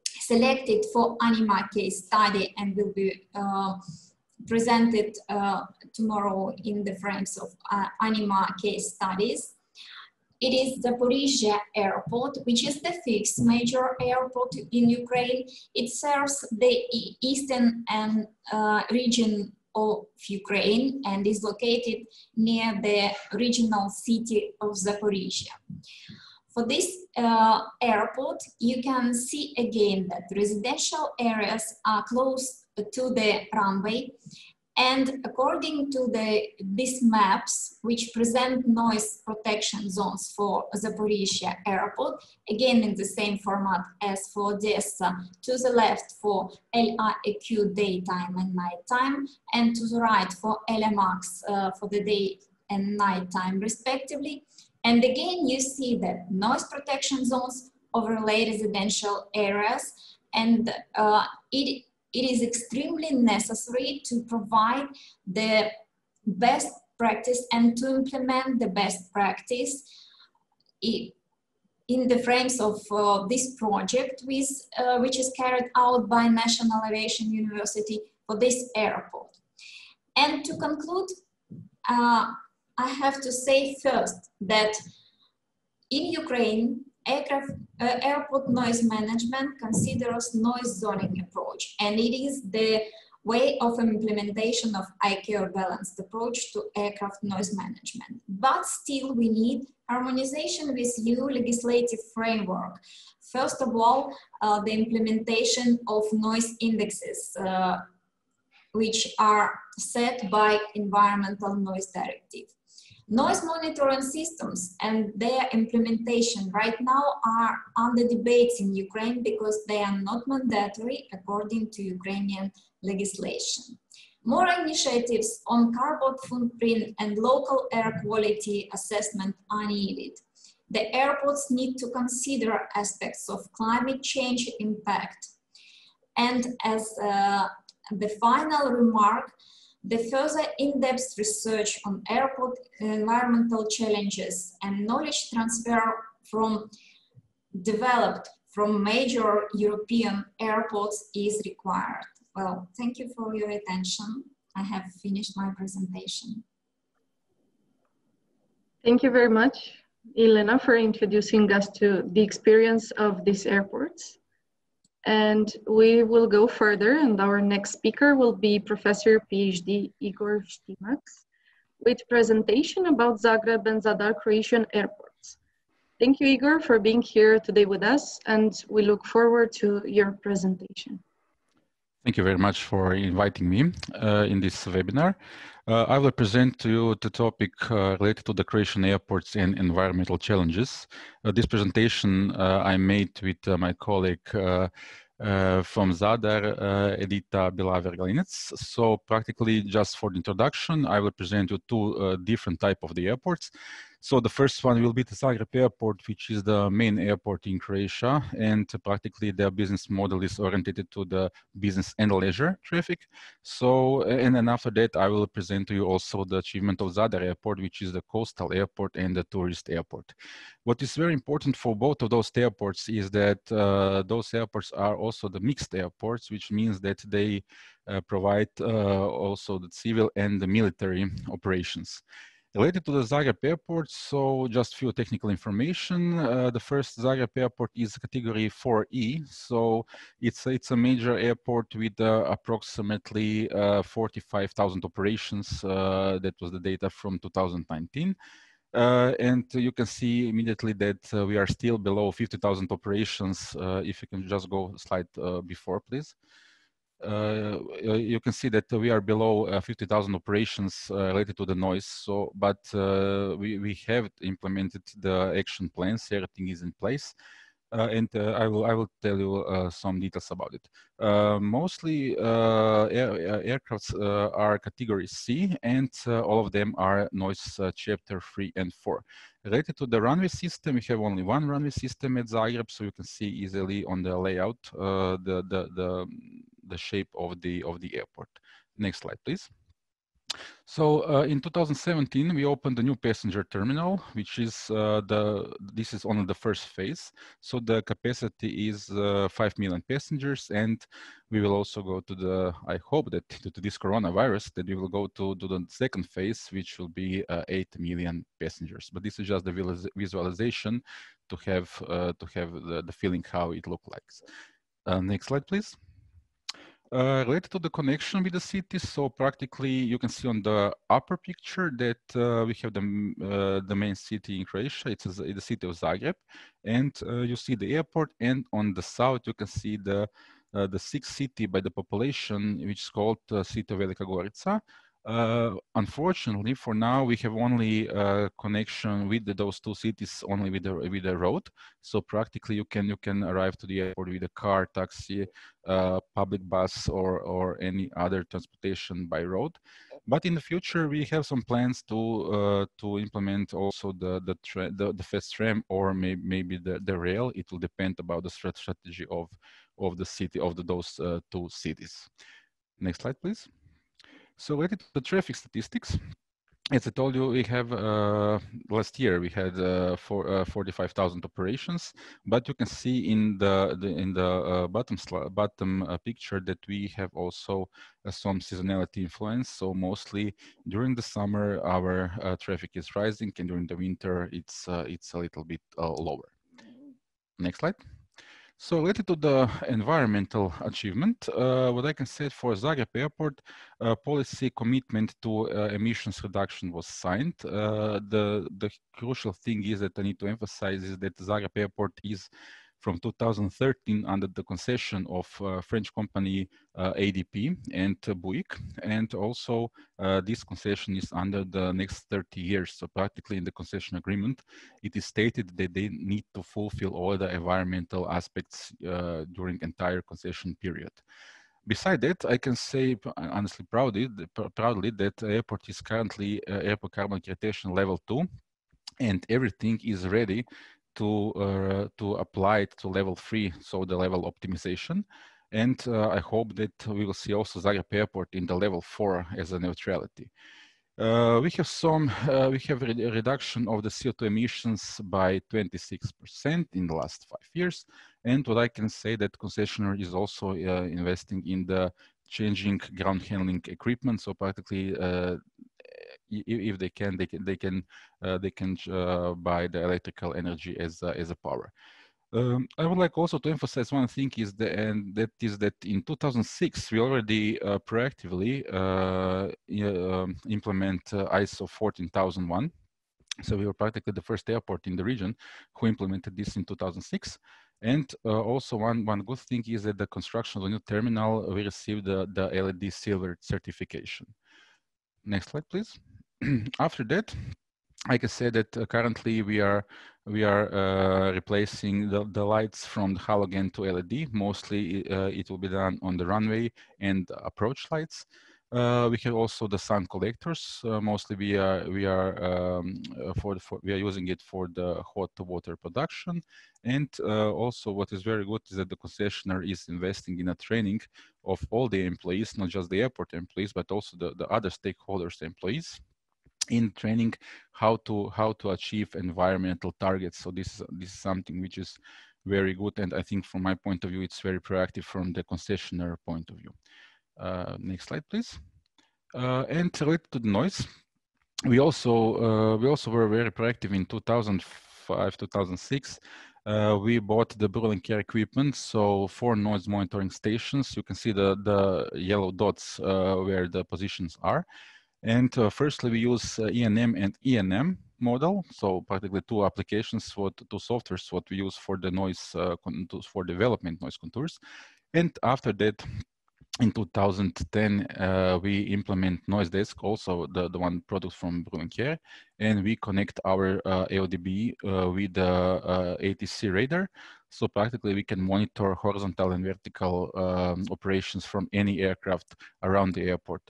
selected for ANIMA case study and will be presented tomorrow in the frames of ANIMA case studies. It is Zaporizhzhia Airport, which is the 5th major airport in Ukraine. It serves the eastern and region of Ukraine and is located near the regional city of Zaporizhzhia. For this airport, you can see again that residential areas are close to the runway, and according to these maps, which present noise protection zones for Zaporizhzhia Airport, again in the same format as for Odessa, to the left for LIQ daytime and nighttime, and to the right for LMAX for the day and nighttime respectively. And again, you see that noise protection zones overlay residential areas, and it is extremely necessary to provide the best practice and to implement the best practice in the frames of this project, which is carried out by National Aviation University for this airport. And to conclude, I have to say first that in Ukraine, airport noise management considers noise zoning approach, and it is the way of implementation of ICAO balanced approach to aircraft noise management. But still we need harmonization with EU legislative framework. First of all, the implementation of noise indexes, which are set by Environmental Noise Directive. Noise monitoring systems and their implementation right now are under debate in Ukraine because they are not mandatory according to Ukrainian legislation. More initiatives on carbon footprint and local air quality assessment are needed. The airports need to consider aspects of climate change impact. And as the final remark, the further in-depth research on airport environmental challenges and knowledge transfer developed from major European airports is required. Well, thank you for your attention. I have finished my presentation. Thank you very much, Elena, for introducing us to the experience of these airports. And we will go further, and our next speaker will be Professor PhD Igor Stimac with presentation about Zagreb and Zadar Croatian airports. Thank you, Igor, for being here today with us, and we look forward to your presentation. Thank you very much for inviting me in this webinar. I will present to you the topic related to the Croatian airports and environmental challenges. This presentation I made with my colleague from Zadar, Edita Bilaver-Galinec. So practically just for the introduction, I will present you two different types of the airports. So the first one will be the Zagreb airport, which is the main airport in Croatia, and practically their business model is oriented to the business and leisure traffic. So, and then after that, I will present to you also the achievement of Zadar airport, which is the coastal airport and the tourist airport. What is very important for both of those airports is that those airports are also the mixed airports, which means that they provide also the civil and the military operations. Related to the Zagreb airport, so just few technical information. The first Zagreb airport is category 4E, so it's a major airport with approximately 45,000 operations. That was the data from 2019. And you can see immediately that we are still below 50,000 operations. If you can just go a slide before, please. You can see that we are below 50,000 operations related to the noise. So, but we have implemented the action plans. Everything is in place, and I will tell you some details about it. Mostly aircrafts are category C, and all of them are noise chapter 3 and 4. Related to the runway system, we have only one runway system at Zagreb, so you can see easily on the layout the shape of the airport. Next slide, please. So in 2017, we opened a new passenger terminal, which is this is only the first phase. So the capacity is 5 million passengers, and we will also go to the, I hope that due to this coronavirus, that we will go to the second phase, which will be 8 million passengers. But this is just the visualization to have the feeling how it looks like. Next slide, please. Related to the connection with the cities, so practically you can see on the upper picture that we have the main city in Croatia. It's the city of Zagreb, and you see the airport. And on the south, you can see the sixth city by the population, which is called city of Velika Gorica. Unfortunately, for now, we have only connection with those two cities only with the road. So practically, you can arrive to the airport with a car, taxi, public bus, or any other transportation by road. But in the future, we have some plans to implement also the fast tram or maybe the rail. It will depend about the strategy of the city of those two cities. Next slide, please. So related to the traffic statistics, as I told you, we have last year we had 45,000 operations, but you can see in the bottom picture that we have also some seasonality influence. So mostly during the summer, our traffic is rising, and during the winter, it's a little bit lower. Next slide. So related to the environmental achievement, what I can say for Zagreb Airport, policy commitment to emissions reduction was signed. The crucial thing is that I need to emphasize is that Zagreb Airport is from 2013 under the concession of French company ADP and Bouygues, and also this concession is under the next 30 years. So practically in the concession agreement, it is stated that they need to fulfill all the environmental aspects during entire concession period. Beside that, I can say honestly proudly that the airport is currently airport carbon accreditation level 2, and everything is ready to apply it to level 3, so the level optimization. And I hope that we will see also Zagreb Airport in the level 4 as a neutrality. We have a reduction of the CO2 emissions by 26% in the last 5 years. And what I can say that concessionaire is also investing in the changing ground handling equipment. So practically, if they can buy the electrical energy as a power. I would like also to emphasize one thing is that in 2006 we already proactively implement ISO 14001. So we were practically the first airport in the region who implemented this in 2006. And also one good thing is that the construction of the new terminal, we received the LED silver certification. Next slide, please. After that, I can say that currently we are replacing the lights from the halogen to LED. Mostly it will be done on the runway and approach lights. We have also the sun collectors. Mostly we are using it for the hot water production. And also what is very good is that the concessionaire is investing in a training of all the employees, not just the airport employees, but also the other stakeholders employees, in training how to achieve environmental targets. So this is something which is very good, and I think from my point of view it's very proactive from the concessionaire point of view. Next slide, please. And related to the noise, we also were very proactive in 2005, 2006. We bought the Brühl & Kjær equipment, so 4 noise monitoring stations. You can see the yellow dots where the positions are. And firstly, we use ENM and ENM model. So practically 2 applications, 2 softwares, what we use for the noise, for development noise contours. And after that, in 2010, we implement Noise Desk, also the one product from Brühl & Kjær, and we connect our AODB with the ATC radar. So practically we can monitor horizontal and vertical operations from any aircraft around the airport.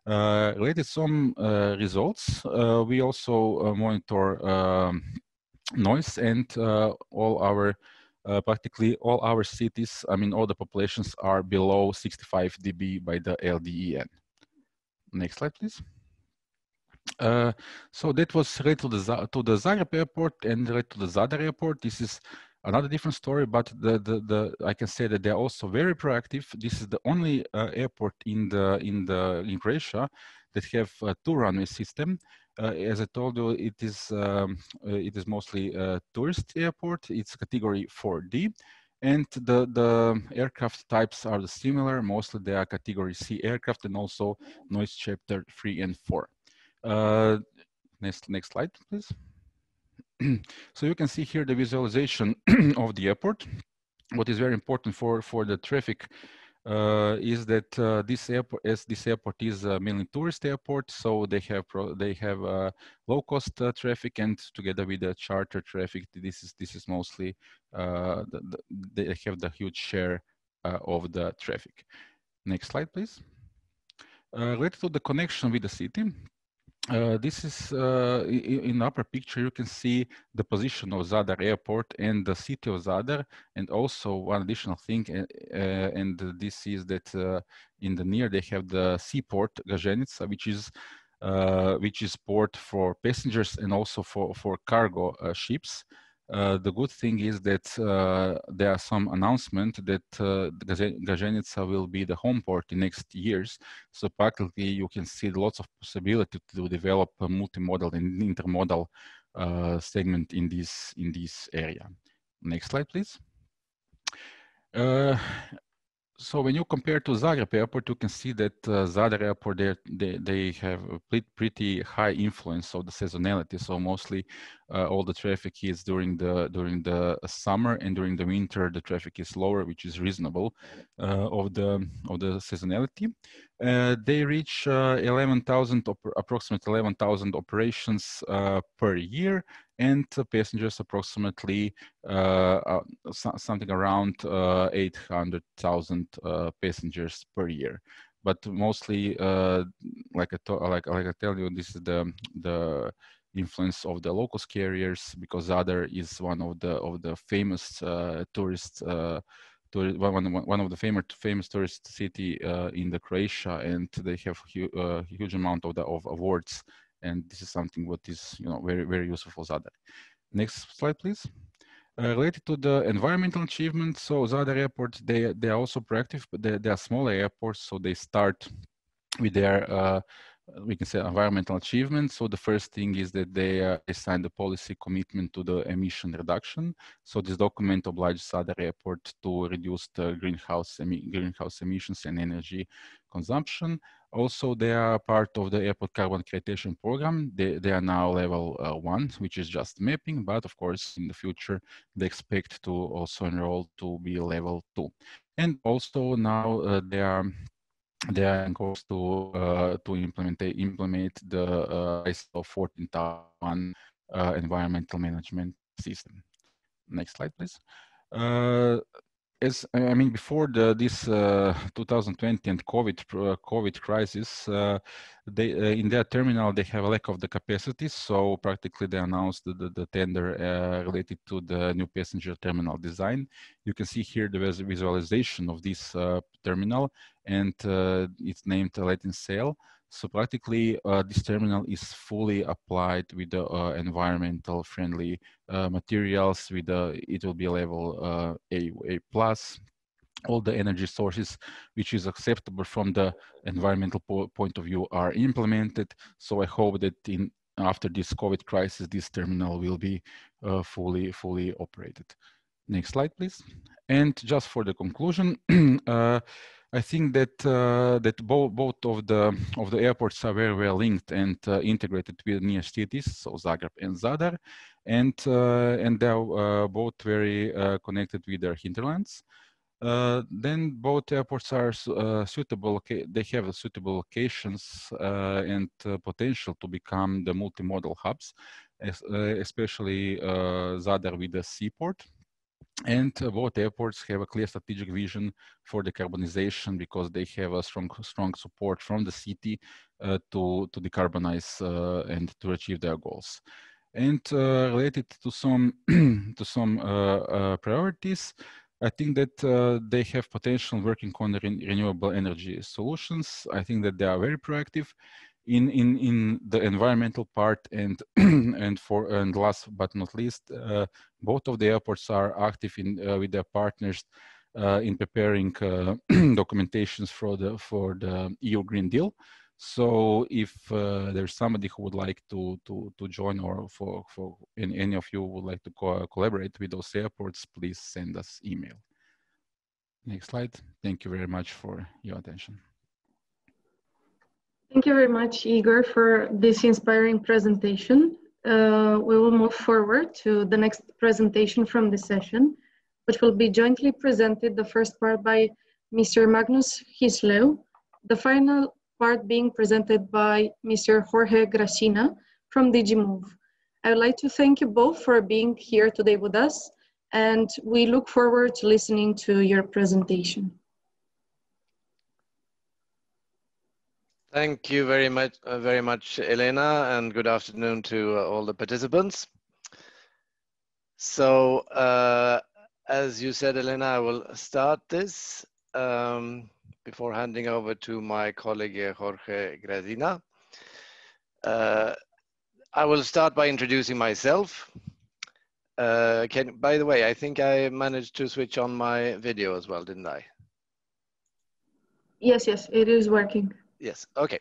Related some results, we also monitor noise, and practically all our cities, I mean all the populations are below 65 dB by the LDEN. Next slide, please. So that was related to the Zagreb airport and related to the Zadar airport. This is another different story, but I can say that they're also very proactive. This is the only airport in Croatia that have a 2 runway system. As I told you, it is mostly a tourist airport. It's category 4D, and the aircraft types are similar. Mostly they are category C aircraft, and also noise chapter 3 and 4. Next slide, please. So you can see here the visualization of the airport. What is very important for the traffic is that this airport is mainly tourist airport, so they have low cost traffic, and together with the charter traffic, this is mostly they have the huge share of the traffic. Next slide, please. Related to the connection with the city. This is in the upper picture. You can see the position of Zadar Airport and the city of Zadar, and also one additional thing, and this is that in the near they have the seaport Gaženica, which is port for passengers and also for cargo ships. The good thing is that there are some announcement that Gaženica will be the home port in next years. So practically you can see lots of possibility to develop a multimodal and intermodal segment in this area. Next slide, please. So when you compare to Zagreb Airport, you can see that Zadar Airport, they have a pretty high influence of the seasonality. So mostly all the traffic is during the summer, and during the winter the traffic is lower, which is reasonable of the seasonality. They reach approximately 11,000 operations per year, and passengers approximately something around 800,000 passengers per year. But mostly, like I tell you, this is the influence of the local carriers, because Zadar is one of the famous tourist. One of the famous tourist city in the Croatia, and they have a huge amount of awards, and this is something what is very useful for Zadar. Next slide, please. Related to the environmental achievements, so Zadar Airport, they are also proactive, but they are smaller airports, so they start with their we can say environmental achievements. So the first thing is that they signed a policy commitment to the emission reduction. So this document obliges Zadar Airport to reduce the greenhouse emissions and energy consumption. Also, they are part of the airport carbon accreditation program. They are now level 1, which is just mapping, but of course in the future they expect to also enroll to be level 2. And also now they are in course to implement the ISO 14001 environmental management system. Next slide, please. Before this 2020 and COVID crisis, in their terminal they have a lack of the capacity. So practically they announced the tender related to the new passenger terminal design. You can see here the visualization of this terminal, and it's named Latin Sail. So practically this terminal is fully applied with the environmental friendly materials. It will be level A+. All the energy sources which is acceptable from the environmental point of view are implemented. So I hope that after this COVID crisis, this terminal will be fully operated. Next slide, please. And just for the conclusion, I think that both of the airports are very well linked and integrated with near cities, so Zagreb and Zadar, and they are both very connected with their hinterlands. Then both airports are suitable. They have suitable locations and potential to become the multimodal hubs, especially Zadar with the seaport. And both airports have a clear strategic vision for decarbonization, because they have a strong support from the city to decarbonize and to achieve their goals. And related to some priorities, I think that they have potential working on the renewable energy solutions. I think that they are very proactive in the environmental part, and and last but not least, both of the airports are active with their partners in preparing documentations for the EU Green Deal. So if there's somebody who would like to join, or for any of you would like to collaborate with those airports, please send us email. Next slide. Thank you very much for your attention. Thank you very much, Igor, for this inspiring presentation. We will move forward to the next presentation from this session, which will be jointly presented, the first part by Mr. Magnus Hislev, the final part being presented by Mr. Jorge Gracina from DigiMove. I would like to thank you both for being here today with us, and we look forward to listening to your presentation. Thank you very much, Elena, and good afternoon to all the participants. So, as you said, Elena, I will start this before handing over to my colleague Jorge Gracina. I will start by introducing myself. By the way, I think I managed to switch on my video as well, didn't I? Yes, it is working. Yes, okay.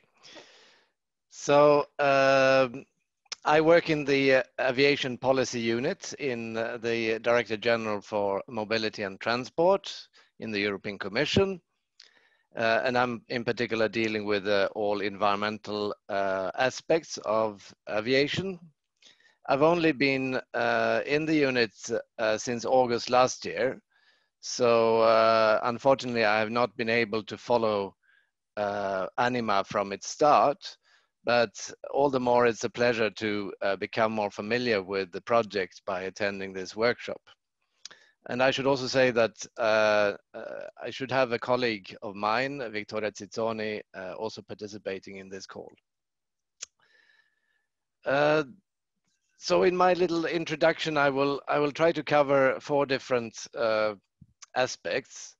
So I work in the aviation policy unit in the Director General for Mobility and Transport in the European Commission. and I'm in particular dealing with all environmental aspects of aviation. I've only been in the unit since August last year, so unfortunately I have not been able to follow ANIMA from its start, but all the more it's a pleasure to become more familiar with the project by attending this workshop. And I should also say that I should have a colleague of mine, Victoria Zizzoni, also participating in this call. So in my little introduction, I will try to cover 4 different aspects.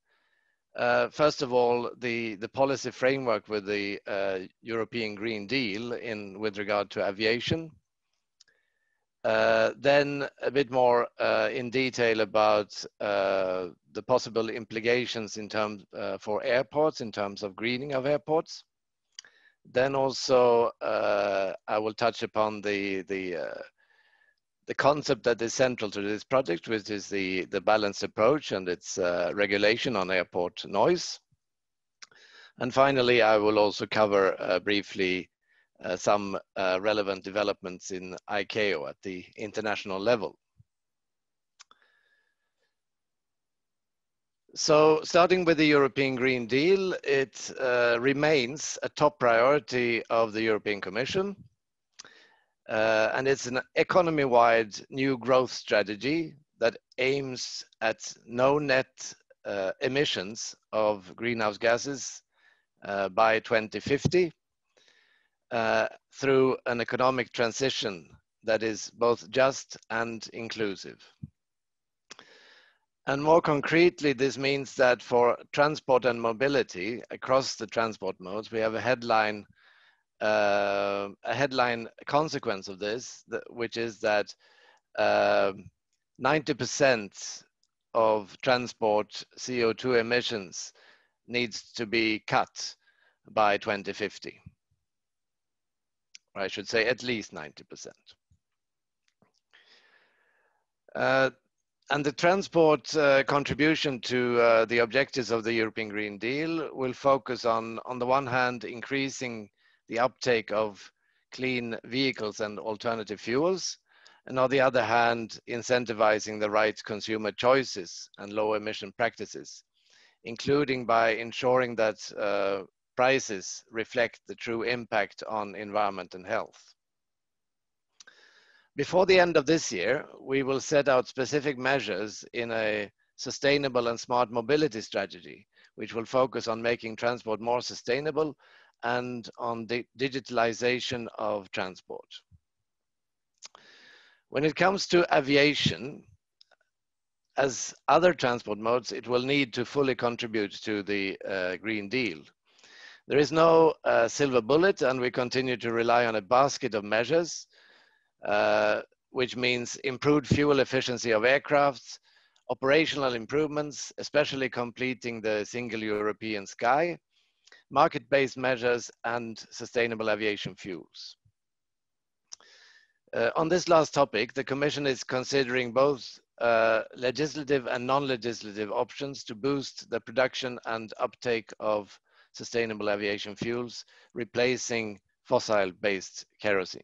First of all, the policy framework with the European Green Deal with regard to aviation. Then a bit more in detail about the possible implications in terms for airports, in terms of greening of airports. Then also I will touch upon the concept that is central to this project, which is the balanced approach and its regulation on airport noise. And finally, I will also cover briefly some relevant developments in ICAO at the international level. So starting with the European Green Deal, it remains a top priority of the European Commission. And it's an economy-wide new growth strategy that aims at no net emissions of greenhouse gases by 2050 through an economic transition that is both just and inclusive. And more concretely, this means that for transport and mobility across the transport modes, we have a headline consequence of this, which is that 90% of transport CO2 emissions needs to be cut by 2050. Or I should say at least 90%. And the transport contribution to the objectives of the European Green Deal will focus on the one hand, increasing the uptake of clean vehicles and alternative fuels, and on the other hand, incentivizing the right consumer choices and low emission practices, including by ensuring that prices reflect the true impact on environment and health. Before the end of this year, we will set out specific measures in a sustainable and smart mobility strategy, which will focus on making transport more sustainable and on the digitalization of transport. When it comes to aviation, as other transport modes, it will need to fully contribute to the Green Deal. There is no silver bullet, and we continue to rely on a basket of measures, which means improved fuel efficiency of aircrafts, operational improvements, especially completing the single European sky, market-based measures, and sustainable aviation fuels. On this last topic, the Commission is considering both legislative and non-legislative options to boost the production and uptake of sustainable aviation fuels, replacing fossil-based kerosene.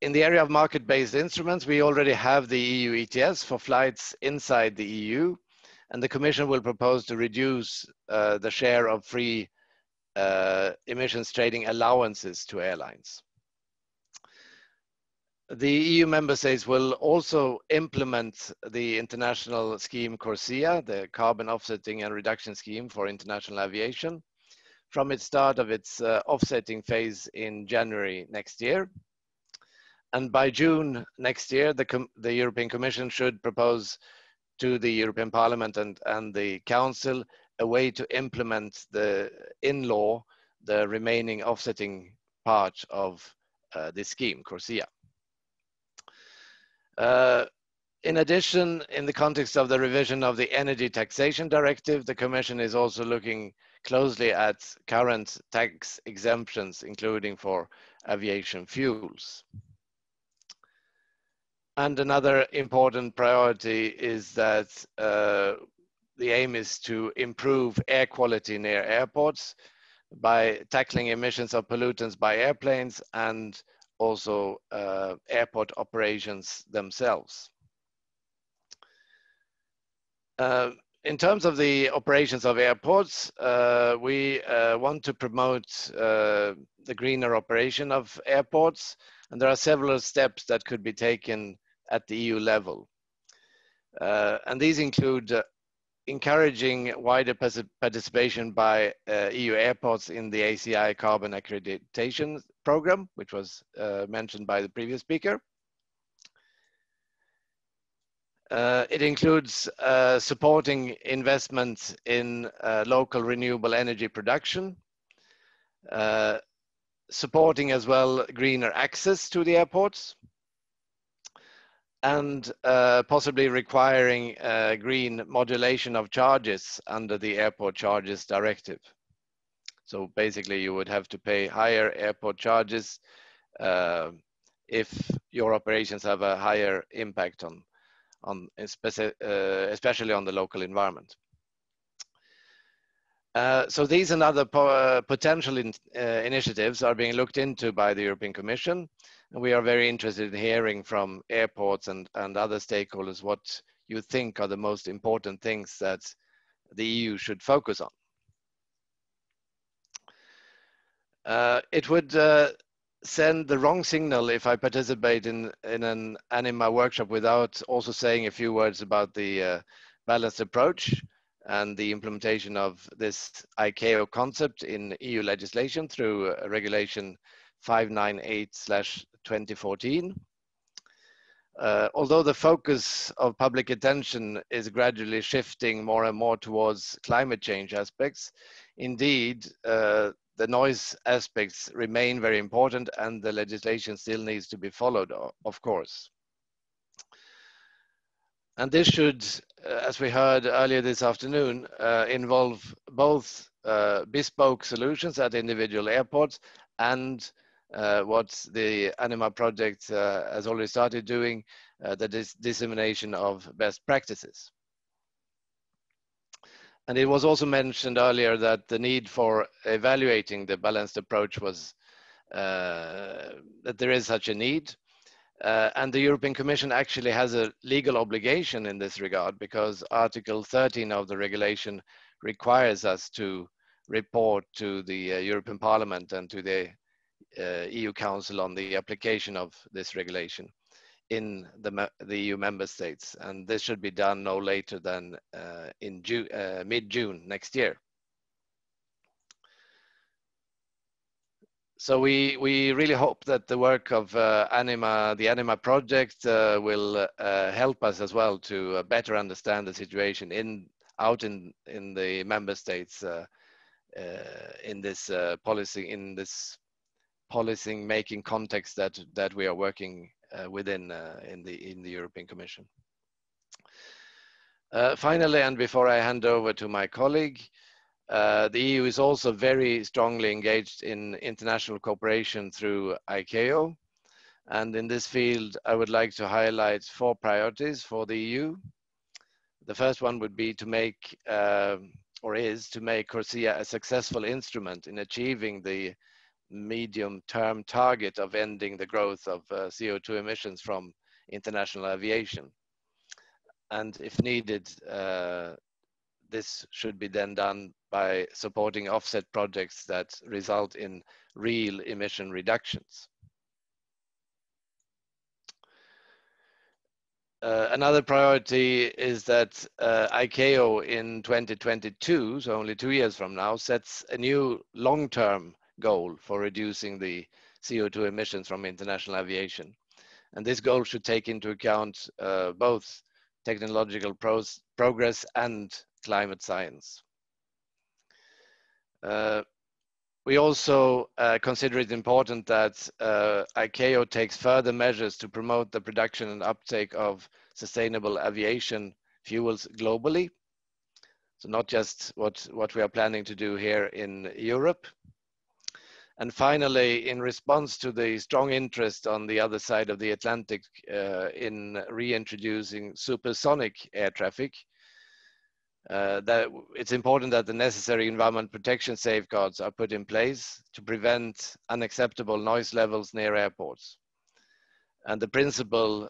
In the area of market-based instruments, we already have the EU ETS for flights inside the EU, and the Commission will propose to reduce the share of free emissions trading allowances to airlines. The EU member states will also implement the international scheme CORSIA, the carbon offsetting and reduction scheme for international aviation, from its start of its offsetting phase in January next year. And by June next year, the European Commission should propose to the European Parliament and the Council a way to implement in law the remaining offsetting part of this scheme, CORSIA. In addition, in the context of the revision of the Energy Taxation Directive, the Commission is also looking closely at current tax exemptions, including for aviation fuels. And another important priority is that the aim is to improve air quality near airports by tackling emissions of pollutants by airplanes and also airport operations themselves. In terms of the operations of airports, we want to promote the greener operation of airports, and there are several steps that could be taken at the EU level. And these include encouraging wider participation by EU airports in the ACI carbon accreditation program, which was mentioned by the previous speaker. It includes supporting investments in local renewable energy production, supporting as well greener access to the airports, and possibly requiring green modulation of charges under the Airport Charges Directive. So basically you would have to pay higher airport charges if your operations have a higher impact especially on the local environment. So these and other potential initiatives are being looked into by the European Commission, and we are very interested in hearing from airports and other stakeholders what you think are the most important things that the EU should focus on. It would send the wrong signal if I participate in an ANIMA workshop without also saying a few words about the balanced approach and the implementation of this ICAO concept in EU legislation through Regulation 598/2014. Although the focus of public attention is gradually shifting more and more towards climate change aspects, indeed, the noise aspects remain very important and the legislation still needs to be followed, of course. And this should, as we heard earlier this afternoon, involve both bespoke solutions at individual airports and what the ANIMA project has already started doing, the dissemination of best practices. And it was also mentioned earlier that the need for evaluating the balanced approach was, that there is such a need. And the European Commission actually has a legal obligation in this regard because Article 13 of the regulation requires us to report to the European Parliament and to the EU Council on the application of this regulation in the EU member states, and this should be done no later than in mid-June next year. So we really hope that the work of ANIMA, the ANIMA project, will help us as well to better understand the situation out in the member states in this policy making context that we are working within in the European Commission. Finally, and before I hand over to my colleague, the EU is also very strongly engaged in international cooperation through ICAO. And in this field, I would like to highlight 4 priorities for the EU. The first one would be to make, is to make CORSIA a successful instrument in achieving the medium-term target of ending the growth of CO2 emissions from international aviation. And if needed, this should be then done by supporting offset projects that result in real emission reductions. Another priority is that ICAO in 2022, so only 2 years from now, sets a new long-term goal for reducing the CO2 emissions from international aviation. And this goal should take into account both technological progress and climate science. We also consider it important that ICAO takes further measures to promote the production and uptake of sustainable aviation fuels globally. So not just what we are planning to do here in Europe. And finally, in response to the strong interest on the other side of the Atlantic in reintroducing supersonic air traffic, that it's important that the necessary environment protection safeguards are put in place to prevent unacceptable noise levels near airports. And the principle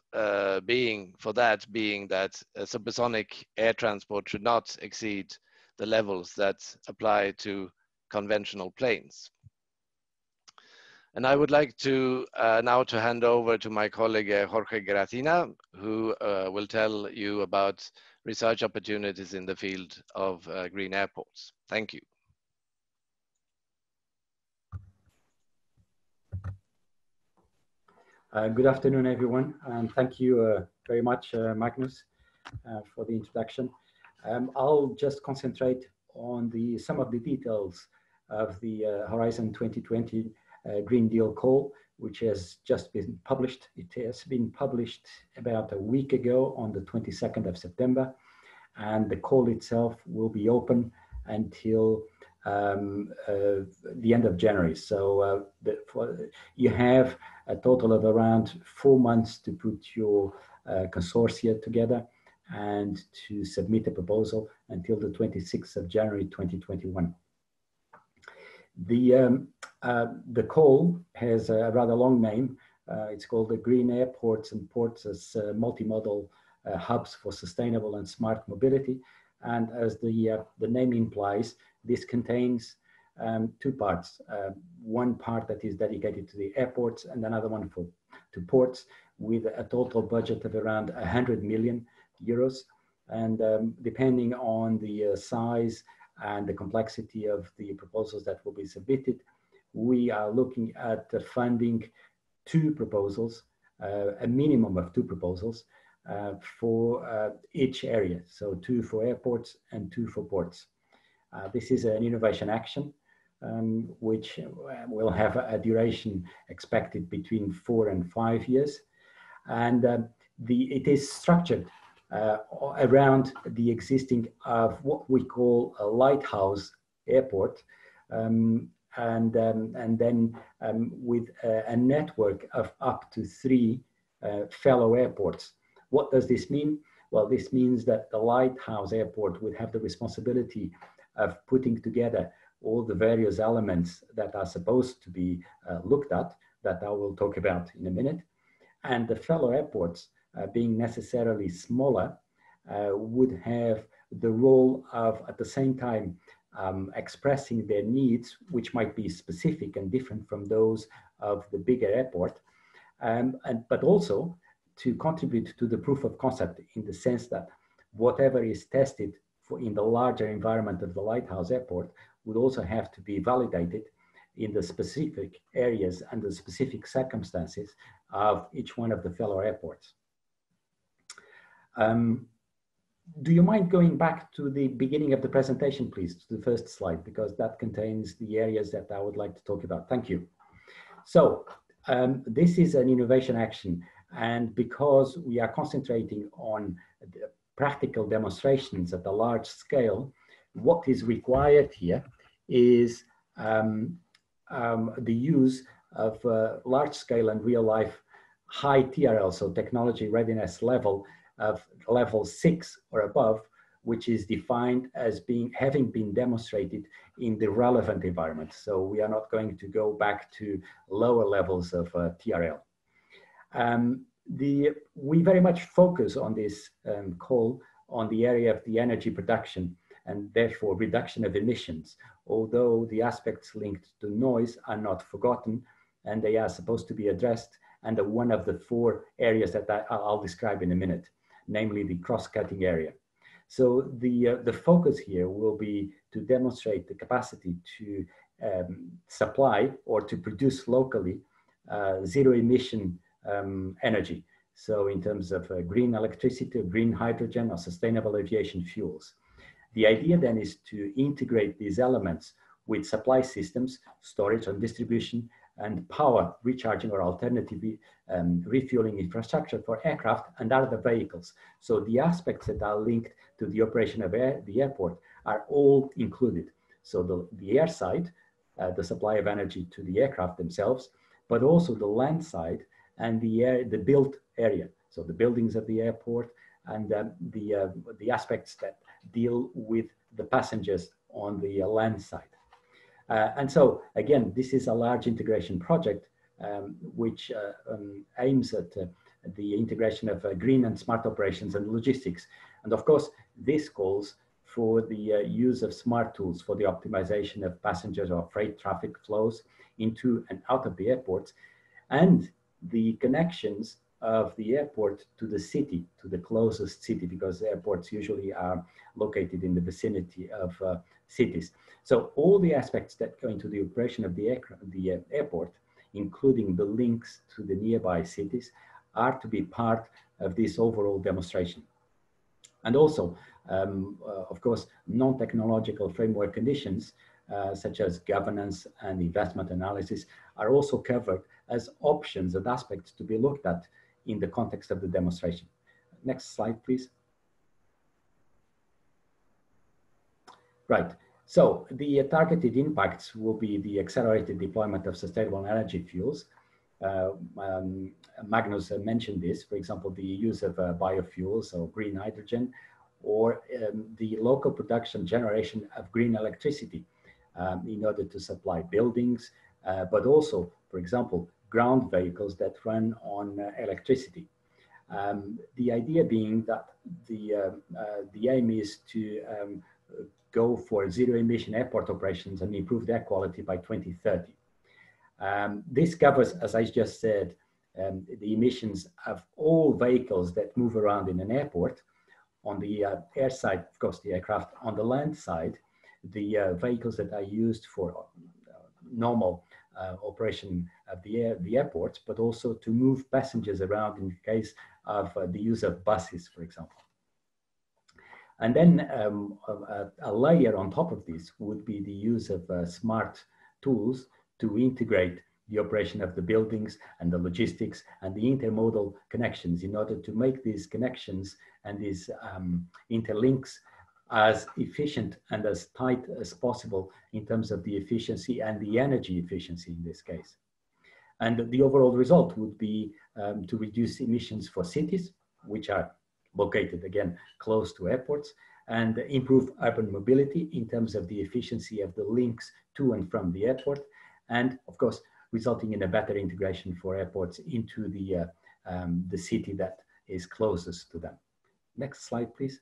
being that supersonic air transport should not exceed the levels that apply to conventional planes. And I would like to now to hand over to my colleague Jorge Gracina, who will tell you about research opportunities in the field of green airports. Thank you. Good afternoon, everyone, and thank you very much, Magnus, for the introduction. I'll just concentrate on some of the details of the Horizon 2020 Green Deal call, which has just been published. It has been published about a week ago on the 22nd of September, and the call itself will be open until the end of January. So you have a total of around 4 months to put your consortia together and to submit a proposal until the 26th of January 2021. The call has a rather long name. It's called the Green Airports and Ports as Multimodal Hubs for Sustainable and Smart Mobility. And as the name implies, this contains two parts. One part that is dedicated to the airports and another one to ports, with a total budget of around 100 million euros. And depending on the size and the complexity of the proposals that will be submitted, we are looking at funding two proposals, a minimum of two proposals for each area. So 2 for airports and 2 for ports. This is an innovation action, which will have a duration expected between 4 and 5 years. And it is structured around the existing of what we call a lighthouse airport, and then with a network of up to 3 fellow airports. What does this mean? Well, this means that the lighthouse airport would have the responsibility of putting together all the various elements that are supposed to be looked at, that I will talk about in a minute. And the fellow airports, being necessarily smaller, would have the role of, at the same time, expressing their needs, which might be specific and different from those of the bigger airport, but also to contribute to the proof of concept, in the sense that whatever is tested in the larger environment of the lighthouse airport would also have to be validated in the specific areas and the specific circumstances of each one of the fellow airports. Do you mind going back to the beginning of the presentation, please, to the first slide, because that contains the areas that I would like to talk about. Thank you. So this is an innovation action, and because we are concentrating on the practical demonstrations at a large scale, what is required here is the use of large scale and real life high TRL, so technology readiness level of level 6 or above, which is defined as having been demonstrated in the relevant environment. So we are not going to go back to lower levels of TRL. We very much focus on this call on the area of the energy production and therefore reduction of emissions, although the aspects linked to noise are not forgotten and they are supposed to be addressed under one of the 4 areas that I'll describe in a minute, namely the cross-cutting area. So the focus here will be to demonstrate the capacity to supply or to produce locally zero emission energy. So in terms of green electricity, green hydrogen, or sustainable aviation fuels. The idea then is to integrate these elements with supply systems, storage and distribution, and power recharging or alternative refueling infrastructure for aircraft and other vehicles. So the aspects that are linked to the operation of the airport are all included. So the air side, the supply of energy to the aircraft themselves, but also the land side and the built area. So the buildings of the airport and the aspects that deal with the passengers on the land side. And so, again, this is a large integration project which aims at the integration of green and smart operations and logistics. And of course, this calls for the use of smart tools for the optimization of passengers or freight traffic flows into and out of the airports, and the connections of the airport to the city, to the closest city, because airports usually are located in the vicinity of cities. So all the aspects that go into the operation of the airport, including the links to the nearby cities, are to be part of this overall demonstration. And also, of course, non-technological framework conditions, such as governance and investment analysis, are also covered as options and aspects to be looked at in the context of the demonstration. Next slide, please. Right. So the targeted impacts will be the accelerated deployment of sustainable energy fuels. Magnus mentioned this, for example, the use of biofuels or green hydrogen, or the local production generation of green electricity in order to supply buildings, but also, for example, ground vehicles that run on electricity. The idea being that the aim is to go for zero emission airport operations and improve their quality by 2030. This covers, as I just said, the emissions of all vehicles that move around in an airport. On the air side, of course, the aircraft. On the land side, the vehicles that are used for normal operation of the airports, but also to move passengers around in case of the use of buses, for example. And then a layer on top of this would be the use of smart tools to integrate the operation of the buildings and the logistics and the intermodal connections in order to make these connections and these interlinks as efficient and as tight as possible in terms of the efficiency and the energy efficiency in this case. And the overall result would be to reduce emissions for cities, which are located, again, close to airports, and improve urban mobility in terms of the efficiency of the links to and from the airport, and of course, resulting in a better integration for airports into the city that is closest to them. Next slide, please.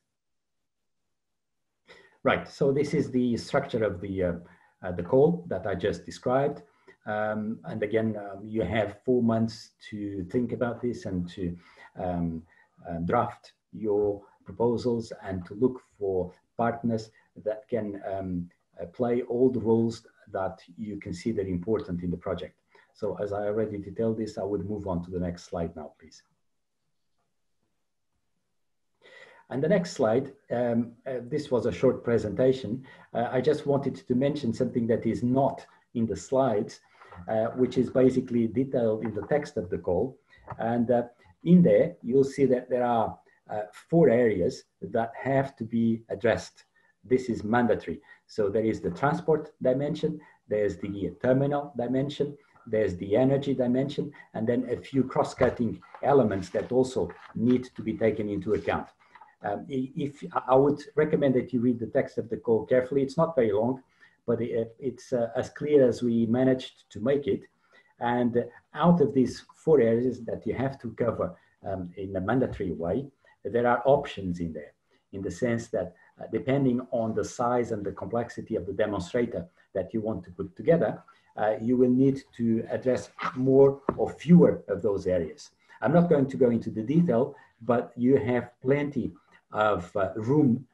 Right, so this is the structure of the call that I just described. And again, you have 4 months to think about this and to draft your proposals and to look for partners that can play all the roles that you consider important in the project. So as I already detailed this, I would move on to the next slide now, please. And the next slide, this was a short presentation. I just wanted to mention something that is not in the slides, which is basically detailed in the text of the call. And in there, you'll see that there are 4 areas that have to be addressed. This is mandatory. So there is the transport dimension, there's the terminal dimension, there's the energy dimension, and then a few cross-cutting elements that also need to be taken into account. If I would recommend that you read the text of the call carefully. It's not very long, but it's as clear as we managed to make it. And out of these 4 areas that you have to cover in a mandatory way, there are options in there, in the sense that depending on the size and the complexity of the demonstrator that you want to put together, you will need to address more or fewer of those areas. I'm not going to go into the detail, but you have plenty of room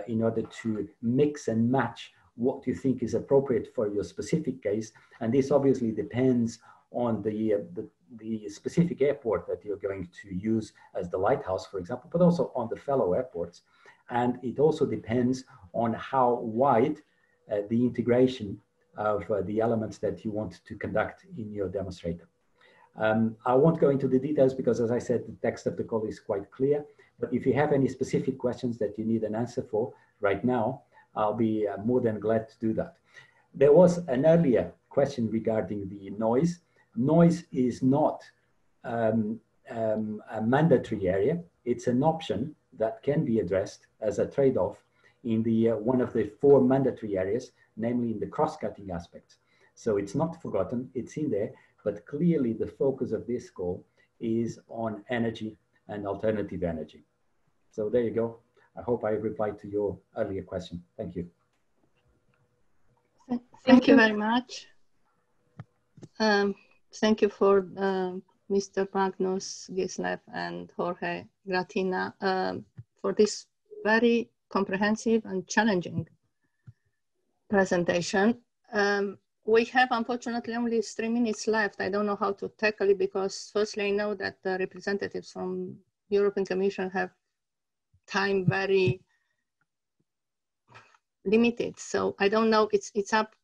in order to mix and match what you think is appropriate for your specific case. And this obviously depends on the specific airport that you're going to use as the lighthouse, for example, but also on the fellow airports. And it also depends on how wide the integration of the elements that you want to conduct in your demonstrator. I won't go into the details because, as I said, the text of the call is quite clear. But if you have any specific questions that you need an answer for right now, I'll be more than glad to do that. There was an earlier question regarding the noise. Noise is not a mandatory area. It's an option that can be addressed as a trade-off in the one of the 4 mandatory areas, namely in the cross-cutting aspects. So it's not forgotten, it's in there, but clearly the focus of this call is on energy and alternative energy. So there you go. I hope I replied to your earlier question. Thank you. Thank you very much. Thank you for Mr. Magnus Gislev and Jorge Gratina for this very comprehensive and challenging presentation. We have unfortunately only 3 minutes left. I don't know how to tackle it because firstly I know that the representatives from European Commission have time very limited. So I don't know, it's up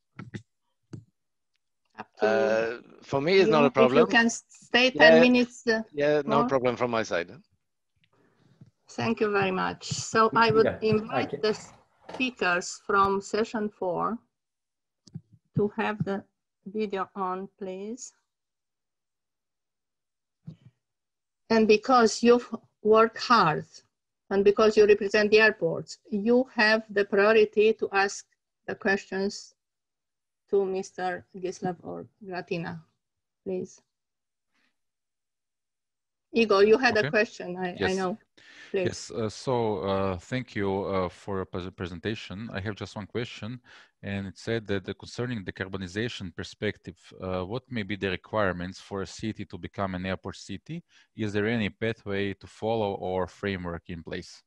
to for me, it's not a problem. If you can stay 10 minutes yeah, no more. problem from my side. Thank you very much. So I would invite the speakers from session 4 to have the video on, please. And because you've worked hard and because you represent the airports, you have the priority to ask the questions to Mr. Gislev or Gratina, please. Igor, you had a question, I know. Please. Yes, thank you for your presentation. I have just one question, and it said that concerning the decarbonization perspective, what may be the requirements for a city to become an airport city? Is there any pathway to follow or framework in place?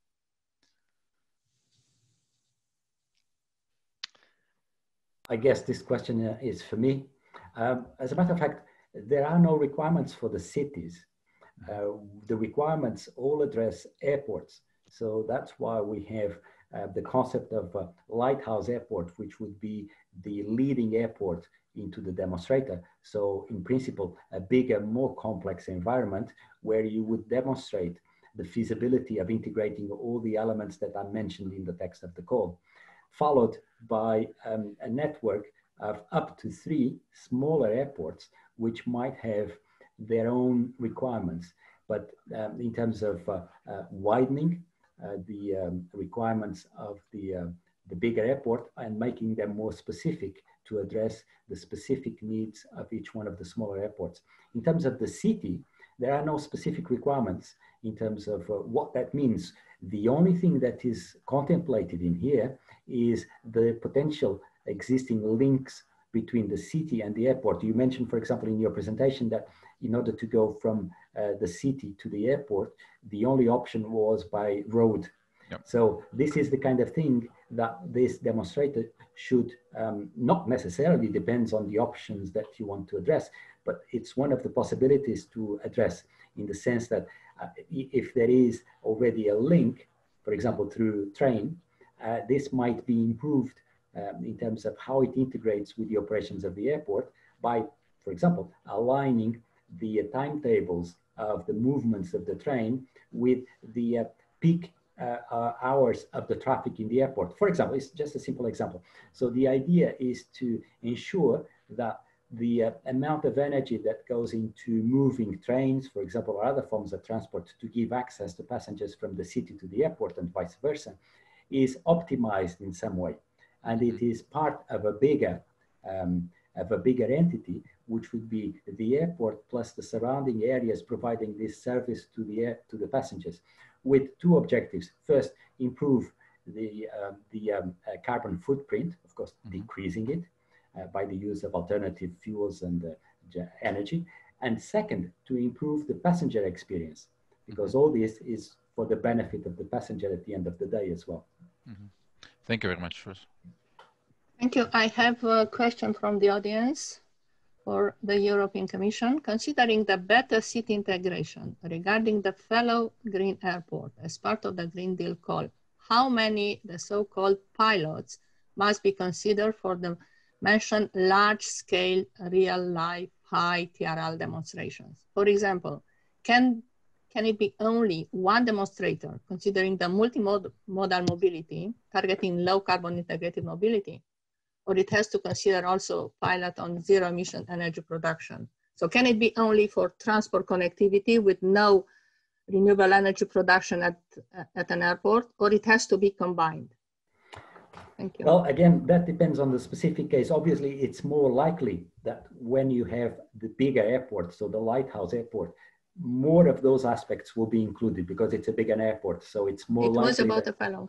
I guess this question is for me. As a matter of fact, there are no requirements for the cities. The requirements all address airports. So that's why we have the concept of a lighthouse airport, which would be the leading airport into the demonstrator. So in principle, a bigger, more complex environment where you would demonstrate the feasibility of integrating all the elements that I mentioned in the text of the call, followed by a network of up to 3 smaller airports, which might have their own requirements. But in terms of widening the requirements of the bigger airport and making them more specific to address the specific needs of each one of the smaller airports. In terms of the city, there are no specific requirements in terms of what that means. The only thing that is contemplated in here is the potential existing links between the city and the airport. You mentioned, for example, in your presentation that in order to go from the city to the airport, the only option was by road. Yep. So this is the kind of thing that this demonstrator should not necessarily depends on the options that you want to address, but it's one of the possibilities to address in the sense that if there is already a link, for example, through train, this might be improved in terms of how it integrates with the operations of the airport by, for example, aligning the timetables of the movements of the train with the peak hours of the traffic in the airport. For example, it's just a simple example. So the idea is to ensure that the amount of energy that goes into moving trains, for example, or other forms of transport to give access to passengers from the city to the airport and vice versa, is optimized in some way. And it is part of a bigger entity, which would be the airport plus the surrounding areas providing this service to the passengers, with 2 objectives. First, improve the carbon footprint, of course, decreasing it by the use of alternative fuels and energy. And second, to improve the passenger experience, because all this is for the benefit of the passenger at the end of the day as well. Thank you very much. Thank you. I have a question from the audience for the European Commission. Considering the better city integration regarding the fellow green airport as part of the Green Deal call, how many the so-called pilots must be considered for the mentioned large-scale, real-life, high TRL demonstrations? For example, can it be only one demonstrator considering the multimodal mobility, targeting low carbon integrated mobility, or it has to consider also pilot on zero emission energy production? So can it be only for transport connectivity with no renewable energy production at an airport, or it has to be combined? Thank you. Well, again, that depends on the specific case. Obviously, it's more likely that when you have the bigger airport, so the lighthouse airport, more of those aspects will be included because it's a bigger airport. So it's more likely. It was about a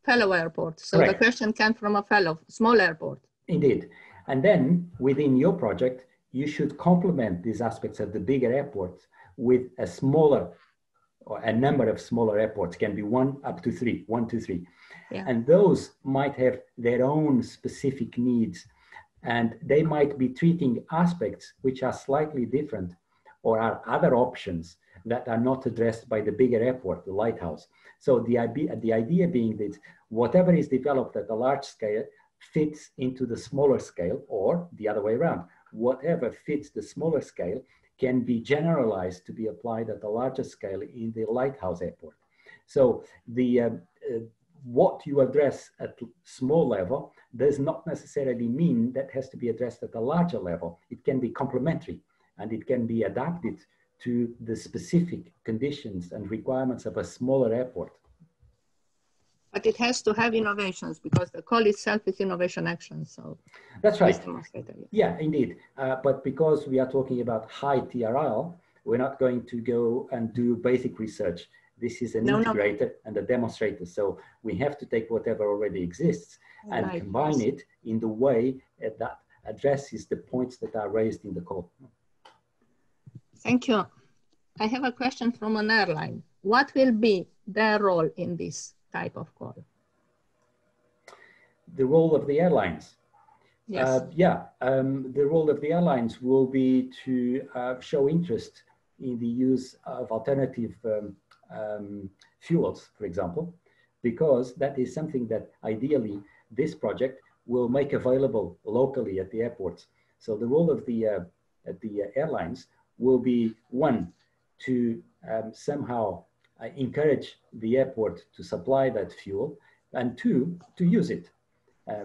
fellow airport. So correct. The question came from a small airport. Indeed. And then within your project, you should complement these aspects of the bigger airports with a smaller, or a number of smaller airports, can be 1 to 3. Yeah. And those might have their own specific needs, and they might be treating aspects which are slightly different, or are other options that are not addressed by the bigger airport, the lighthouse. So the idea being that whatever is developed at the large scale fits into the smaller scale, or the other way around. Whatever fits the smaller scale can be generalized to be applied at the larger scale in the lighthouse airport. So what you address at small level does not necessarily mean that has to be addressed at a larger level. It can be complementary, and it can be adapted to the specific conditions and requirements of a smaller airport. But it has to have innovations, because the call itself is innovation action. So that's right. Yeah, indeed. But because we are talking about high TRL, we're not going to go and do basic research. This is an integrator and a demonstrator. So we have to take whatever already exists and combine it in the way that addresses the points that are raised in the call. Thank you. I have a question from an airline. What will be their role in this type of call? The role of the airlines. Yes. The role of the airlines will be to show interest in the use of alternative fuels, for example, because that is something that ideally this project will make available locally at the airports. So the role of the airlines will be, one, to somehow encourage the airport to supply that fuel, and two, to use it,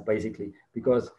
basically, because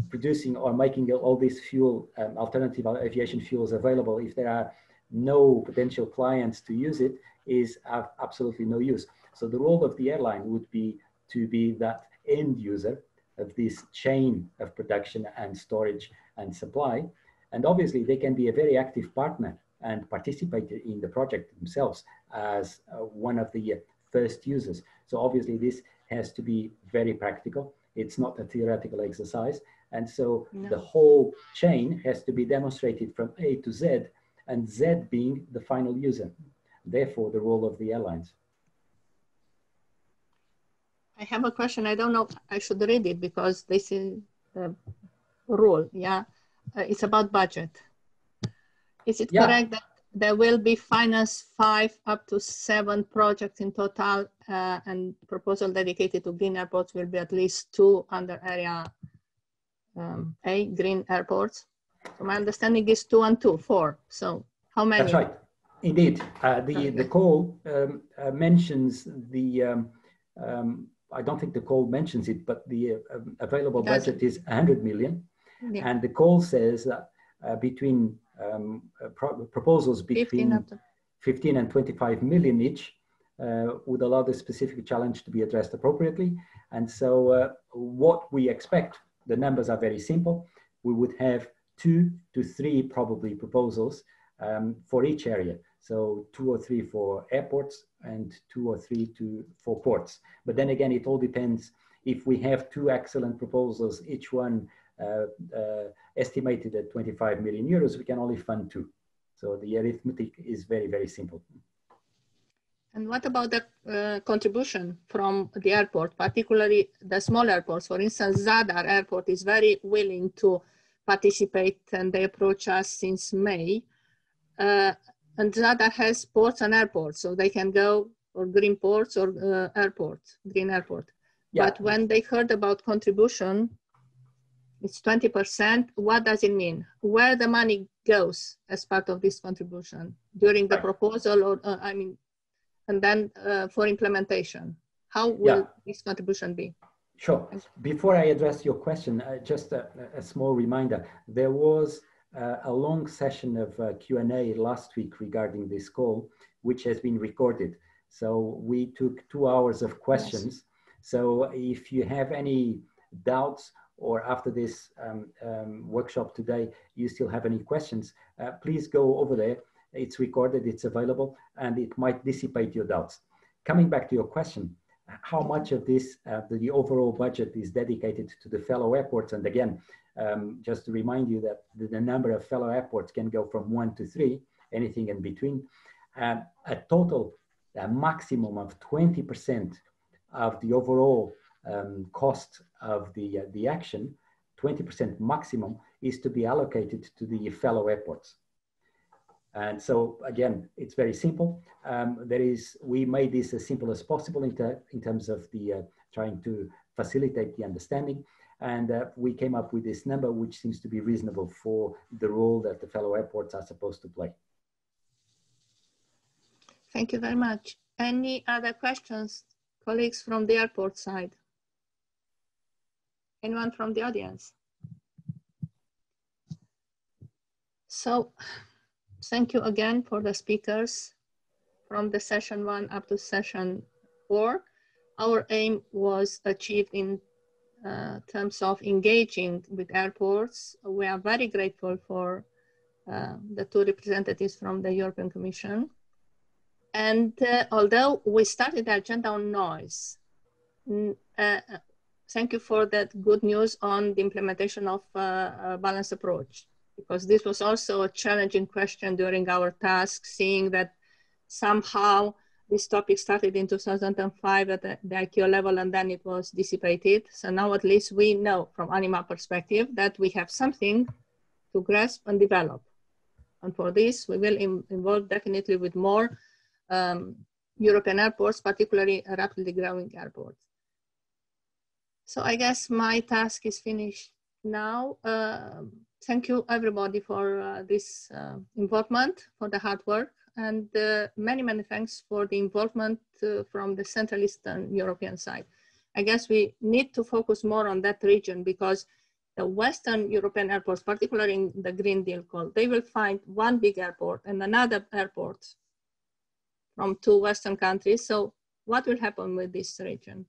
producing or making all these fuel, alternative aviation fuels available, if there are no potential clients to use it, is of absolutely no use. So the role of the airline would be to be that end user of this chain of production and storage and supply. And obviously they can be a very active partner and participate in the project themselves as one of the first users. So obviously this has to be very practical. It's not a theoretical exercise. And so the whole chain has to be demonstrated from A to Z, and Z being the final user. Therefore, the role of the airlines. I have a question. I don't know if I should read it because this is the rule. Yeah, it's about budget. Is it correct that there will be financed 5 up to 7 projects in total, and proposal dedicated to green airports will be at least 2 under area A, green airports? So my understanding is 2 and 2, 4. So how many? That's right. Indeed. The call mentions the, I don't think the call mentions it, but the available budget is 100 million. Yeah. And the call says that between proposals between 15 and 25 million each would allow the specific challenge to be addressed appropriately. And so what we expect, the numbers are very simple. We would have 2 to 3 probably proposals for each area. So 2 or 3 for airports and 2 or 3 for ports. But then again, it all depends. If we have 2 excellent proposals, each one estimated at 25 million euros, we can only fund 2. So the arithmetic is very, very simple. And what about the contribution from the airport, particularly the small airports? For instance, Zadar Airport is very willing to participate, and they approach us since May. And Zadar has ports and airports, so they can go or green ports or green airport. Yeah. But when they heard about contribution, it's 20%. What does it mean? Where the money goes as part of this contribution during the proposal, or and then for implementation? How will this contribution be? Sure. Before I address your question, just a small reminder. There was a long session of Q&A last week regarding this call, which has been recorded. So we took 2 hours of questions. Yes. So if you have any doubts, or after this workshop today, you still have any questions, please go over there. It's recorded, it's available, and it might dissipate your doubts. Coming back to your question, how much of this, the overall budget is dedicated to the fellow airports? And again, just to remind you that the number of fellow airports can go from 1 to 3, anything in between. A total maximum of 20% of the overall cost of the action, 20% maximum, is to be allocated to the fellow airports. And so again, it's very simple. We made this as simple as possible in terms of the trying to facilitate the understanding. And we came up with this number, which seems to be reasonable for the role that the fellow airports are supposed to play. Thank you very much. Any other questions, colleagues from the airport side? Anyone from the audience? So, thank you again for the speakers from the session 1 up to session 4. Our aim was achieved in terms of engaging with airports. We are very grateful for the 2 representatives from the European Commission. And although we started the agenda on noise, thank you for that good news on the implementation of a balanced approach, because this was also a challenging question during our task, seeing that somehow this topic started in 2005 at the ICAO level, and then it was dissipated. So now at least we know from ANIMA perspective that we have something to grasp and develop. And for this, we will involve definitely with more European airports, particularly rapidly growing airports. So I guess my task is finished now. Thank you everybody for this involvement, for the hard work, and many, many thanks for the involvement from the Central Eastern European side. I guess we need to focus more on that region, because the Western European airports, particularly in the Green Deal call, they will find one big airport and another airport from 2 Western countries. So what will happen with this region?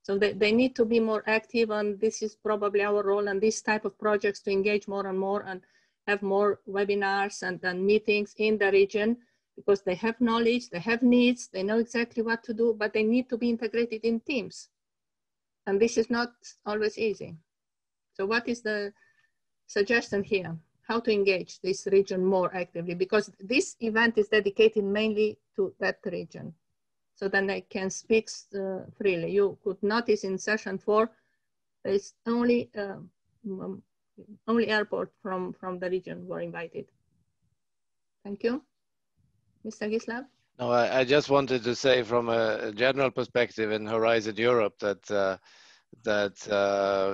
So they need to be more active, and this is probably our role, and this type of projects to engage more and more and have more webinars and meetings in the region, because they have knowledge, they have needs, they know exactly what to do, but they need to be integrated in teams. And this is not always easy. So what is the suggestion here? How to engage this region more actively? Because this event is dedicated mainly to that region. So then I can speak freely. You could notice in session 4, there's only airport from the region were invited. Thank you. Mr. Gislav? No, I just wanted to say from a general perspective in Horizon Europe that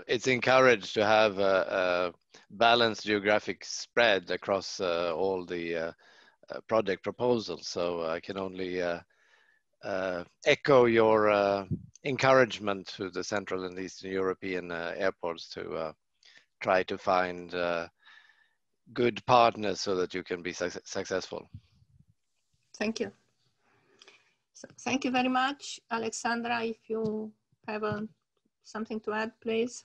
it's encouraged to have a balanced geographic spread across all the project proposals. So I can only echo your encouragement to the Central and Eastern European airports to try to find good partners so that you can be successful. Thank you. So, thank you very much. Alexandra, if you have something to add, please.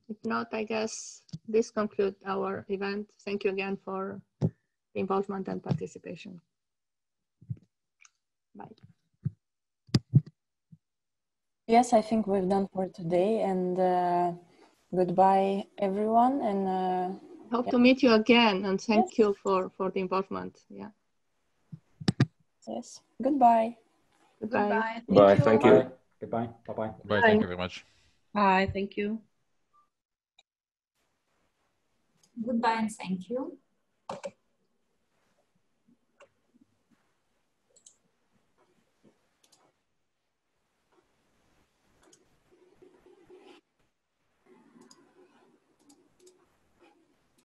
If not, I guess this concludes our event. Thank you again for the involvement and participation. Bye. Yes, I think we've done for today, and goodbye everyone, and hope to meet you again, and thank you for the involvement. Yeah. Yes. Goodbye. Goodbye. Bye. Thank you. Goodbye. Bye-bye. Bye. Thank you very much. Bye. Thank you. Goodbye and thank you.